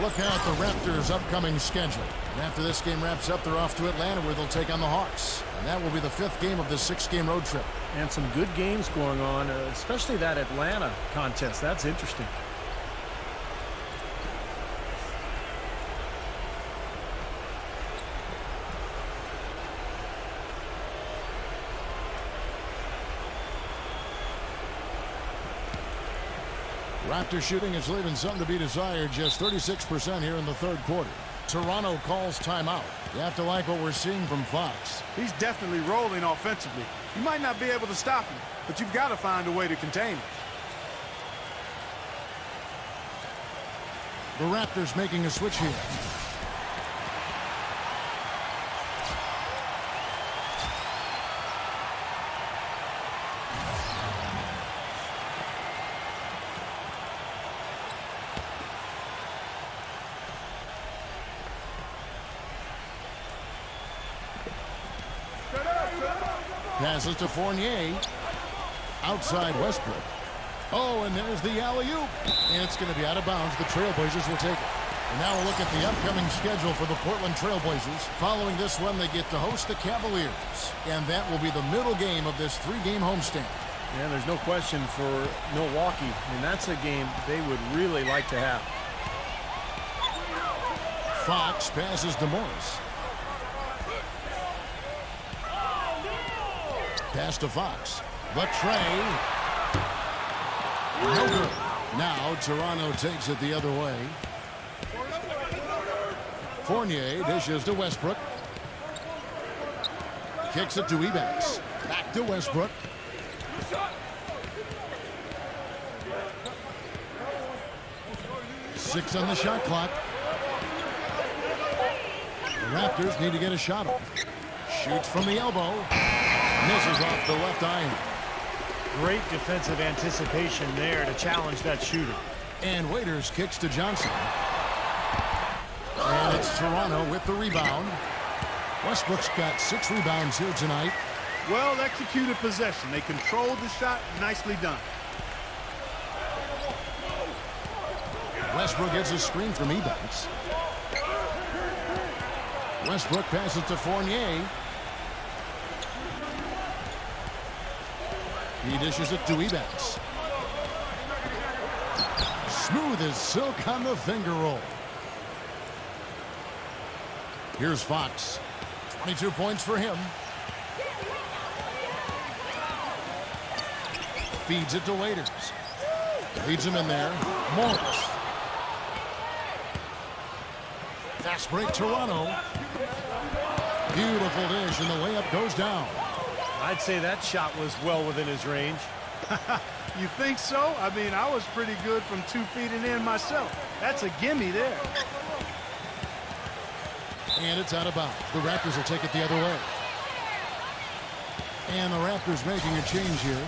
Look out the Raptors' upcoming schedule. And after this game wraps up, they're off to Atlanta where they'll take on the Hawks. And that will be the 5th game of this 6-game road trip. And some good games going on, especially that Atlanta contest. That's interesting. Raptor shooting is leaving some to be desired. Just 36% here in the third quarter. Toronto calls timeout. You have to like what we're seeing from Fox. He's definitely rolling offensively. You might not be able to stop him, but you've got to find a way to contain him. The Raptors making a switch here. Passes to Fournier. Outside Westbrook. Oh, and there's the alley-oop. And it's going to be out of bounds. The Trailblazers will take it. And now we'll look at the upcoming schedule for the Portland Trailblazers. Following this one, they get to host the Cavaliers. And that will be the middle game of this 3-game homestand. Yeah, there's no question for Milwaukee. And that's a game they would really like to have. Fox passes to Morris. Pass to Fox. The tray. No good. Now Toronto takes it the other way. Fournier dishes to Westbrook. Kicks it to Ebanks. Back to Westbrook. Six on the shot clock. Raptors need to get a shot off. Shoots from the elbow. Misses off the left iron. Great defensive anticipation there to challenge that shooter. And Waiters kicks to Johnson. And it's Toronto with the rebound. Westbrook's got 6 rebounds here tonight. Well executed possession. They controlled the shot. Nicely done. Westbrook gets a screen from Ebanks. Westbrook passes to Fournier. He dishes it to Ebanks. Smooth as silk on the finger roll. Here's Fox. 22 points for him. Feeds it to Waiters. Leads him in there. Morris. Fast break, Toronto. Beautiful dish, and the layup goes down. I'd say that shot was well within his range. You think so? I mean, I was pretty good from 2 feet and in myself. That's a gimme there. And it's out of bounds. The Raptors will take it the other way. And the Raptors making a change here.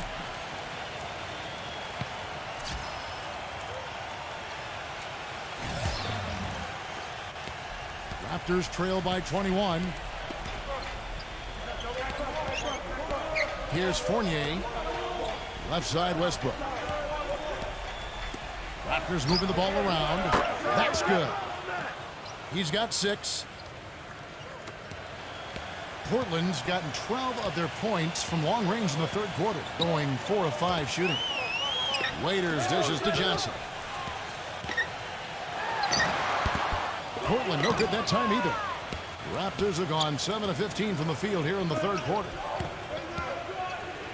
Raptors trail by 21. Here's Fournier. Left side, Westbrook. Raptors moving the ball around. That's good. He's got 6. Portland's gotten 12 of their points from long range in the third quarter, going 4 of 5 shooting. Waiters dishes to Johnson. Portland no good that time either. Raptors have gone 7 of 15 from the field here in the third quarter.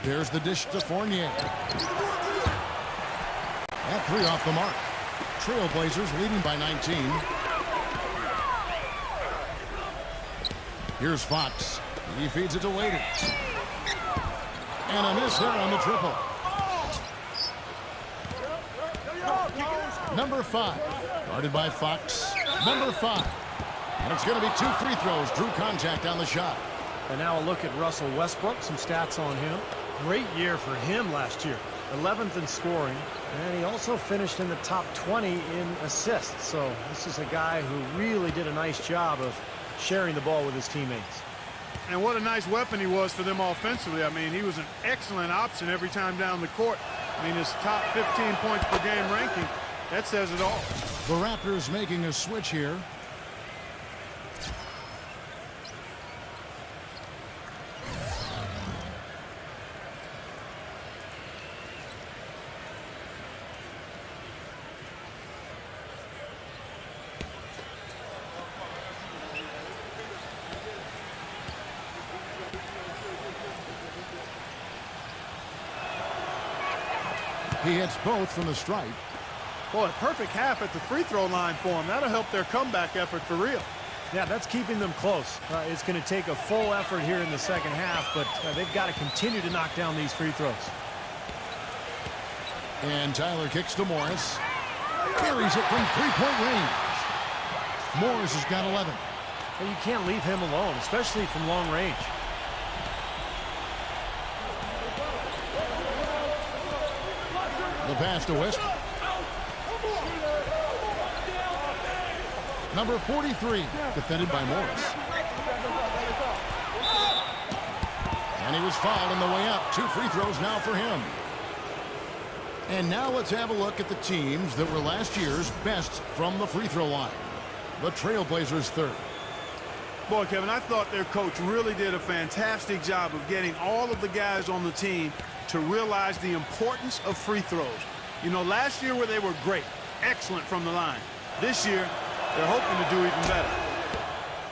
There's the dish to Fournier. At 3 off the mark. Trailblazers leading by 19. Here's Fox. He feeds it to Waiters. And a miss there on the triple. Number 5. Guarded by Fox. Number 5. And it's going to be 2 free throws. Drew contact on the shot. And now a look at Russell Westbrook. Some stats on him. Great year for him last year. 11th in scoring. And he also finished in the top 20 in assists. So this is a guy who really did a nice job of sharing the ball with his teammates. And what a nice weapon he was for them offensively. I mean, he was an excellent option every time down the court. I mean, his top 15 points per game ranking, that says it all. The Raptors making a switch here. He hits both from the stripe. Boy, a perfect half at the free throw line for him. That'll help their comeback effort for real. Yeah, that's keeping them close. It's going to take a full effort here in the second half, but they've got to continue to knock down these free throws. And Tyler kicks to Morris. Carries it from 3-point range. Morris has got 11. And you can't leave him alone, especially from long range. The pass to Westbrook. Number 43, defended by Morris. And he was fouled on the way up. 2 free throws now for him. And now let's have a look at the teams that were last year's best from the free throw line. The Trailblazers third. Boy, Kevin, I thought their coach really did a fantastic job of getting all of the guys on the team to realize the importance of free throws. You know, last year where they were great, excellent from the line. This year, they're hoping to do even better.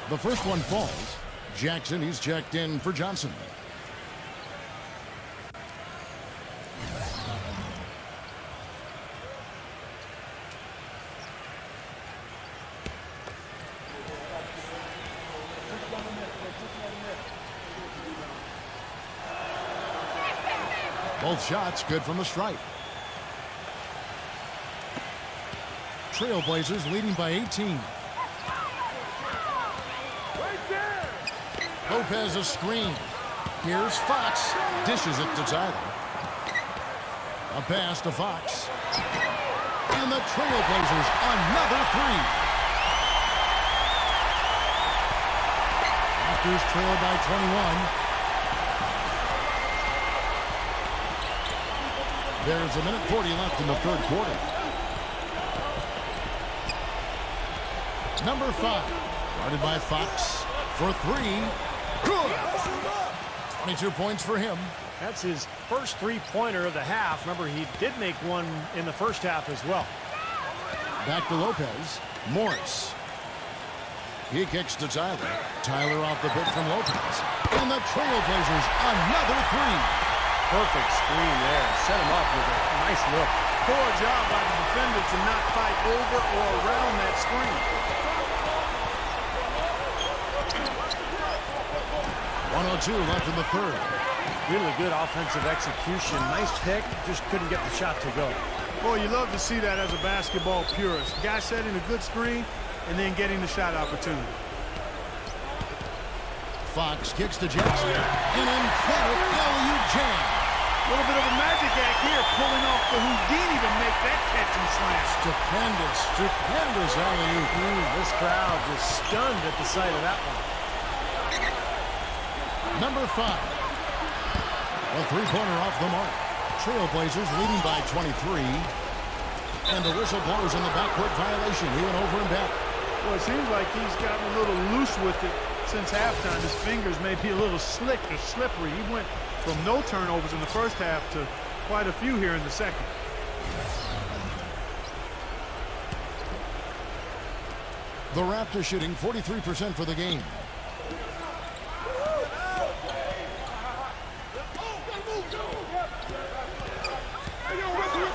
The first one falls. Jackson, he's checked in for Johnson. Both shots good from the stripe. Trailblazers leading by 18. Lopez a screen. Here's Fox. Dishes it to Tyler. A pass to Fox. And the Trailblazers another three. Raptors trail by 21. There's a minute 40 left in the third quarter. Number 5. Guarded by Fox for three. Good. 22 points for him. That's his first three-pointer of the half. Remember, he did make one in the first half as well. Back to Lopez. Morris. He kicks to Tyler. Tyler off the pick from Lopez. And the Trailblazers another three. Perfect screen there. Set him up with a nice look. Poor job by the defender to not fight over or around that screen. 1:02 left in the third. Really good offensive execution. Nice pick. Just couldn't get the shot to go. Boy, you love to see that as a basketball purist. Guy setting a good screen and then getting the shot opportunity. Fox kicks to Jackson. An emphatic alley-oop jam. A little bit of a magic act here, pulling off the Houdini to make that catch and slam. Stupendous alley-oop. This crowd just stunned at the sight of that one. Number 5. A three-pointer off the mark. Trailblazers leading by 23. And the whistle blows in the backcourt violation. He went over and back. Well, it seems like he's gotten a little loose with it since halftime. His fingers may be a little slick or slippery. He went from no turnovers in the first half to quite a few here in the second. The Raptors shooting 43% for the game.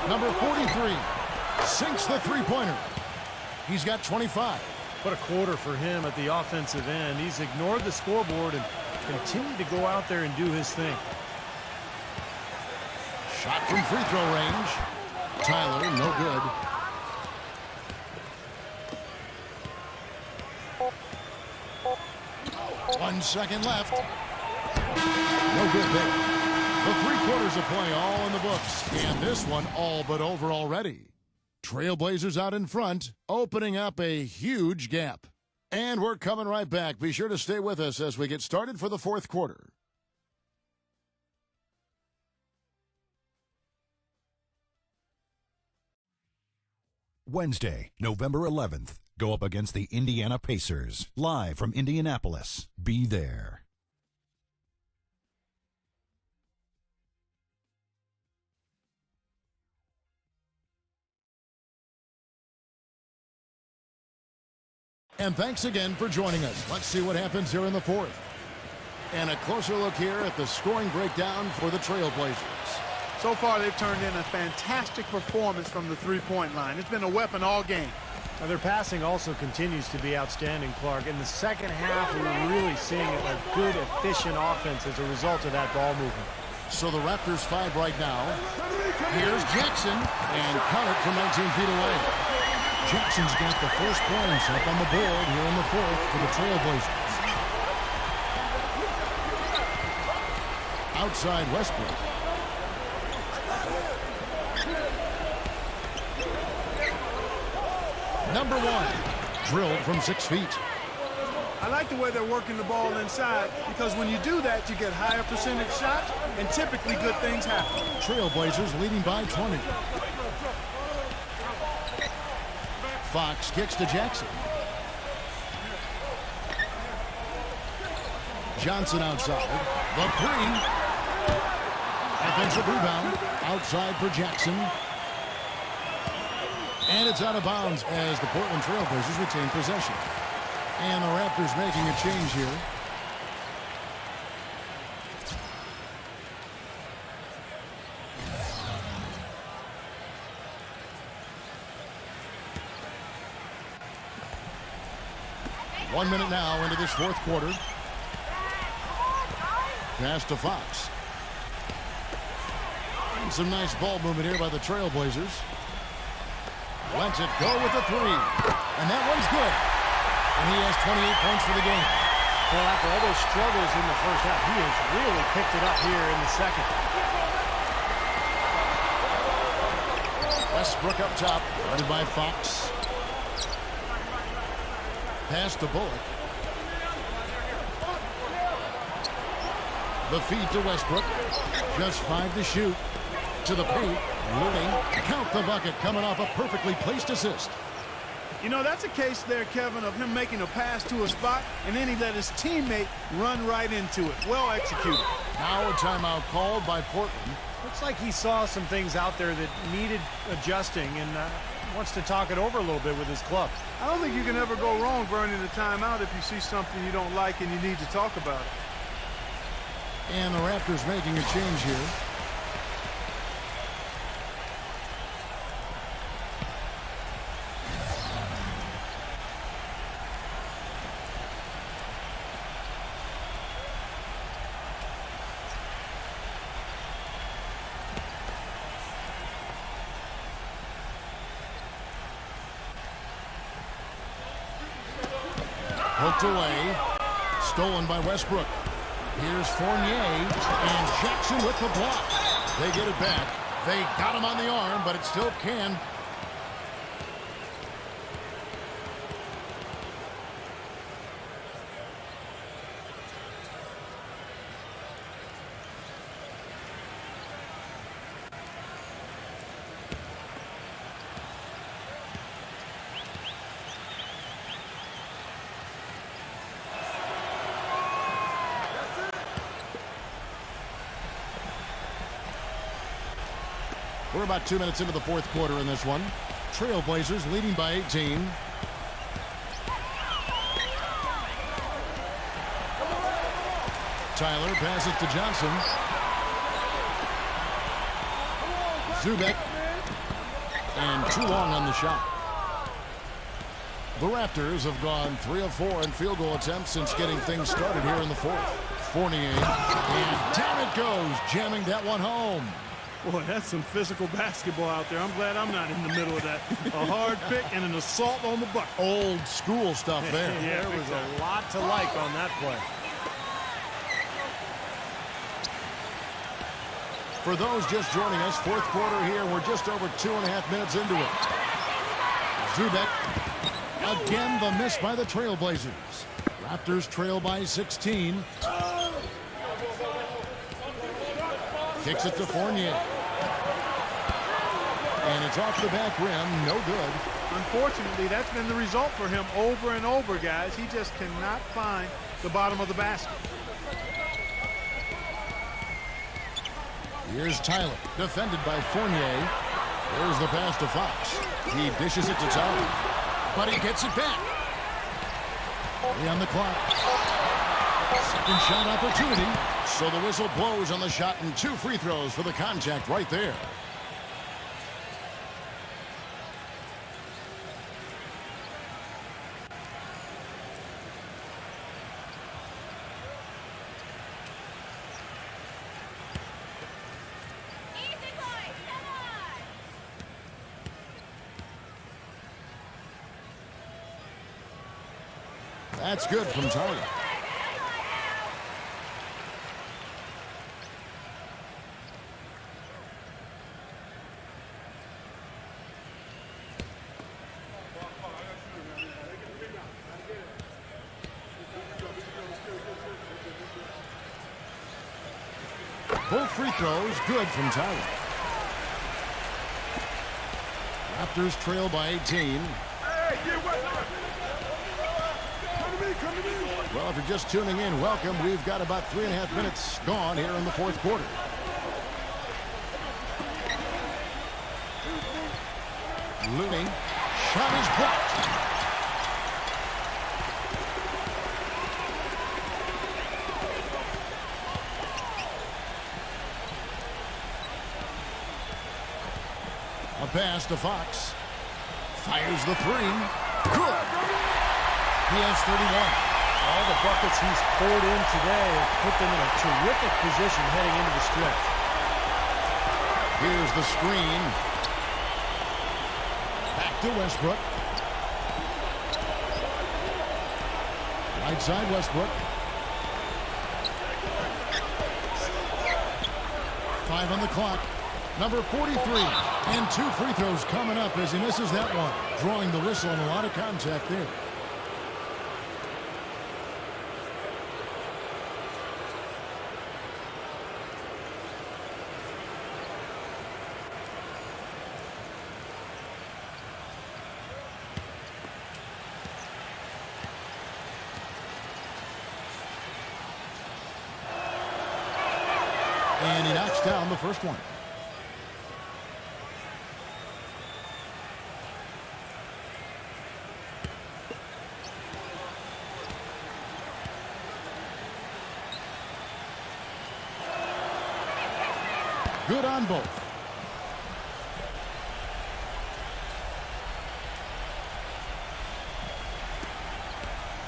Number 43 sinks the three-pointer. He's got 25. What a quarter for him at the offensive end. He's ignored the scoreboard and continued to go out there and do his thing. Shot from free throw range. Tyler, no good. One second left. No good there. The three quarters of play all in the books. And this one all but over already. Trailblazers out in front, opening up a huge gap. And we're coming right back. Be sure to stay with us as we get started for the fourth quarter. Wednesday, November 11th. Go up against the Indiana Pacers. Live from Indianapolis. Be there. And thanks again for joining us. Let's see what happens here in the fourth. And a closer look here at the scoring breakdown for the Trailblazers. So far, they've turned in a fantastic performance from the three-point line. It's been a weapon all game. Now, their passing also continues to be outstanding, Clark. In the second half, we're really seeing a good, efficient offense as a result of that ball movement. So the Raptors 5 right now. Here's Jackson, and count it from 19 feet away. Jackson's got the first points up on the board here in the fourth for the Trailblazers. Outside Westbrook. Number 1, drilled from 6 feet. I like the way they're working the ball inside because when you do that, you get higher percentage shots and typically good things happen. Trailblazers leading by 20. Fox kicks to Jackson. Johnson outside. The three. Offensive rebound. Outside for Jackson. And it's out of bounds as the Portland Trailblazers retain possession. And the Raptors making a change here. One minute now into this fourth quarter. Pass to Fox. And some nice ball movement here by the Trailblazers. Lets it go with the three. And that one's good. And he has 28 points for the game. Well, after all those struggles in the first half, he has really picked it up here in the second. Westbrook up top, guarded by Fox. Pass to Bullock. The feed to Westbrook. Just 5 to shoot. To the paint. Looney. Count the bucket, coming off a perfectly placed assist. You know, that's a case there, Kevin, of him making a pass to a spot, and then he let his teammate run right into it. Well executed. Now a timeout called by Portland. Looks like he saw some things out there that needed adjusting and wants to talk it over a little bit with his club. I don't think you can ever go wrong burning a timeout if you see something you don't like and you need to talk about it. And the Raptors making a change here. Hooked away. Stolen by Westbrook. Here's Fournier. And Jackson with the block. They get it back. They got him on the arm, but it still can. We're about 2 minutes into the fourth quarter in this one. Trailblazers leading by 18. Tyler passes to Johnson. Zubek. And too long on the shot. The Raptors have gone 3 of 4 in field goal attempts since getting things started here in the fourth. Fournier. And down it goes, jamming that one home. Boy, that's some physical basketball out there. I'm glad I'm not in the middle of that. A hard pick and an assault on the bucket. Old school stuff there. Yeah, there was a lot to like on that play. For those just joining us, fourth quarter here. We're just over 2.5 minutes into it. Zubek. Again, the miss by the Trailblazers. Raptors trail by 16. Kicks it to Fournier. And it's off the back rim. No good. Unfortunately, that's been the result for him over and over, guys. He just cannot find the bottom of the basket. Here's Tyler, defended by Fournier. There's the pass to Fox. He dishes it to Tyler, but he gets it back. 3 on the clock. Second shot opportunity. So the whistle blows on the shot and 2 free throws for the contact right there. Easy boys, come on! That's good from Tyler. Both free throws good from Tyler. Raptors trail by 18. Well, if you're just tuning in, welcome. We've got about 3.5 minutes gone here in the fourth quarter. Looney. Shot is blocked. A pass to Fox. Fires the 3. Good. He has 31. All the buckets he's poured in today have put them in a terrific position heading into the stretch. Here's the screen. Back to Westbrook. Right side Westbrook. 5 on the clock. Number 43. And 2 free throws coming up as he misses that one. Drawing the whistle and a lot of contact there. And he knocks down the first one. Good on both.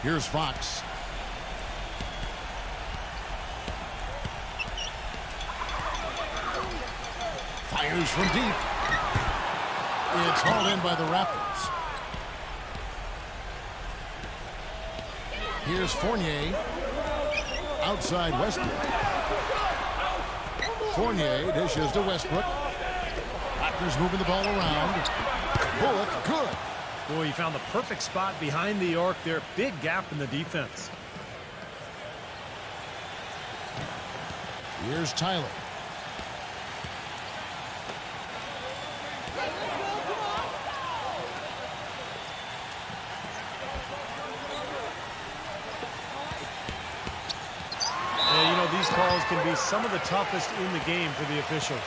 Here's Fox. Fires from deep. It's hauled in by the Raptors. Here's Fournier. Outside Westbrook. Fournier dishes to Westbrook. Raptors moving the ball around. Bullock, good. Boy, he found the perfect spot behind the arc there. Big gap in the defense. Here's Tyler. These calls can be some of the toughest in the game for the officials.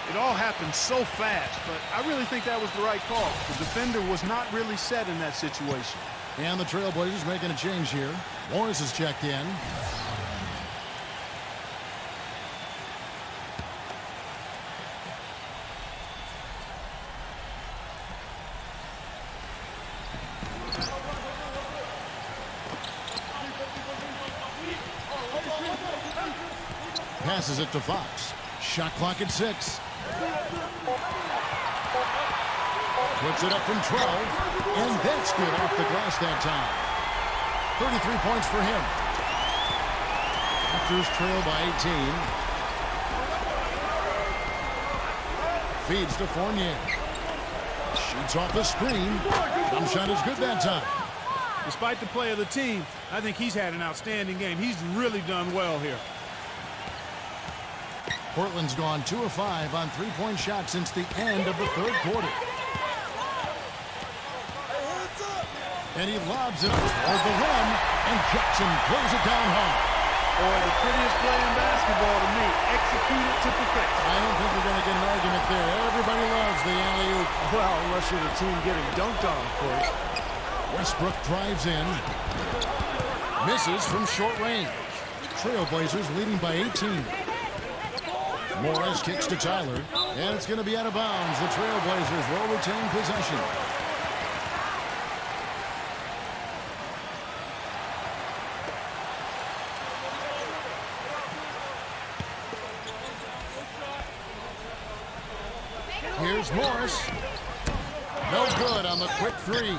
It all happened so fast, but I really think that was the right call. The defender was not really set in that situation. And the Trailblazers making a change here. Morris is checked in. Passes it to Fox. Shot clock at 6. Puts it up from 12. And that's good off the glass that time. 33 points for him. Raptors trail by 18. Feeds to Fournier. Shoots off the screen. Jump shot is good that time. Despite the play of the team, I think he's had an outstanding game. He's really done well here. Portland's gone 2 of 5 on three-point shots since the end of the third quarter. And he lobs it toward the rim, and Jackson throws it down hard. Boy, the prettiest play in basketball to me. Executed to perfection. I don't think we're going to get an argument there. Everybody loves the alley-oop. Well, unless you're the team getting dunked on, of course. Westbrook drives in. Misses from short range. Trailblazers leading by 18. Morris kicks to Tyler, and it's going to be out of bounds. The Trailblazers will retain possession. Here's Morris. No good on the quick three.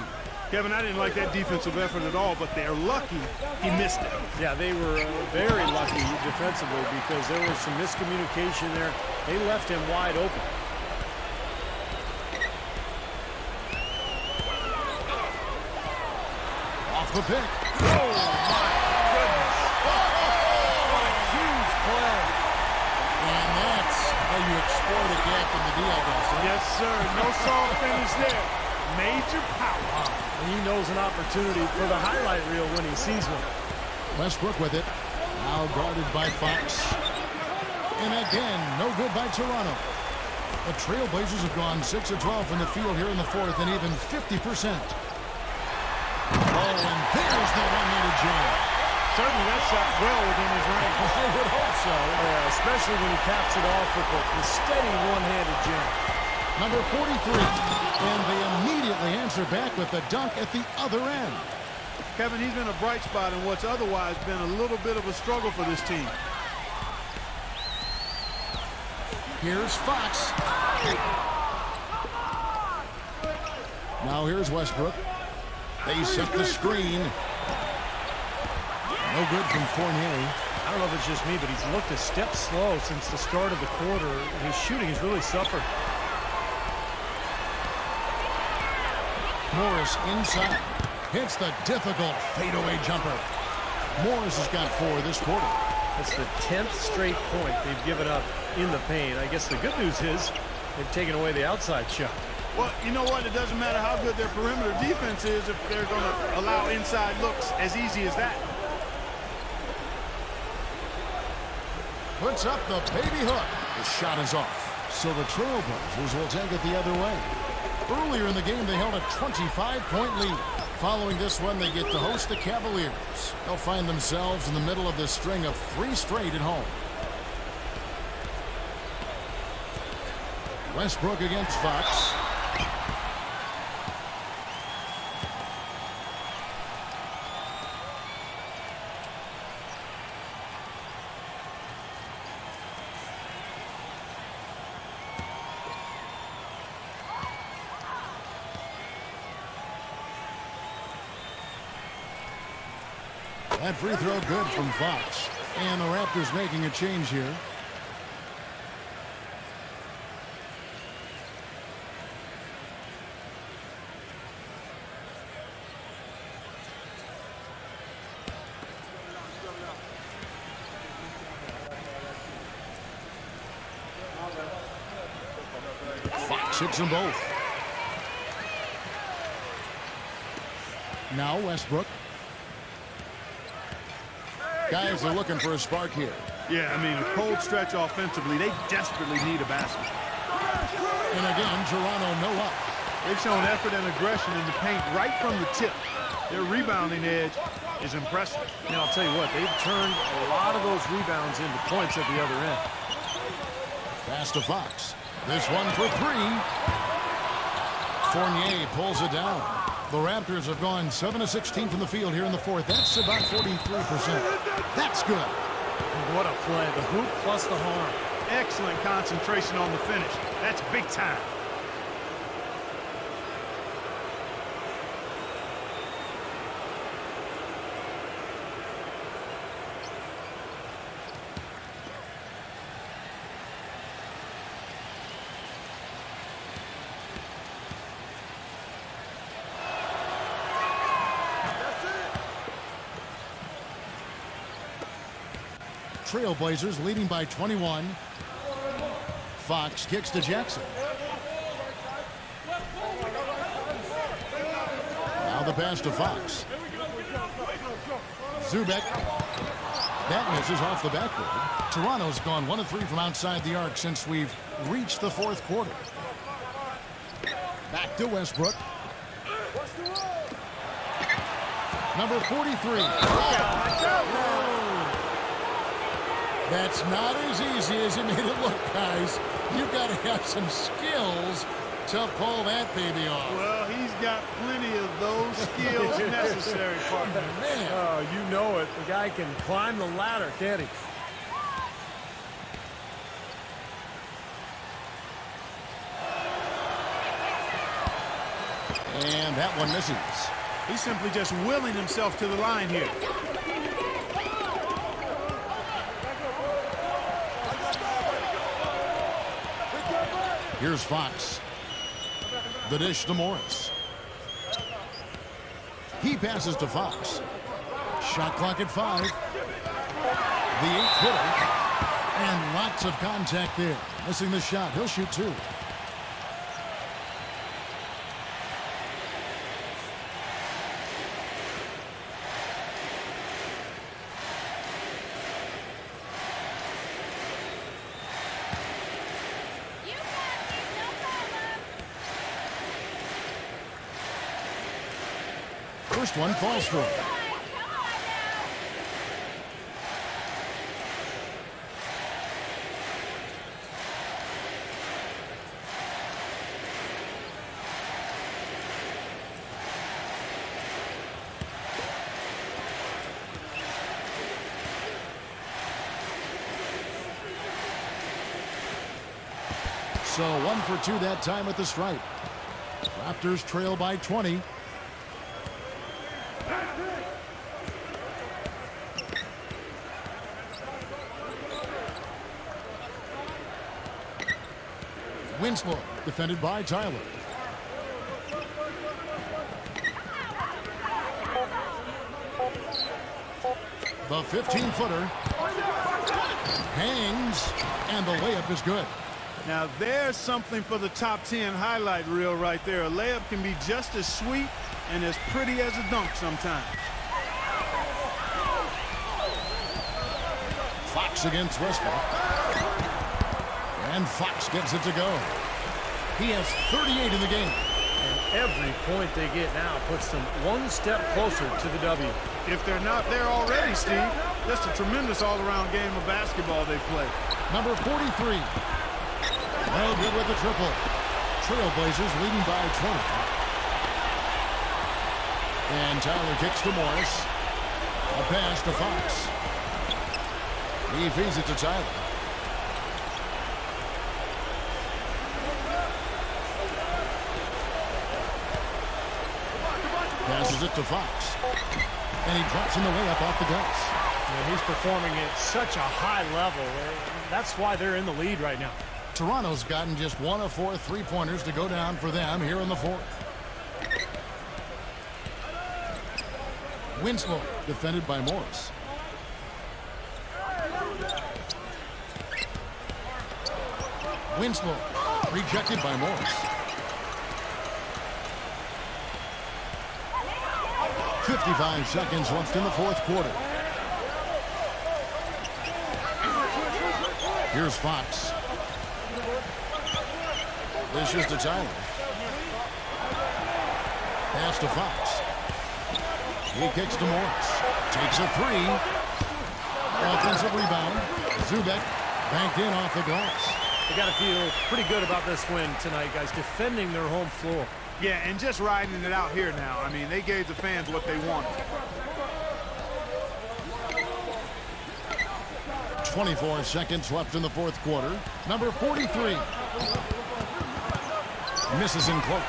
Kevin, I didn't like that defensive effort at all, but they're lucky he missed it. Yeah, they were very lucky defensively because there was some miscommunication there. They left him wide open. Off the pick. Oh, my goodness. What a huge play. And that's how you explore the gap in the D, I guess. Huh? Yes, sir. No soft finish there. Major power. He knows an opportunity for the highlight reel when he sees one. Westbrook with it. Now guarded by Fox. And again, no good by Toronto. The Trailblazers have gone 6 of 12 from the field here in the fourth and even 50%. Oh, and there's the one-handed jam. Certainly that shot well within his range. I would hope so. Yeah, especially when he caps it off with the steady one-handed jam. Number 43. And they immediately answer back with the dunk at the other end. Kevin, he's been a bright spot in what's otherwise been a little bit of a struggle for this team. Here's Fox. Now here's Westbrook. They set the screen. No good from Fournier. I don't know if it's just me, but he's looked a step slow since the start of the quarter. His shooting has really suffered. Morris inside. Hits the difficult fadeaway jumper. Morris has got 4 this quarter. That's the 10th straight point they've given up in the paint. I guess the good news is they've taken away the outside shot. Well, you know what? It doesn't matter how good their perimeter defense is if they're going to allow inside looks as easy as that. Puts up the baby hook. The shot is off. So the Trailblazers will take it the other way. Earlier in the game, they held a 25-point lead. Following this one, they get to host the Cavaliers. They'll find themselves in the middle of this string of 3 straight at home. Westbrook against Fox. That free throw good from Fox. And the Raptors making a change here. Fox hits them both. Now Westbrook. Guys are looking for a spark here. Yeah, I mean, a cold stretch offensively. They desperately need a basket. And again, Toronto no up. They've shown effort and aggression in the paint right from the tip. Their rebounding edge is impressive. Now, I'll tell you what, they've turned a lot of those rebounds into points at the other end. Pass to Fox. This one for 3. Fournier pulls it down. The Raptors have gone 7 of 16 from the field here in the 4th. That's about 43%. That's good. What a play. The hoop plus the harm. Excellent concentration on the finish. That's big time. Trailblazers leading by 21. Fox kicks to Jackson. Now the pass to Fox. Zubek. That misses off the backboard. Toronto's gone 1 of 3 from outside the arc since we've reached the 4th quarter. Back to Westbrook. Number 43. That's not as easy as it made it look, guys. You've got to have some skills to pull that baby off. Well, he's got plenty of those skills necessary, partner. Man. Oh, you know it. The guy can climb the ladder, can't he? And that one misses. He's simply just willing himself to the line here. Here's Fox. The dish to Morris. He passes to Fox. Shot clock at 5. The 8-footer. And lots of contact there. Missing the shot. He'll shoot 2. First one falls for him. So 1 for 2 that time at the stripe. Raptors trail by 20. Winslow, defended by Tyler. The 15-footer hangs, and the layup is good. Now there's something for the top 10 highlight reel right there. A layup can be just as sweet and as pretty as a dunk sometimes. Fox against Westbrook. And Fox gets it to go. He has 38 in the game. And every point they get now puts them one step closer to the W. If they're not there already, Steve, just a tremendous all-around game of basketball they play. Number 43. Well, good with the triple. Trailblazers leading by 20. And Tyler kicks to Morris. A pass to Fox. He feeds it to Tyler. Passes it to Fox. And he drops in the layup off the glass. Yeah, he's performing at such a high level. That's why they're in the lead right now. Toronto's gotten just 1 of 4 three-pointers to go down for them here in the fourth. Winslow, defended by Morris. Winslow, rejected by Morris. 55 seconds left in the fourth quarter. Here's Fox. This is to Tyler. Pass to Fox. He kicks to Morris. Takes a three. Offensive rebound. Zubek banked in off the glass. They got to feel pretty good about this win tonight, guys, defending their home floor. Yeah, and just riding it out here now. I mean, they gave the fans what they wanted. 24 seconds left in the fourth quarter. Number 43. Misses in close.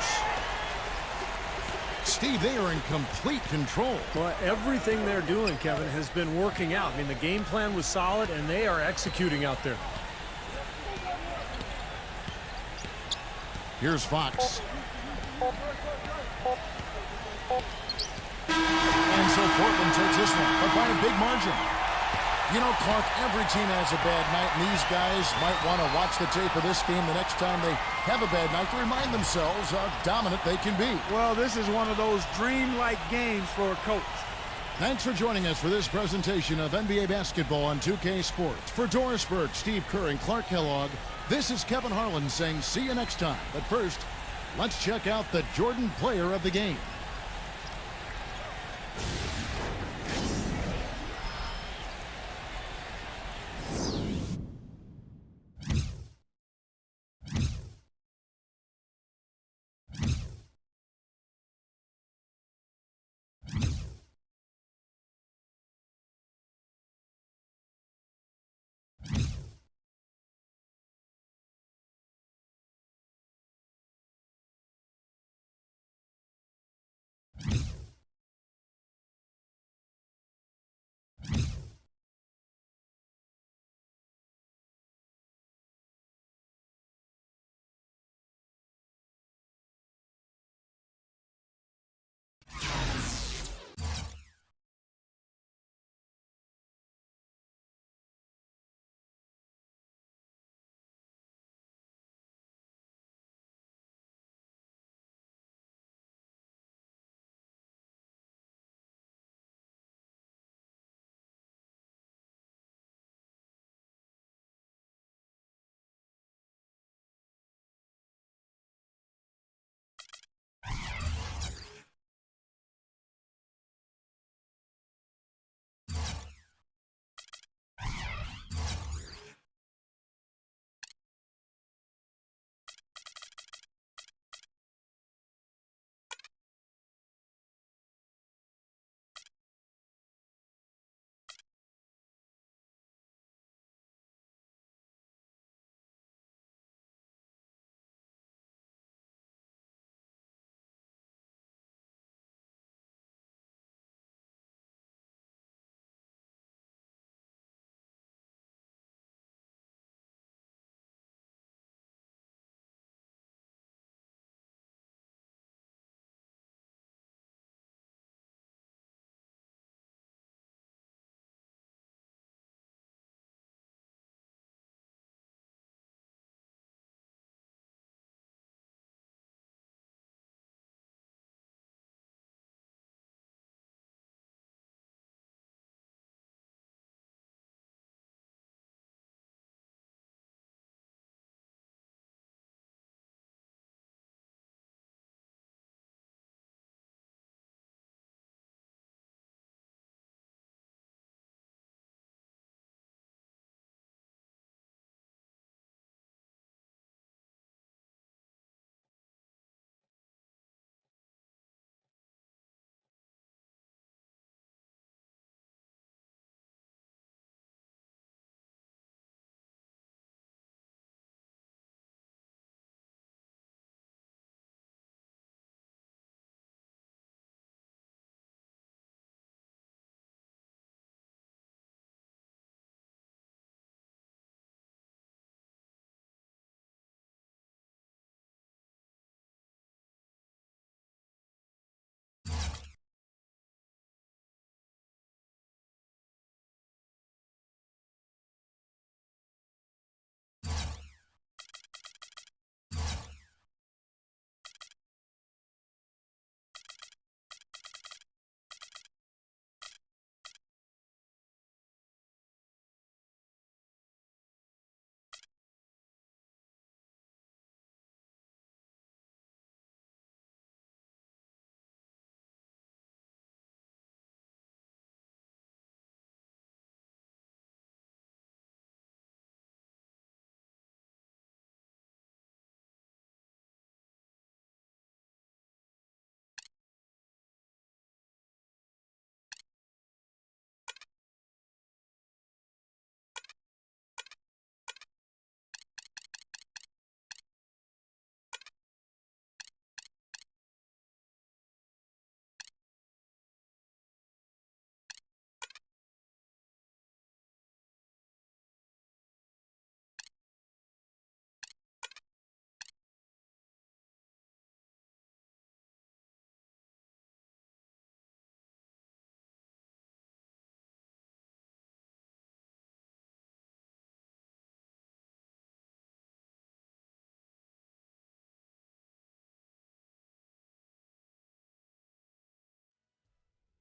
Steve, they are in complete control. Well, everything they're doing, Kevin, has been working out. I mean, the game plan was solid, and they are executing out there. Here's Fox. And so Portland takes this one, but by a big margin. You know, Clark, every team has a bad night, and these guys might want to watch the tape of this game the next time they have a bad night to remind themselves how dominant they can be. Well, this is one of those dream-like games for a coach. Thanks for joining us for this presentation of NBA basketball on 2K Sports. For Doris Burke, Steve Kerr, and Clark Kellogg, this is Kevin Harlan saying see you next time. But first, let's check out the Jordan player of the game.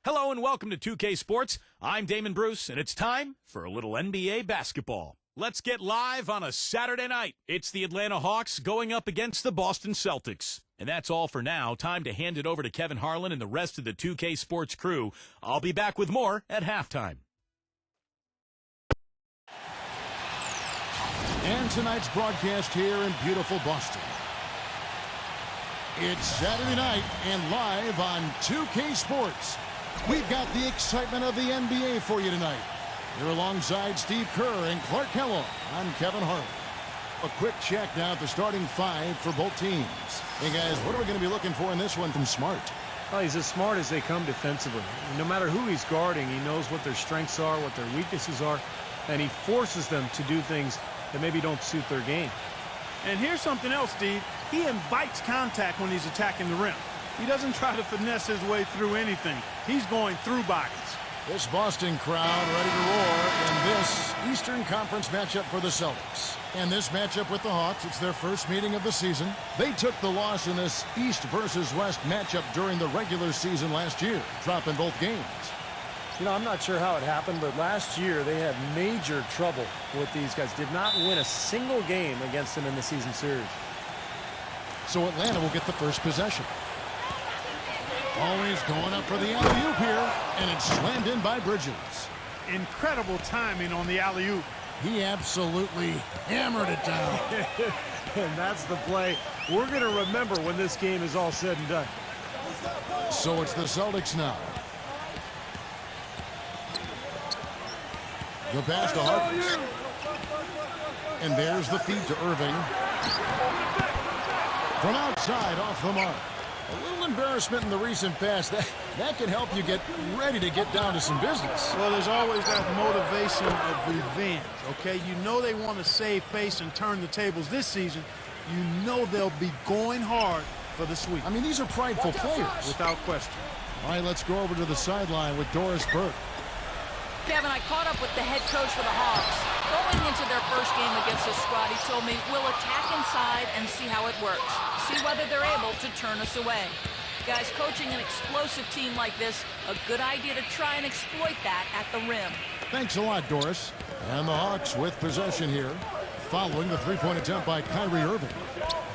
Hello and welcome to 2K Sports. I'm Damon Bruce, and it's time for a little NBA basketball. Let's get live on a Saturday night. It's the Atlanta Hawks going up against the Boston Celtics. And that's all for now. Time to hand it over to Kevin Harlan and the rest of the 2K Sports crew. I'll be back with more at halftime. And tonight's broadcast here in beautiful Boston. It's Saturday night and live on 2K Sports. We've got the excitement of the NBA for you tonight. Here alongside Steve Kerr and Clark Kellogg, I'm Kevin Harlan. A quick check now at the starting five for both teams. Hey guys, what are we going to be looking for in this one from Smart? Well, he's as smart as they come defensively. No matter who he's guarding, he knows what their strengths are, what their weaknesses are, and he forces them to do things that maybe don't suit their game. And here's something else, Steve. He invites contact when he's attacking the rim. He doesn't try to finesse his way through anything. He's going through bodies. This Boston crowd ready to roar in this Eastern Conference matchup for the Celtics. And this matchup with the Hawks, it's their first meeting of the season. They took the loss in this East versus West matchup during the regular season last year, dropping both games. You know, I'm not sure how it happened, but last year they had major trouble with these guys. Did not win a single game against them in the season series. So Atlanta will get the first possession. Always going up for the alley-oop here, and it's slammed in by Bridges. Incredible timing on the alley-oop. He absolutely hammered it down. And that's the play we're going to remember when this game is all said and done. So it's the Celtics now. The pass to Horford. And there's the feed to Irving. From outside, off the mark. A little embarrassment in the recent pass. That can help you get ready to get down to some business. Well, there's always that motivation of revenge, okay? You know they want to save face and turn the tables this season. You know they'll be going hard for the sweep. I mean, these are prideful players. Without question. All right, let's go over to the sideline with Doris Burke. Kevin, I caught up with the head coach for the Hawks. Going into their first game against this squad, he told me, we'll attack inside and see how it works. See whether they're able to turn us away. Guys, coaching an explosive team like this, a good idea to try and exploit that at the rim. Thanks a lot, Doris. And the Hawks with possession here, following the three-point attempt by Kyrie Irving.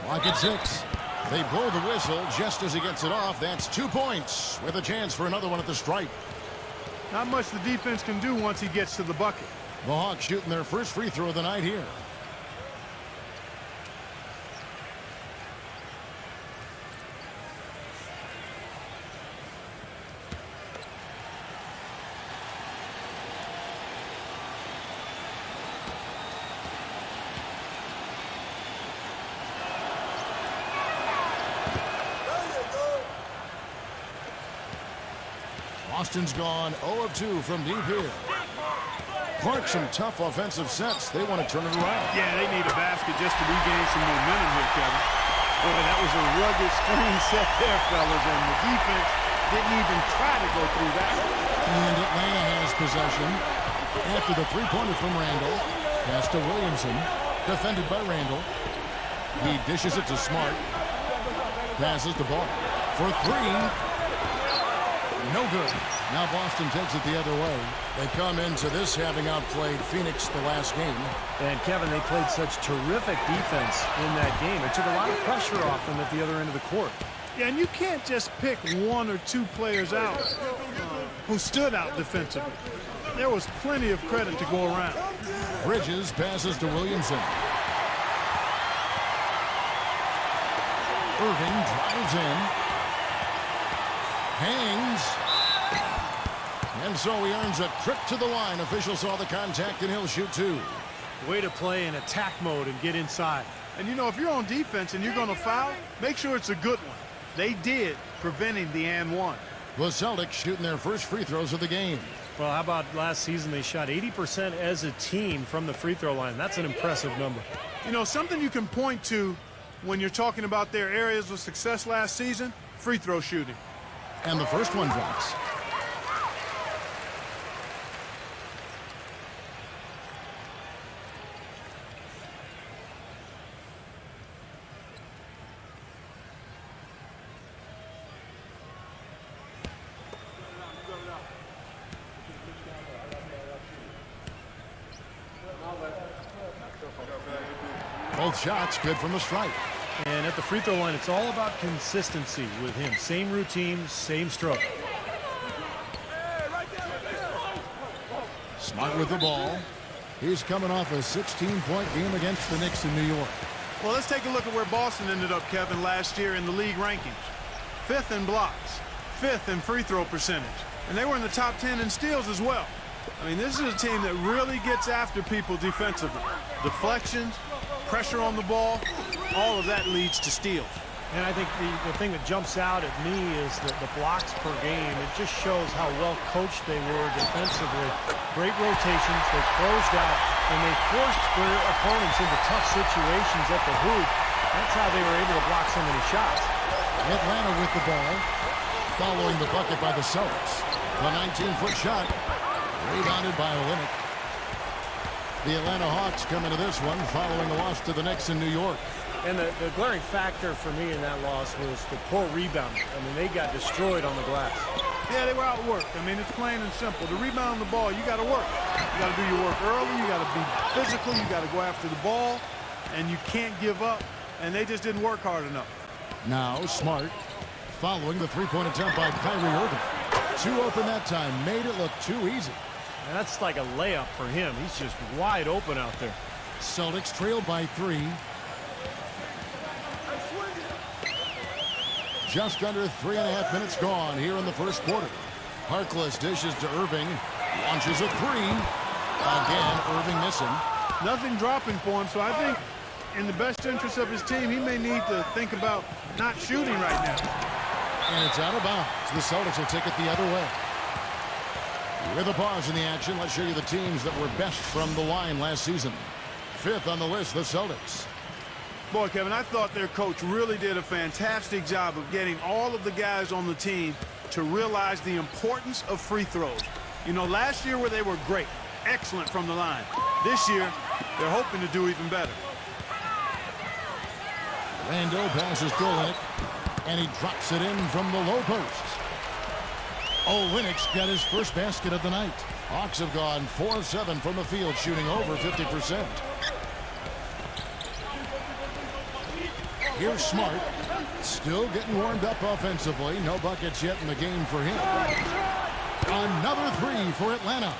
Clock at 6. They blow the whistle just as he gets it off. That's 2 points with a chance for another one at the stripe. Not much the defense can do once he gets to the bucket. The Hawks shooting their first free throw of the night here. Boston's gone 0 of 2 from deep here. Clark, some tough offensive sets. They want to turn it around. Yeah, they need a basket just to regain some momentum here, Kevin. Boy, that was a rugged screen set there, fellas, and the defense didn't even try to go through that. And Atlanta has possession after the three-pointer from Randall. Pass to Williamson, defended by Randall. He dishes it to Smart. Passes the ball for three. No good. Now Boston takes it the other way. They come into this having outplayed Phoenix the last game. And, Kevin, they played such terrific defense in that game. It took a lot of pressure off them at the other end of the court. Yeah, and you can't just pick one or two players out who stood out defensively. There was plenty of credit to go around. Bridges passes to Williamson. Irving drives in. Hangs. And so he earns a trip to the line. Officials saw the contact, and he'll shoot two. Way to play in attack mode and get inside. And, you know, if you're on defense and you're going to foul, make sure it's a good one. They did, preventing the and one. The Celtics shooting their first free throws of the game. Well, how about last season? They shot 80% as a team from the free throw line. That's an impressive number. You know, something you can point to when you're talking about their areas of success last season, free throw shooting. And the first one drops. Both shots good from the stripe. And at the free throw line, it's all about consistency with him. Same routine, same stroke. Smart with the ball. He's coming off a 16-point game against the Knicks in New York. Well, let's take a look at where Boston ended up, Kevin, last year in the league rankings. 5th in blocks, 5th in free throw percentage, and they were in the top 10 in steals as well. I mean, this is a team that really gets after people defensively. Deflections, pressure on the ball, all of that leads to steals. And I think the thing that jumps out at me is that the blocks per game, it just shows how well coached they were defensively. Great rotations, they closed out, and they forced their opponents into tough situations at the hoop. That's how they were able to block so many shots. Atlanta with the ball, following the bucket by the Celtics. The 19-foot shot, rebounded by Olynyk. The Atlanta Hawks come into this one following a loss to the Knicks in New York. And the glaring factor for me in that loss was the poor rebounding. I mean, they got destroyed on the glass. Yeah, they were outworked. I mean, it's plain and simple. To rebound the ball, you got to work. You got to do your work early. You got to be physical. You got to go after the ball, and you can't give up. And they just didn't work hard enough. Now Smart, following the three-point attempt by Kyrie Irving. Too open that time, made it look too easy. And that's like a layup for him. He's just wide open out there. Celtics trailed by 3. Just under 3.5 minutes gone here in the first quarter. Harkless dishes to Irving. Launches a 3. Again, Irving missing. Nothing dropping for him, so I think in the best interest of his team, he may need to think about not shooting right now. And it's out of bounds. The Celtics will take it the other way. With a pause in the action, let's show you the teams that were best from the line last season. 5th on the list, the Celtics. Boy, Kevin, I thought their coach really did a fantastic job of getting all of the guys on the team to realize the importance of free throws. You know, last year where they were great, excellent from the line. This year, they're hoping to do even better. Randall passes to Olynyk, and he drops it in from the low post. Olynyk's got his first basket of the night. Hawks have gone 4 of 7 from the field, shooting over 50%. Here's Smart, still getting warmed up offensively. No buckets yet in the game for him. Another 3 for Atlanta.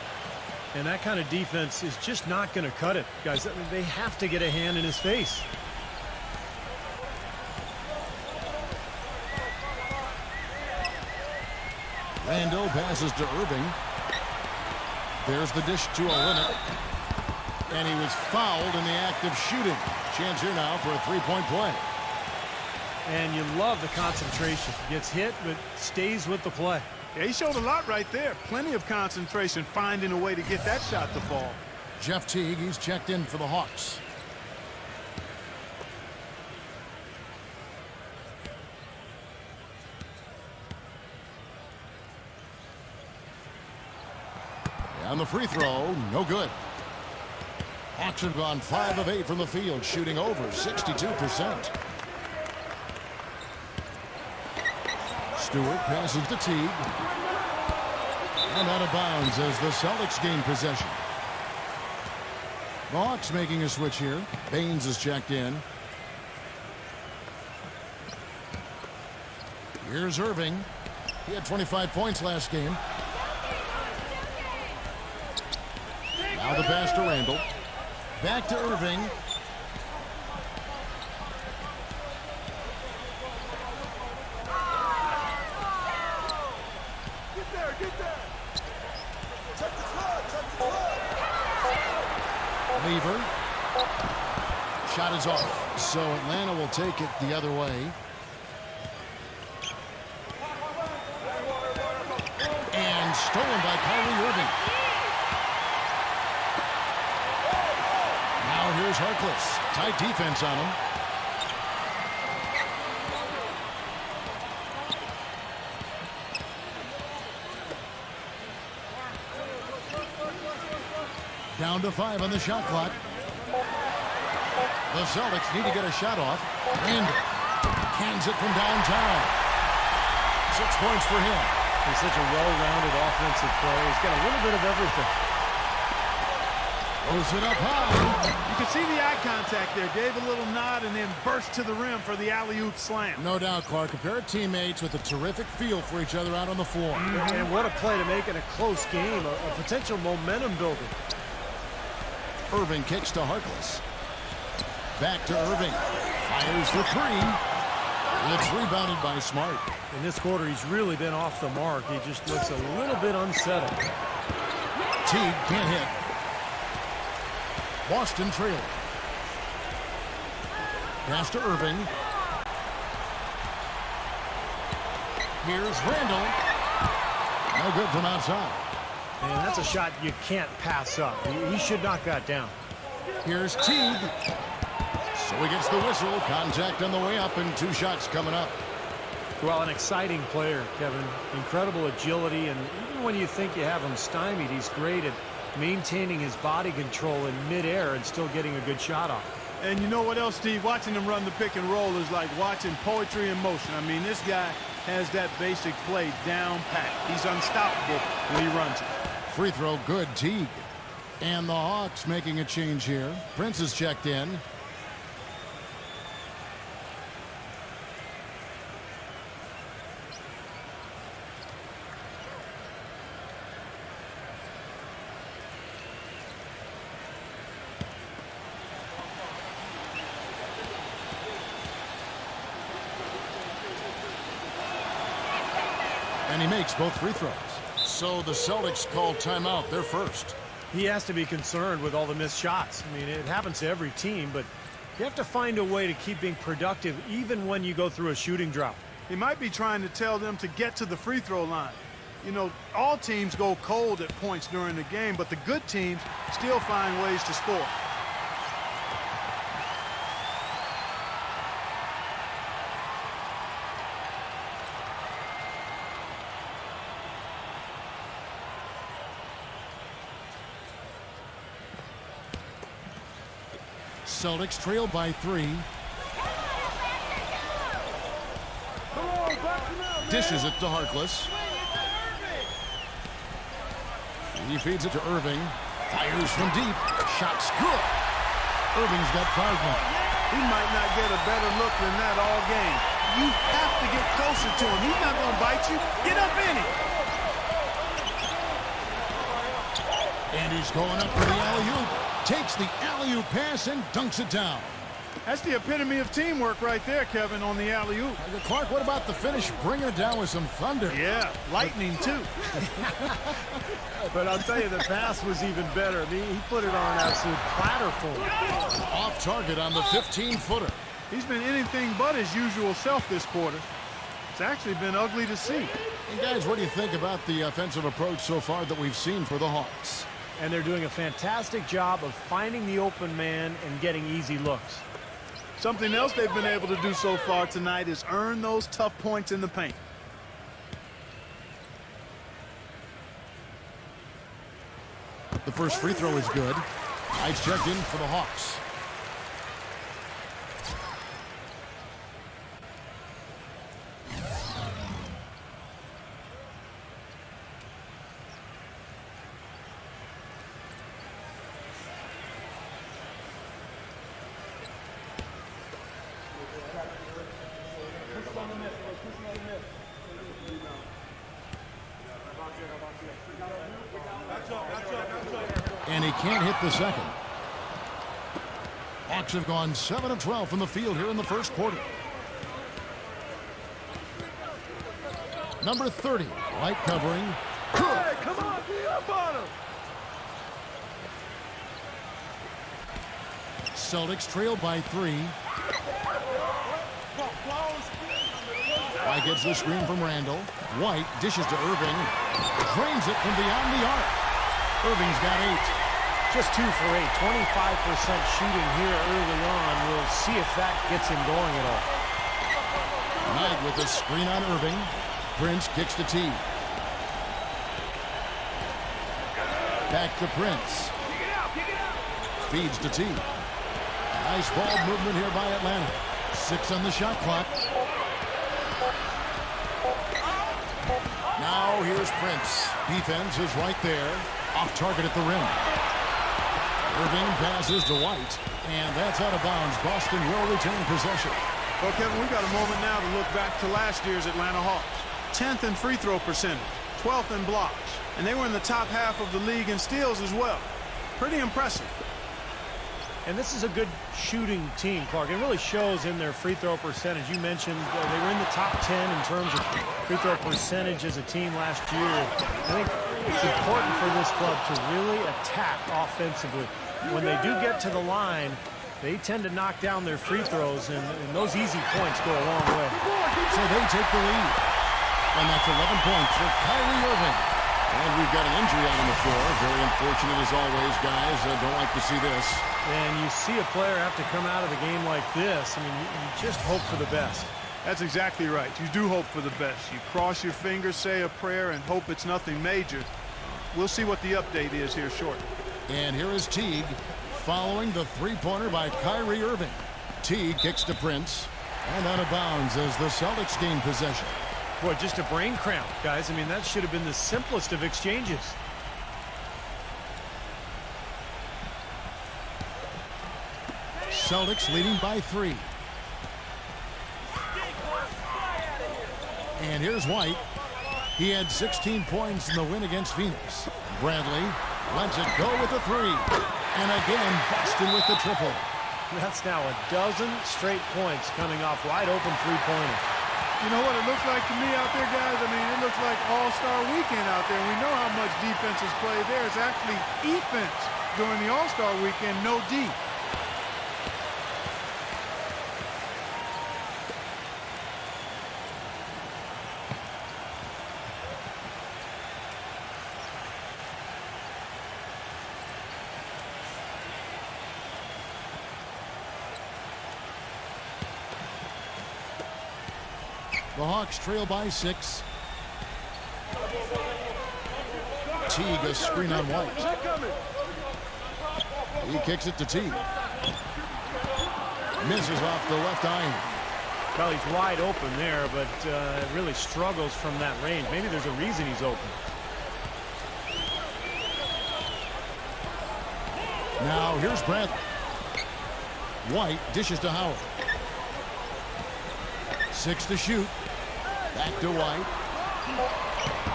And that kind of defense is just not going to cut it, guys. They have to get a hand in his face. Randall passes to Irving. There's the dish to Olynyk. And he was fouled in the act of shooting. Chance here now for a three-point play. And you love the concentration. Gets hit, but stays with the play. Yeah, he showed a lot right there. Plenty of concentration, finding a way to get that shot to fall. Jeff Teague, he's checked in for the Hawks. On the free throw, no good. Hawks have gone 5 of 8 from the field, shooting over 62%. Stewart passes to Teague. And out of bounds as the Celtics gain possession. The Hawks making a switch here. Baines is checked in. Here's Irving. He had 25 points last game. Now the pass to Randall. Back to Irving. Lever. Shot is off. So Atlanta will take it the other way. And stolen by Kyrie Irving. Now here's Harkless. Tight defense on him. Down to 5 on the shot clock. The Celtics need to get a shot off. Randall cans it from downtown. 6 points for him. He's such a well-rounded offensive player. He's got a little bit of everything. Throws it up high. You can see the eye contact there. Gave a little nod and then burst to the rim for the alley-oop slam. No doubt, Clark. A pair of teammates with a terrific feel for each other out on the floor. And what a play to make in a close game, a potential momentum builder. Irving kicks to Harkless. Back to Irving. Fires for three. It's rebounded by Smart. In this quarter, he's really been off the mark. He just looks a little bit unsettled. Teague can't hit. Boston trailing. Pass to Irving. Here's Randall. No good from outside. And that's a shot you can't pass up. He should knock that down. Here's Teague. So he gets the whistle. Contact on the way up and 2 shots coming up. Well, an exciting player, Kevin. Incredible agility, and even when you think you have him stymied, he's great at maintaining his body control in midair and still getting a good shot off. And you know what else, Steve? Watching him run the pick and roll is like watching poetry in motion. I mean, this guy has that basic play down pat. He's unstoppable when he runs it. Free throw good, Teague. And the Hawks making a change here. Prince is checked in. And he makes both free throws. So the Celtics call timeout. They're first. He has to be concerned with all the missed shots. I mean, it happens to every team, but you have to find a way to keep being productive even when you go through a shooting drought. He might be trying to tell them to get to the free throw line. You know, all teams go cold at points during the game, but the good teams still find ways to score. Celtics trail by 3. Dishes it to Harkless. He feeds it to Irving. Fires from deep. Shot's good. Irving's got 5 now. He might not get a better look than that all game. You have to get closer to him. He's not going to bite you. Get up in it. And he's going up for the alley-oop. Takes the alley-oop pass and dunks it down. That's the epitome of teamwork right there, Kevin, on the alley-oop. Clark, what about the finish? Bringing it down with some thunder. Yeah, lightning, too. But I'll tell you, the pass was even better. I mean, he put it on an absolute platter for him. Off target on the 15-footer. He's been anything but his usual self this quarter. It's actually been ugly to see. And guys, what do you think about the offensive approach so far that we've seen for the Hawks? And they're doing a fantastic job of finding the open man and getting easy looks. Something else they've been able to do so far tonight is earn those tough points in the paint. The first free throw is good. Ice checked in for the Hawks. And he can't hit the second. Hawks have gone 7 of 12 from the field here in the first quarter. Number 30, light covering. Hey, come on, be up on him. Celtics trail by 3. White gets the screen from Randall. White dishes to Irving. Drains it from beyond the arc. Irving's got 8. Just 2 for 8. 25% shooting here early on. We'll see if that gets him going at all. Knight with a screen on Irving. Prince kicks to T. Back to Prince. Feeds to T. Nice ball movement here by Atlanta. 6 on the shot clock. Now here's Prince. Defense is right there. Off target at the rim. Irving passes to White, and that's out of bounds. Boston will retain possession. Well, Kevin, we've got a moment now to look back to last year's Atlanta Hawks. 10th in free throw percentage, 12th in blocks, and they were in the top half of the league in steals as well. Pretty impressive. And this is a good shooting team, Clark. It really shows in their free throw percentage. You mentioned they were in the top 10 in terms of free throw percentage as a team last year. I think it's important for this club to really attack offensively. When they do get to the line, they tend to knock down their free throws, and those easy points go a long way. So they take the lead. And that's 11 points for Kyrie Irving. And we've got an injury out on the floor. Very unfortunate as always, guys. Don't like to see this. And you see a player have to come out of the game like this. I mean, you just hope for the best. That's exactly right. You do hope for the best. You cross your fingers, say a prayer, and hope it's nothing major. We'll see what the update is here shortly. And here is Teague following the three-pointer by Kyrie Irving. Teague kicks to Prince and out of bounds as the Celtics gain possession. Boy, just a brain cramp, guys. I mean, that should have been the simplest of exchanges. Celtics leading by 3. And here's White. He had 16 points in the win against Phoenix. Bradley lets it go with the 3. And again, Boston with the triple. That's now a dozen straight points coming off wide open three-pointers. You know what it looks like to me out there, guys? I mean, it looks like All-Star Weekend out there. We know how much defense is played there. It's actually defense during the All-Star Weekend, no D. The Hawks trail by 6. Teague, a screen on White. He kicks it to Teague. Misses off the left eye. Well, he's wide open there, but really struggles from that range. Maybe there's a reason he's open. Now here's Bradley. White dishes to Howard. 6 to shoot. Back to White.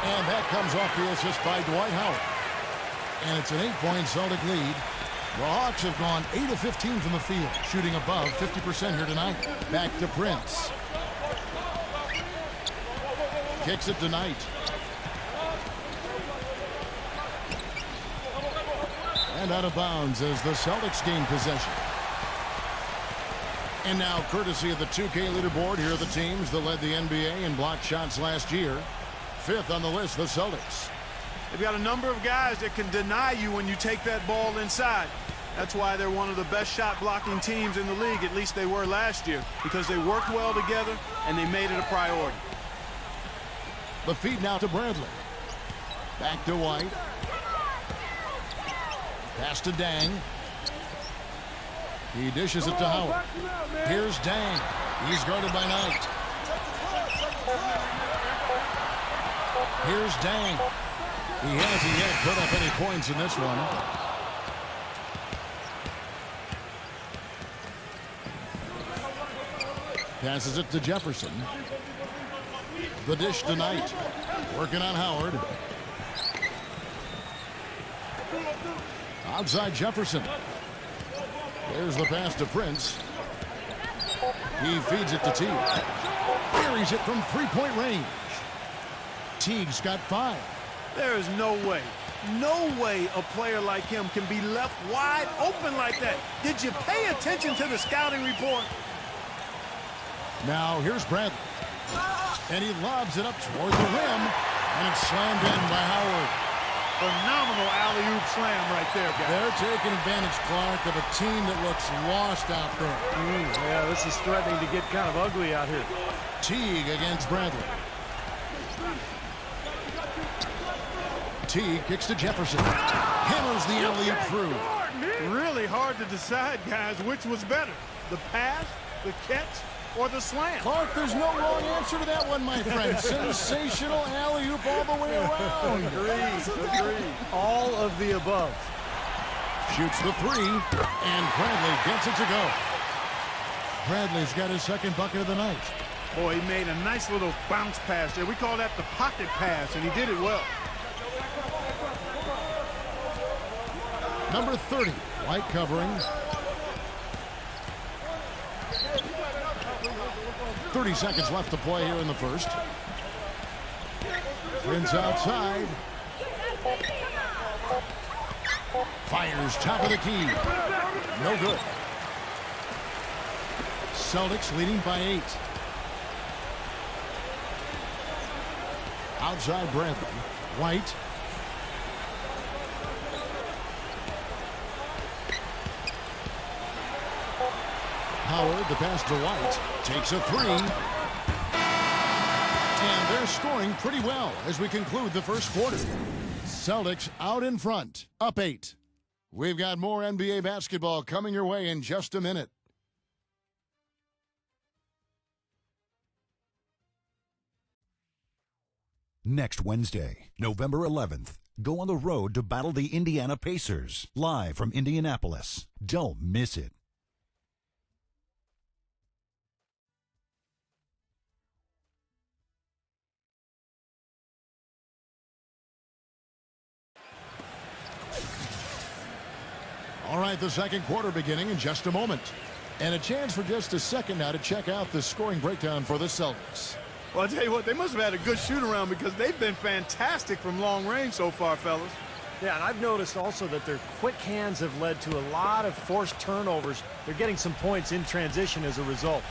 And that comes off the assist by Dwight Howard. And it's an 8-point Celtic lead. The Hawks have gone 8 of 15 from the field, shooting above 50% here tonight. Back to Prince. Kicks it to Knight. And out of bounds as the Celtics gain possession. And now, courtesy of the 2K leaderboard, here are the teams that led the NBA in block shots last year. 5th on the list, the Celtics. They've got a number of guys that can deny you when you take that ball inside. That's why they're one of the best shot blocking teams in the league, at least they were last year, because they worked well together and they made it a priority. The feed now to Bradley. Back to White. Pass to Dang. He dishes it to Howard. Here's Dang. He's guarded by Knight. Here's Dang. He hasn't yet put up any points in this one. Passes it to Jefferson. The dish to Knight. Working on Howard. Outside Jefferson. There's the pass to Prince. He feeds it to Teague. Carries it from three-point range. Teague's got 5. There is no way a player like him can be left wide open like that. Did you pay attention to the scouting report? Now here's Bradley. And he lobs it up toward the rim. And it's slammed in by Howard. Phenomenal alley-oop slam right there, guys. They're taking advantage, Clark, of a team that looks lost out there. Yeah, this is threatening to get kind of ugly out here. Teague against Bradley. Teague kicks to Jefferson. Hammers the alley-oop through. Really hard to decide, guys, which was better, the pass, the catch, or the slam. Clark, there's no wrong answer to that one, my friend. Sensational alley-oop all the way around. Agreed. All of the above. Shoots the three, and Bradley gets it to go. Bradley's got his second bucket of the night. Boy, he made a nice little bounce pass there. We call that the pocket pass, and he did it well. Number 30, White covering. 30 seconds left to play here in the first. Prince outside. Fires top of the key. No good. Celtics leading by 8. Outside Bradley. White. Howard, the pass to White. Takes a three. And they're scoring pretty well as we conclude the first quarter. Celtics out in front, up 8. We've got more NBA basketball coming your way in just a minute. Next Wednesday, November 11th, go on the road to battle the Indiana Pacers, live from Indianapolis. Don't miss it. All right, the second quarter beginning in just a moment. And a chance for just a second now to check out the scoring breakdown for the Celtics. Well, I'll tell you what, they must have had a good shoot-around because they've been fantastic from long range so far, fellas. Yeah, and I've noticed also that their quick hands have led to a lot of forced turnovers. They're getting some points in transition as a result.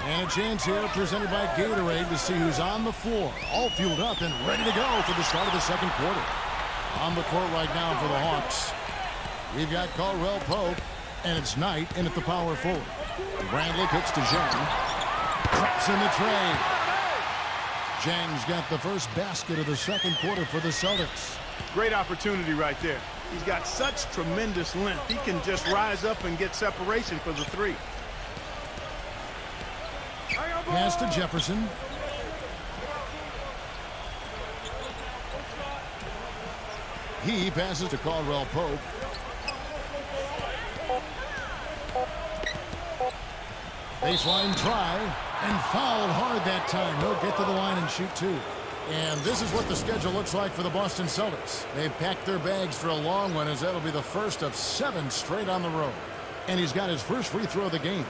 And a chance here presented by Gatorade to see who's on the floor. All fueled up and ready to go for the start of the second quarter. On the court right now for the Hawks, we've got Caldwell Pope, and it's Knight in at the power forward. Bradley kicks to Zhang. Traps in the tray. Zhang's got the first basket of the second quarter for the Celtics. Great opportunity right there. He's got such tremendous length. He can just rise up and get separation for the three. Pass to Jefferson. He passes to Caldwell Pope. Baseline try, and fouled hard that time. He'll get to the line and shoot two. And this is what the schedule looks like for the Boston Celtics. They've packed their bags for a long one, as that'll be the first of 7 straight on the road. And he's got his first free throw of the game.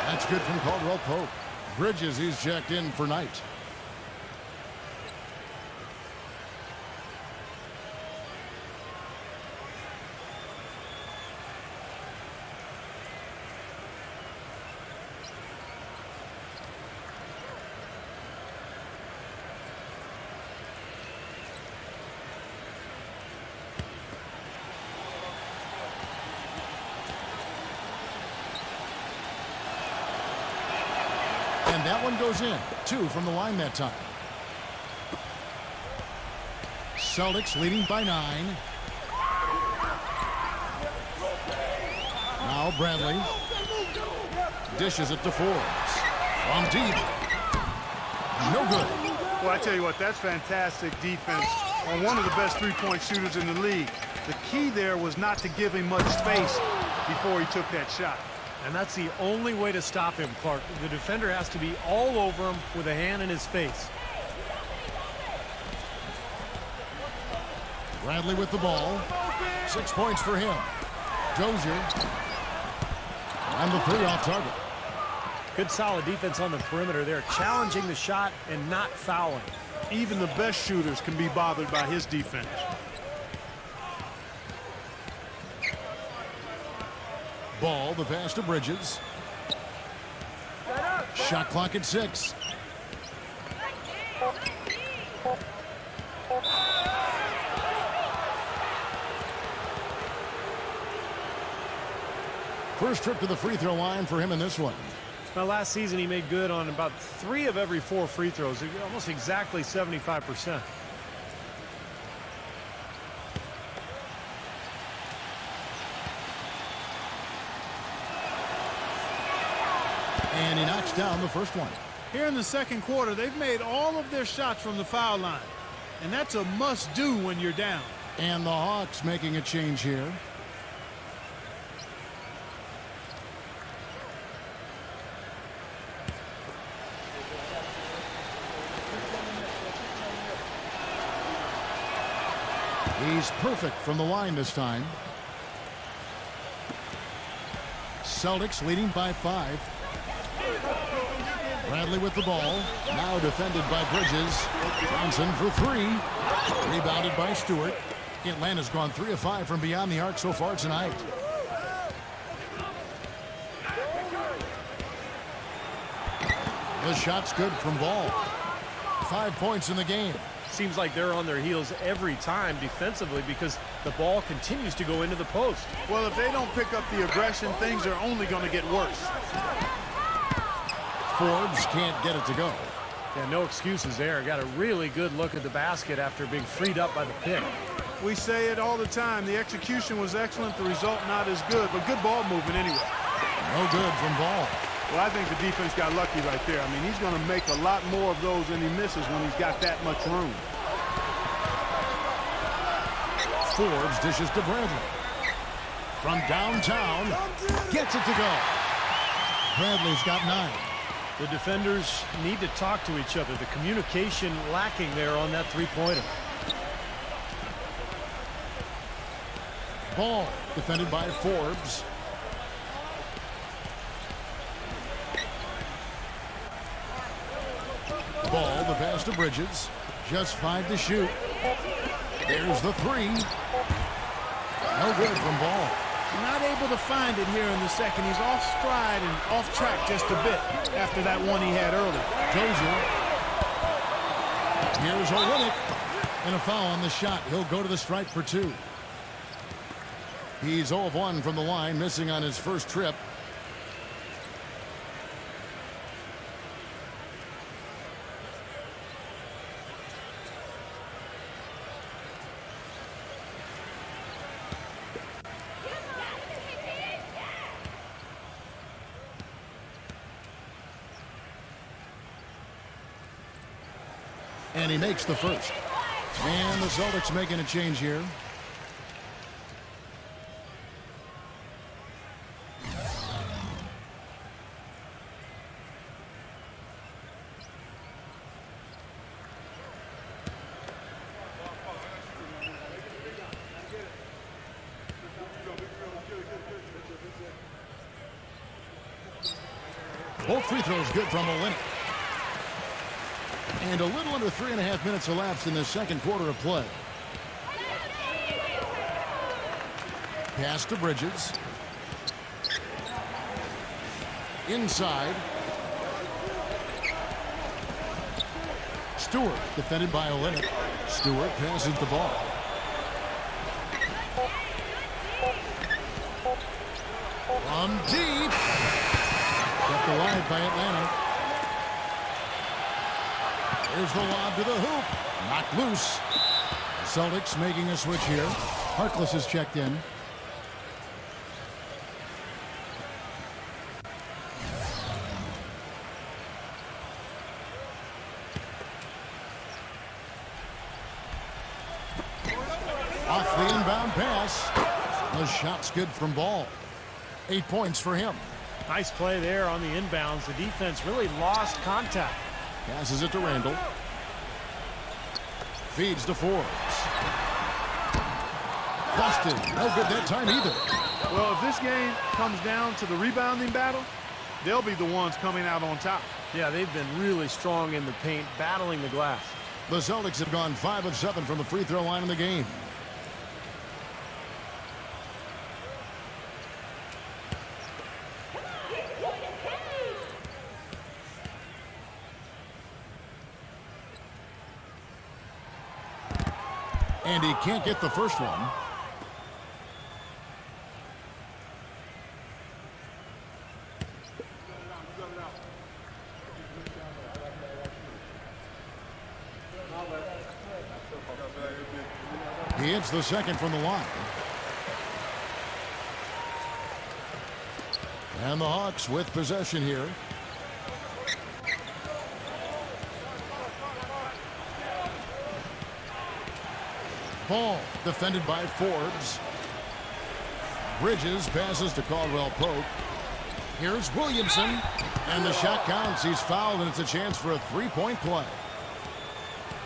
That's good from Caldwell Pope. Bridges, he's checked in for Knight. And that one goes in. 2 from the line that time. Celtics leading by 9. Now Bradley dishes it to Forbes. From deep. No good. Well, I tell you what, that's fantastic defense on one of the best three-point shooters in the league. The key there was not to give him much space before he took that shot. And that's the only way to stop him, Clark. The defender has to be all over him with a hand in his face. Bradley with the ball. 6 points for him. Dozier. And the 3 off target. Good solid defense on the perimeter there, challenging the shot and not fouling. Even the best shooters can be bothered by his defense. Ball, the pass to Bridges. Shot clock at 6. First trip to the free throw line for him in this one. Now, last season he made good on about 3 of every 4 free throws, almost exactly 75%. And he knocks down the first one. Here in the second quarter, they've made all of their shots from the foul line. And that's a must-do when you're down. And the Hawks making a change here. He's perfect from the line this time. Celtics leading by 5. Bradley with the ball. Now defended by Bridges. Johnson for 3. Rebounded by Stewart. Atlanta's gone 3 of 5 from beyond the arc so far tonight. The shot's good from Ball. 5 points in the game. Seems like they're on their heels every time defensively because the ball continues to go into the post. Well, if they don't pick up the aggression, things are only going to get worse. Forbes can't get it to go. Yeah, no excuses there. Got a really good look at the basket after being freed up by the pick. We say it all the time. The execution was excellent. The result not as good, but good ball movement anyway. No good from Ball. Well, I think the defense got lucky right there. I mean, he's going to make a lot more of those than he misses when he's got that much room. Forbes dishes to Bradley. From downtown, gets it to go. Bradley's got 9. The defenders need to talk to each other. The communication lacking there on that three-pointer. Ball defended by Forbes. Ball, the pass to Bridges. Just 5 to shoot. There's the 3. No good from Ball. Not able to find it here in the second. He's off stride and off track just a bit after that one he had earlier. Dozier. Here's Olynyk. And a foul on the shot. He'll go to the stripe for 2. He's 0 of 1 from the line, missing on his first trip. And he makes the first. And the Celtics making a change here. Both free throws good from Olynyk. And a little under 3.5 minutes elapsed in the second quarter of play. Pass to Bridges. Inside. Stewart defended by Olynyk. Stewart passes the ball. From deep. Kept alive by Atlanta. Here's the lob to the hoop. Knocked loose. Celtics making a switch here. Harkless is checked in. Off the inbound pass. The shot's good from Ball. 8 points for him. Nice play there on the inbounds. The defense really lost contact. Passes it to Randall. Feeds to Forbes. Busted. No good that time either. Well, if this game comes down to the rebounding battle, they'll be the ones coming out on top. Yeah, they've been really strong in the paint, battling the glass. The Celtics have gone 5 of 7 from the free throw line in the game. And he can't get the first one. He hits the second from the line. And the Hawks with possession here. Ball defended by Forbes. Bridges passes to Caldwell Pope. Here's Williamson, and the shot counts. He's fouled, and it's a chance for a three-point play.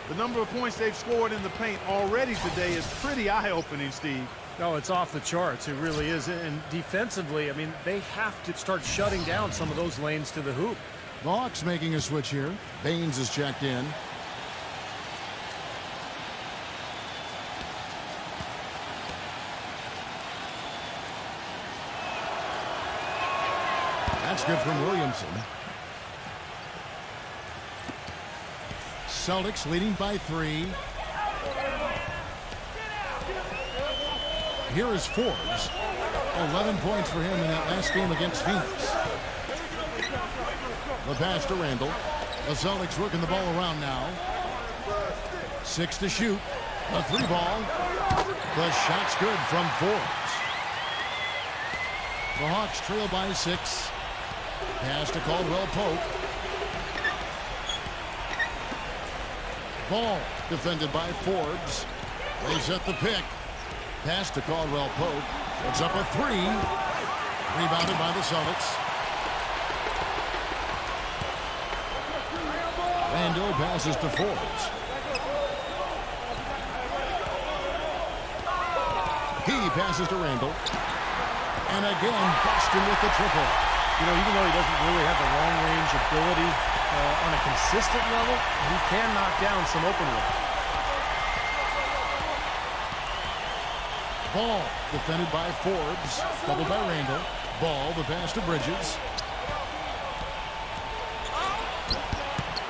The number of points they've scored in the paint already today is pretty eye-opening, Steve. No, it's off the charts. It really is. And defensively, I mean, they have to start shutting down some of those lanes to the hoop. The Hawks making a switch here. Baines is checked in. That's good from Williamson. Celtics leading by 3. Here is Forbes. 11 points for him in that last game against Phoenix. The pass to Randall. The Celtics working the ball around now. 6 to shoot. The 3 ball. The shot's good from Forbes. The Hawks trail by 6. Pass to Caldwell Pope. Ball defended by Forbes. They set the pick. Pass to Caldwell Pope. It's up a 3. Rebounded by the Celtics. Randall passes to Forbes. He passes to Randall. And again, Boston with the triple. You know, even though he doesn't really have the long-range ability on a consistent level, he can knock down some open ones. Ball defended by Forbes. Doubled by Randall. Ball, the pass to Bridges.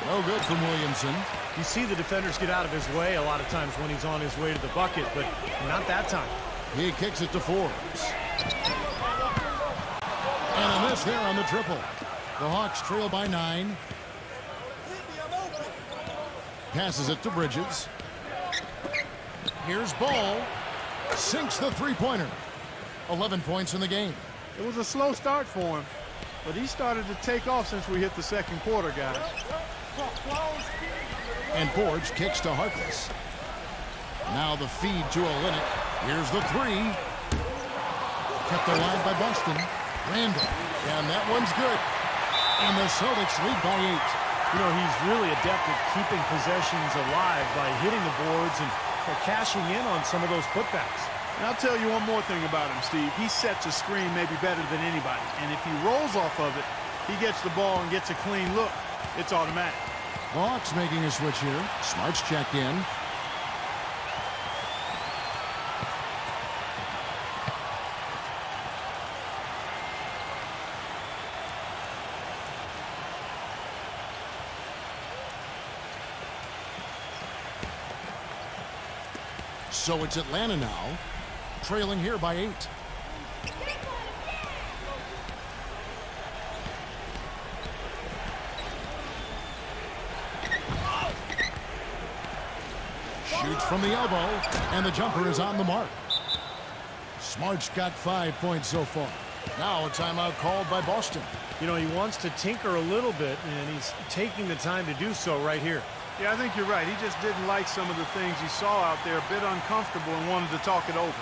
No good from Williamson. You see the defenders get out of his way a lot of times when he's on his way to the bucket, but not that time. He kicks it to Forbes. And a miss there on the triple. The Hawks trail by 9. Passes it to Bridges. Here's Ball. Sinks the three-pointer. 11 points in the game. It was a slow start for him, but he started to take off since we hit the second quarter, guys. And Forbes kicks to Harkless. Now the feed to Olynyk. Here's the 3. Kept alive by Boston. Randall. And that one's good. And the Celtics lead by 8. You know, he's really adept at keeping possessions alive by hitting the boards and cashing in on some of those putbacks. And I'll tell you one more thing about him, Steve. He sets a screen maybe better than anybody. And if he rolls off of it, he gets the ball and gets a clean look. It's automatic. Hawks making a switch here. Smart's checked in. So it's Atlanta now, trailing here by 8. Shoots from the elbow, and the jumper is on the mark. Smart's got 5 points so far. Now a timeout called by Boston. You know, he wants to tinker a little bit, and he's taking the time to do so right here. Yeah, I think you're right. He just didn't like some of the things he saw out there, a bit uncomfortable, and wanted to talk it over.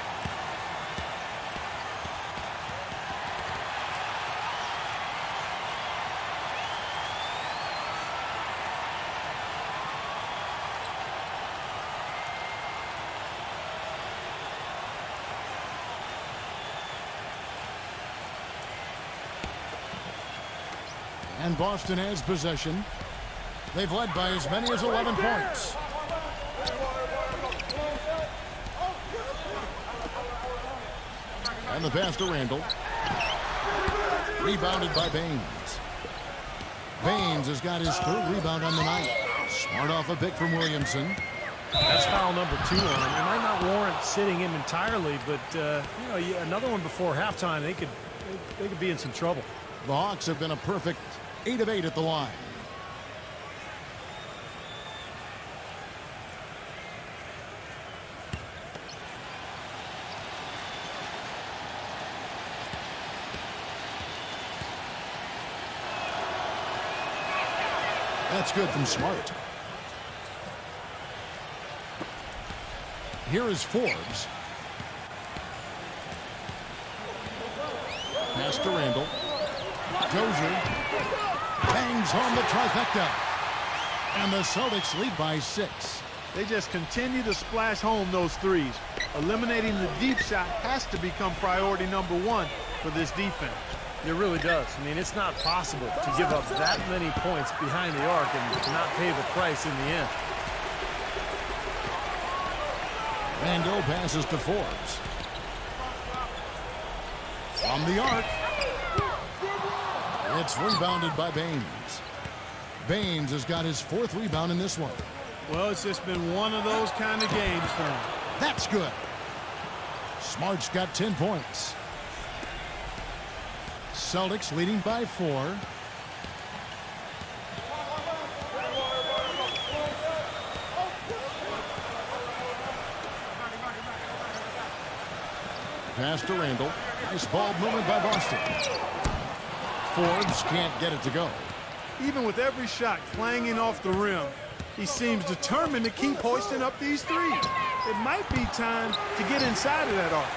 And Boston has possession. They've led by as many as 11 points. And the pass to Randall. Rebounded by Baines. Baines has got his 3rd rebound on the night. Smart off a pick from Williamson. That's foul number 2 on him. It might not warrant sitting him entirely, but you know, another one before halftime, they could be in some trouble. The Hawks have been a perfect 8 of 8 at the line. That's good from Smart. Here is Forbes. Pass to Randall. Dozier bangs home the trifecta. And the Celtics lead by 6. They just continue to splash home those threes. Eliminating the deep shot has to become priority number 1 for this defense. It really does. I mean, it's not possible to give up that many points behind the arc and not pay the price in the end. Randall passes to Forbes. From the arc. It's rebounded by Baines. Baines has got his 4th rebound in this one. Well, it's just been one of those kind of games for him. That's good. Smart's got 10 points. Celtics leading by 4. Pass to Randall. Nice ball movement by Boston. Forbes can't get it to go. Even with every shot clanging off the rim, he seems determined to keep hoisting up these threes. It might be time to get inside of that arc.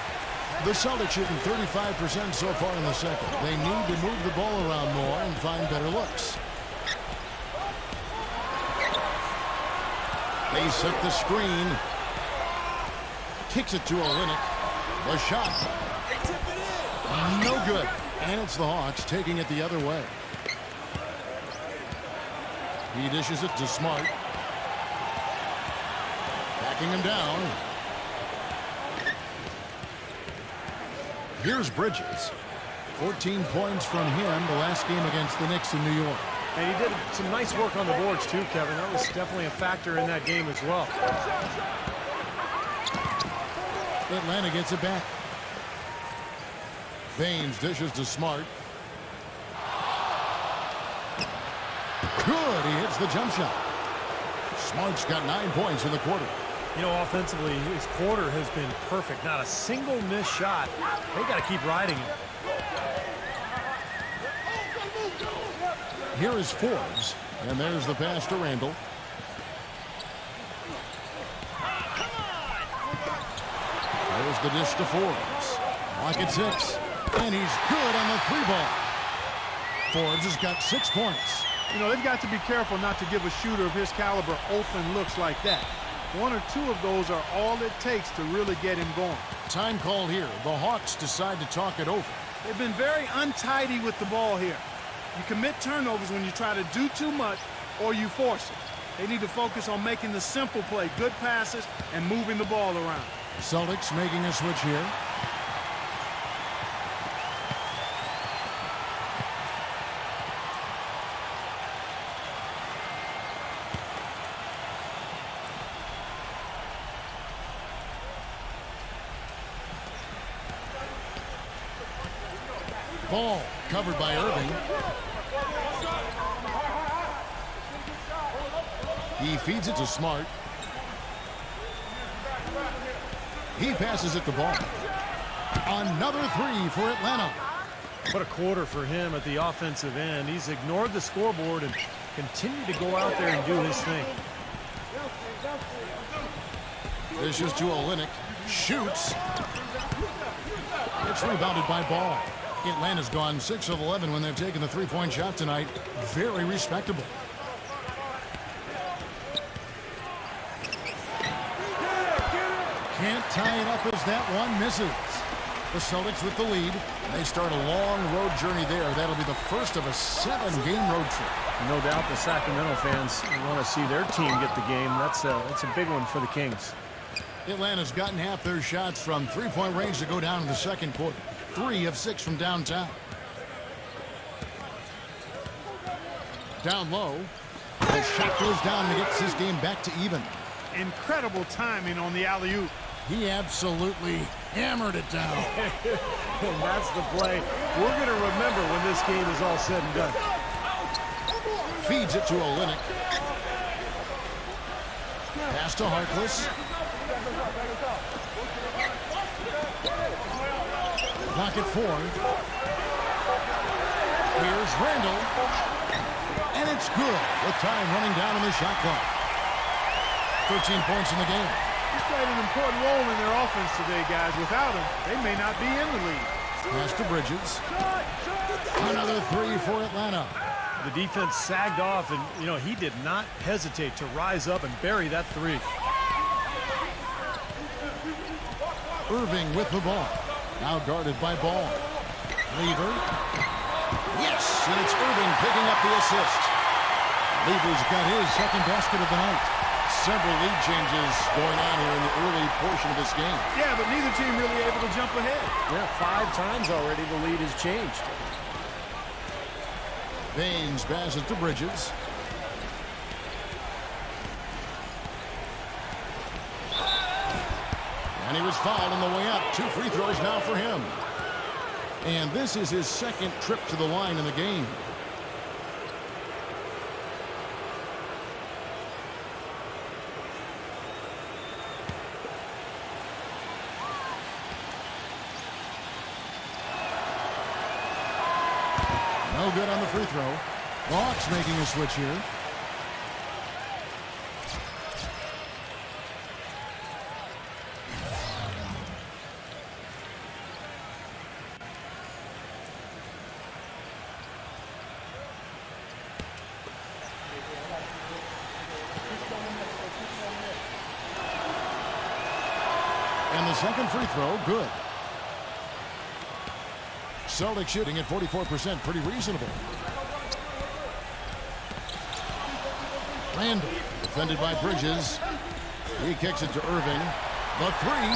The Celtics shooting 35% so far in the second. They need to move the ball around more and find better looks. They set the screen. Kicks it to Olynyk. The shot. No good. And it's the Hawks taking it the other way. He dishes it to Smart. Backing him down. Here's Bridges. 14 points from him the last game against the Knicks in New York. And he did some nice work on the boards too, Kevin. That was definitely a factor in that game as well. Atlanta gets it back. Baines dishes to Smart. Good. He hits the jump shot. Smart's got 9 points in the quarter. You know, offensively, his quarter has been perfect. Not a single missed shot. They got to keep riding him. Here is Forbes. And there's the pass to Randall. There's the dish to Forbes. Lock at 6. And he's good on the 3-ball. Forbes has got 6 points. You know, they've got to be careful not to give a shooter of his caliber open looks like that. 1 or 2 of those are all it takes to really get him going. Time called here. The Hawks decide to talk it over. They've been very untidy with the ball here. You commit turnovers when you try to do too much or you force it. They need to focus on making the simple play, good passes, and moving the ball around. Celtics making a switch here. Ball covered by Irving. He feeds it to Smart. He passes it to Ball. Another 3 for Atlanta. What a quarter for him at the offensive end. He's ignored the scoreboard and continued to go out there and do his thing. This is to Olynyk. Shoots. It's rebounded by Ball. Atlanta's gone 6 of 11 when they've taken the 3-point shot tonight. Very respectable. Can't tie it up as that one misses. The Celtics with the lead. They start a long road journey there. That'll be the first of a 7-game road trip. No doubt the Sacramento fans want to see their team get the game. That's a big one for the Kings. Atlanta's gotten half their shots from 3-point range to go down in the second quarter. 3 of 6 from downtown. Down low. The shot goes down and gets his game back to even. Incredible timing on the alley-oop. He absolutely hammered it down. And that's the play we're going to remember when this game is all said and done. Feeds it to Olynyk. Pass to Harkless. Clock at 4. Here's Randall. And it's good with time running down on the shot clock. 13 points in the game. played an important role in their offense today, guys. Without him, they may not be in the lead. Pass to Bridges. Another three for Atlanta. The defense sagged off, and, you know, he did not hesitate to rise up and bury that three. Irving with the ball. Now guarded by Ball. Lever. Yes, and it's Irving picking up the assist. Lever's got his second basket of the night. Several lead changes going on here in the early portion of this game. Yeah, but neither team really able to jump ahead. Yeah, 5 times already the lead has changed. Baines passes to Bridges. And he was fouled on the way up. 2 free throws now for him. And this is his second trip to the line in the game. No good on the free throw. Hawks making a switch here. And the second free throw, good. Celtics shooting at 44%, pretty reasonable. Randall, defended by Bridges. He kicks it to Irving. The three.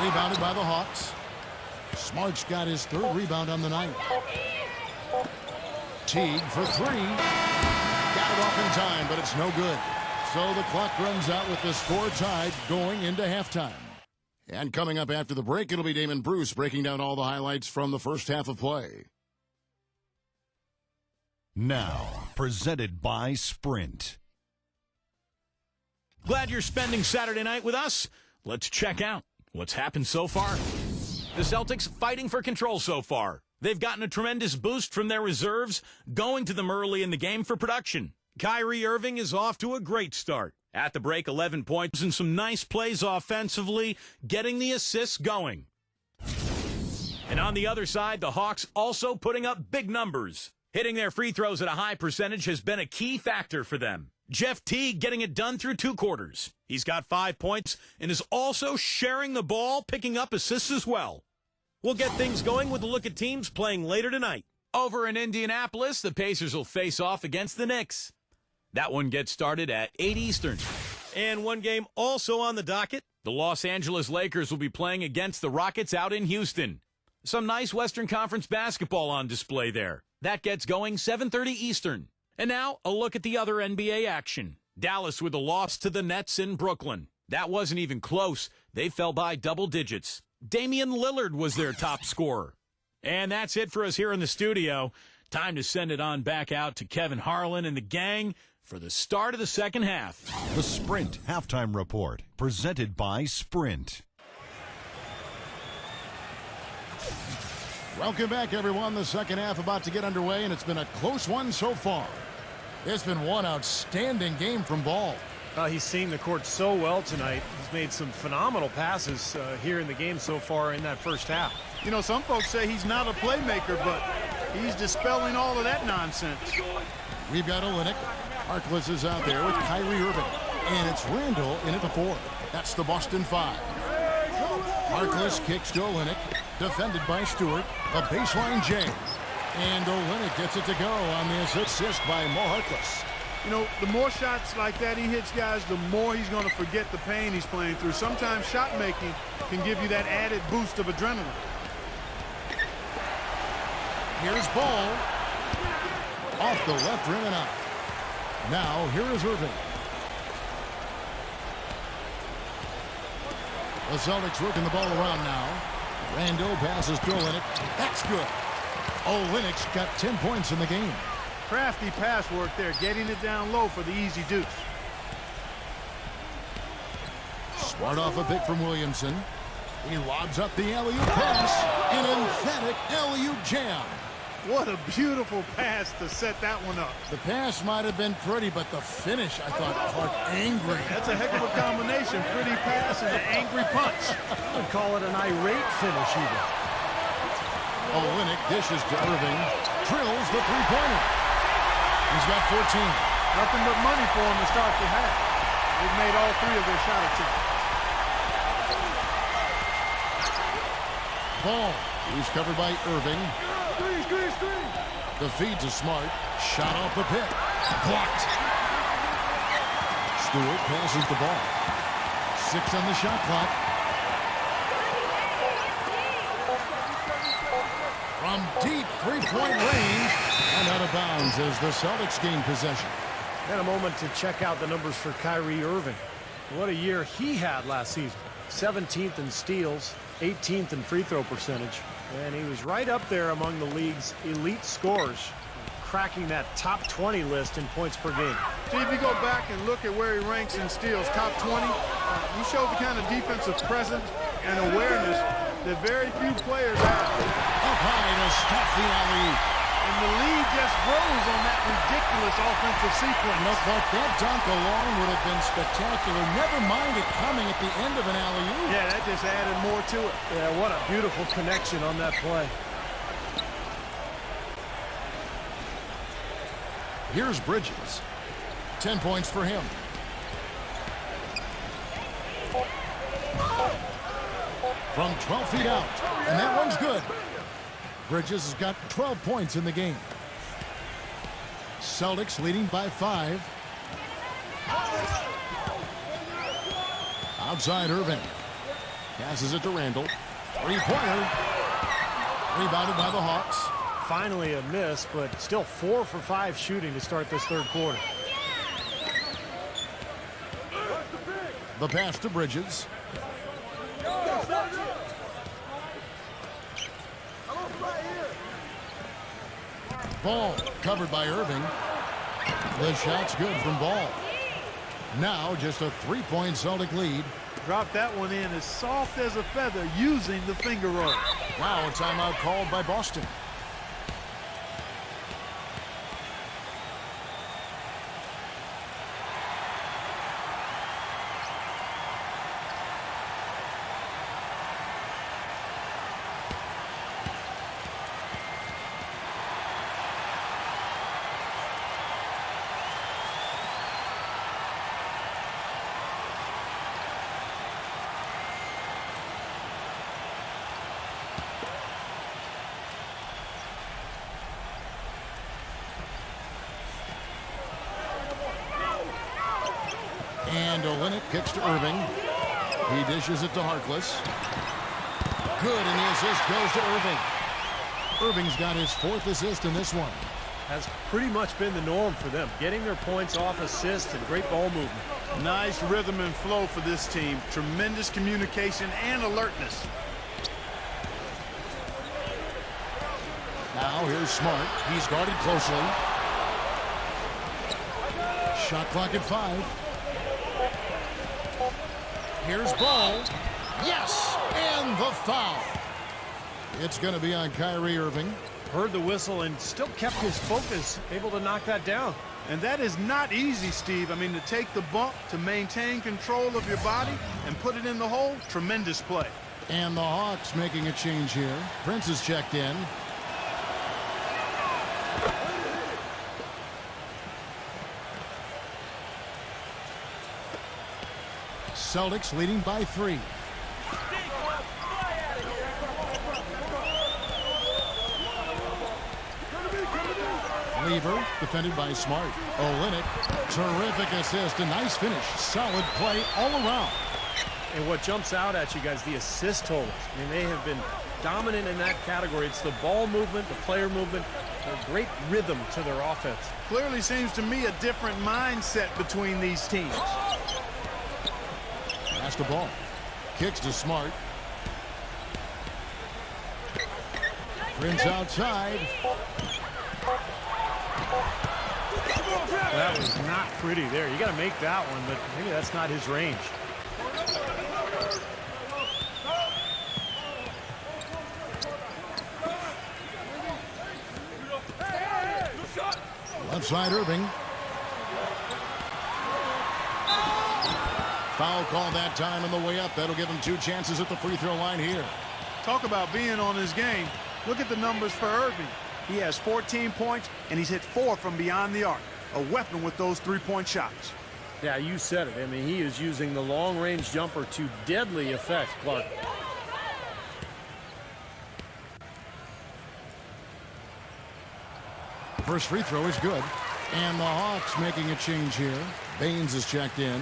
Rebounded by the Hawks. Smart's got his 3rd rebound on the night. Teague for 3. Got it off in time, but it's no good. So the clock runs out with the score tied going into halftime. And coming up after the break, it'll be Damon Bruce breaking down all the highlights from the first half of play. Now, presented by Sprint. Glad you're spending Saturday night with us. Let's check out what's happened so far. The Celtics fighting for control so far. They've gotten a tremendous boost from their reserves, going to them early in the game for production. Kyrie Irving is off to a great start. At the break, 11 points and some nice plays offensively, getting the assists going. And on the other side, the Hawks also putting up big numbers. Hitting their free throws at a high percentage has been a key factor for them. Jeff Teague getting it done through 2 quarters. He's got 5 points and is also sharing the ball, picking up assists as well. We'll get things going with a look at teams playing later tonight. Over in Indianapolis, the Pacers will face off against the Knicks. That one gets started at 8 Eastern. And one game also on the docket, the Los Angeles Lakers will be playing against the Rockets out in Houston. Some nice Western Conference basketball on display there. That gets going 7:30 Eastern. And now, a look at the other NBA action. Dallas with a loss to the Nets in Brooklyn. That wasn't even close. They fell by double digits. Damian Lillard was their top scorer. And that's it for us here in the studio. Time to send it on back out to Kevin Harlan and the gang for the start of the second half. The Sprint Halftime Report, presented by Sprint. Welcome back, everyone. The second half about to get underway, and it's been a close one so far. It's been one outstanding game from Ball. He's seen the court so well tonight. He's made some phenomenal passes here in the game so far in that first half. You know, some folks say he's not a playmaker, but he's dispelling all of that nonsense. We've got Olynyk. Harkless is out there with Kyrie Irving. And it's Randall in at the 4. That's the Boston 5. Harkless kicks to Olynyk. Defended by Stewart. A baseline J. And Olynyk gets it to go on the assist by Mo Harkless. You know, the more shots like that he hits, guys, the more he's going to forget the pain he's playing through. Sometimes shot making can give you that added boost of adrenaline. Here's Ball. Off the left rim and out. Now, here is Irving. The Celtics working the ball around now. Randall passes to Olynyk. That's good. Olynyk's got 10 points in the game. Crafty pass work there, getting it down low for the easy deuce. Smart off a pick from Williamson. He lobs up the alley-oop pass. An emphatic alley-oop jam. What a beautiful pass to set that one up. The pass might have been pretty, but the finish, I thought, Clark, angry. That's a heck of a combination. Pretty pass and an angry punch. I would call it an irate finish even. Olynyk dishes to Irving. Drills the three-pointer. He's got 14. Nothing but money for him to start the half. They've made all three of their shot attempts. Ball. He's covered by Irving. The feed to Smart. Shot off the pick. Blocked. Stewart passes the ball. 6 on the shot clock. From deep three-point range and out of bounds as the Celtics gain possession. And a moment to check out the numbers for Kyrie Irving. What a year he had last season. 17th in steals, 18th in free throw percentage. And he was right up there among the league's elite scorers, cracking that top 20 list in points per game. See, if you go back and look at where he ranks in steals, top 20, he showed the kind of defensive presence and awareness that very few players have. Up high to stop the alley. And the lead just grows on that ridiculous offensive sequence. No, Clark, that dunk alone would have been spectacular. Never mind it coming at the end of an alley-oop. Yeah, that just added more to it. Yeah, what a beautiful connection on that play. Here's Bridges. 10 points for him. From 12 feet out. And that one's good. Bridges has got 12 points in the game. Celtics leading by 5. Outside Irving. Passes it to Randall. Three-pointer. Rebounded by the Hawks. Finally a miss, but still 4 for 5 shooting to start this third quarter. The pass to Bridges. Ball covered by Irving. The shot's good from Ball. Now just a 3-point Celtic lead. Dropped that one in as soft as a feather using the finger roll. Now a timeout called by Boston. And Olynyk kicks to Irving. He dishes it to Harkless. Good, and the assist goes to Irving. Irving's got his 4th assist in this one. Has pretty much been the norm for them, getting their points off assists and great ball movement. Nice rhythm and flow for this team. Tremendous communication and alertness. Now here's Smart. He's guarded closely. Shot clock at 5. Here's Ball. Yes! And the foul. It's going to be on Kyrie Irving. Heard the whistle and still kept his focus, able to knock that down. And that is not easy, Steve. I mean, to take the bump, to maintain control of your body, and put it in the hole, tremendous play. And the Hawks making a change here. Prince is checked in. Celtics leading by 3. Lever defended by Smart. Olynyk, terrific assist, a nice finish. Solid play all around. And what jumps out at you guys, the assist totals. I mean, they have been dominant in that category. It's the ball movement, the player movement, a great rhythm to their offense. Clearly seems to me a different mindset between these teams. Pass the ball. Kicks to Smart. Prince outside. That was not pretty there. You got to make that one, but maybe that's not his range. Outside Irving. Foul call that time on the way up. That'll give him 2 chances at the free throw line here. Talk about being on his game. Look at the numbers for Irving. He has 14 points, and he's hit 4 from beyond the arc. A weapon with those 3-point shots. Yeah, you said it. I mean, he is using the long-range jumper to deadly effect, Clark. First free throw is good. And the Hawks making a change here. Baines is checked in.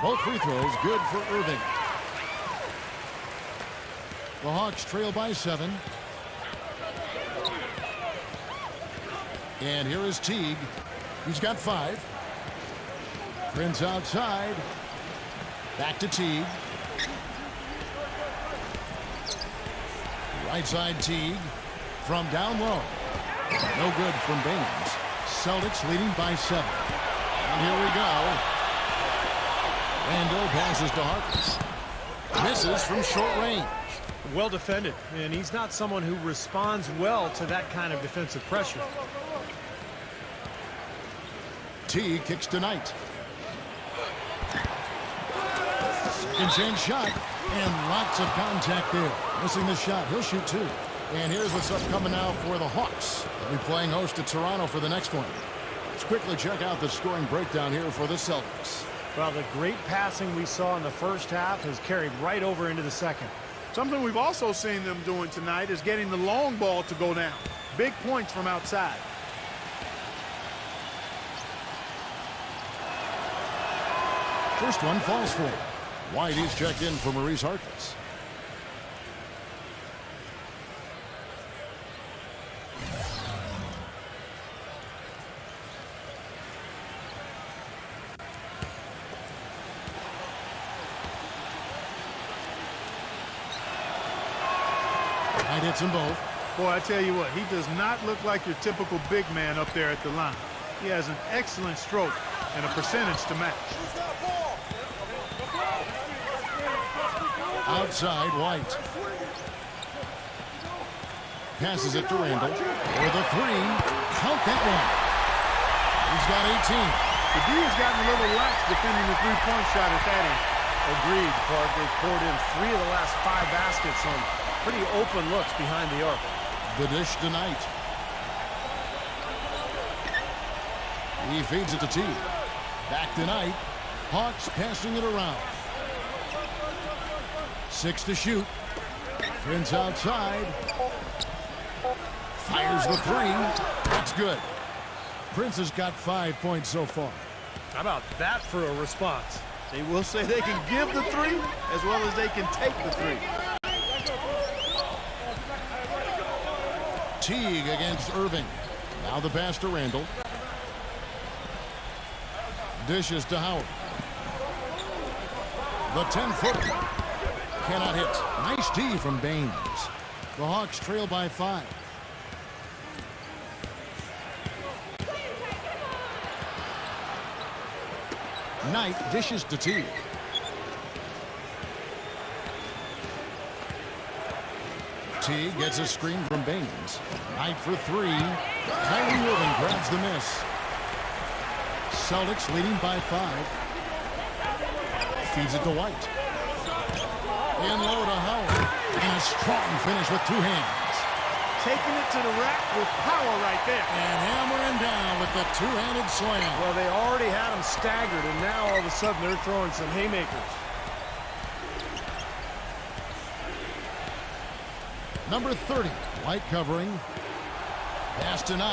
Both free throws good for Irving. The Hawks trail by 7. And here is Teague. He's got 5. Prince outside. Back to Teague. Right side Teague. From down low. No good from Baines. Celtics leading by 7. And here we go. Randall passes to Harkless. Misses from short range. Well defended, and he's not someone who responds well to that kind of defensive pressure. T kicks to Knight. Second chance shot, and lots of contact there. Missing the shot. He'll shoot 2. And here's what's upcoming now for the Hawks. They'll be playing host to Toronto for the next one. Let's quickly check out the scoring breakdown here for the Celtics. Well, the great passing we saw in the first half has carried right over into the second. Something we've also seen them doing tonight is getting the long ball to go down. Big points from outside. First one falls for him. White is checked in for Maurice Harkless. White hits them both. Boy, I tell you what, he does not look like your typical big man up there at the line. He has an excellent stroke and a percentage to match. Outside, White. Passes it to Randall. For the 3. Count that one. He's got 18. The D has gotten a little lax defending the 3-point shot at that end. Agreed, Clark. They've poured in 3 of the last 5 baskets on pretty open looks behind the arc. The dish to Knight. He feeds it to T. Back to Knight. Hawks passing it around. 6 to shoot. Prince outside. Fires the 3. That's good. Prince has got 5 points so far. How about that for a response? They will say they can give the 3 as well as they can take the 3. Teague against Irving. Now the pass to Randall. Dishes to Howard. The 10-footer. Cannot hit. Nice D from Baines. The Hawks trail by 5. Knight dishes to Teague. Teague gets a screen from Baines. Knight for 3. Kyrie Irving grabs the miss. Celtics leading by 5. Feeds it to White. In low to Howard. And a strong finish with 2 hands. Taking it to the rack with power right there. And hammering down with the 2-handed slam. Well, they already had him staggered, and now all of a sudden they're throwing some haymakers. Number 30. White covering. Pass to Knight.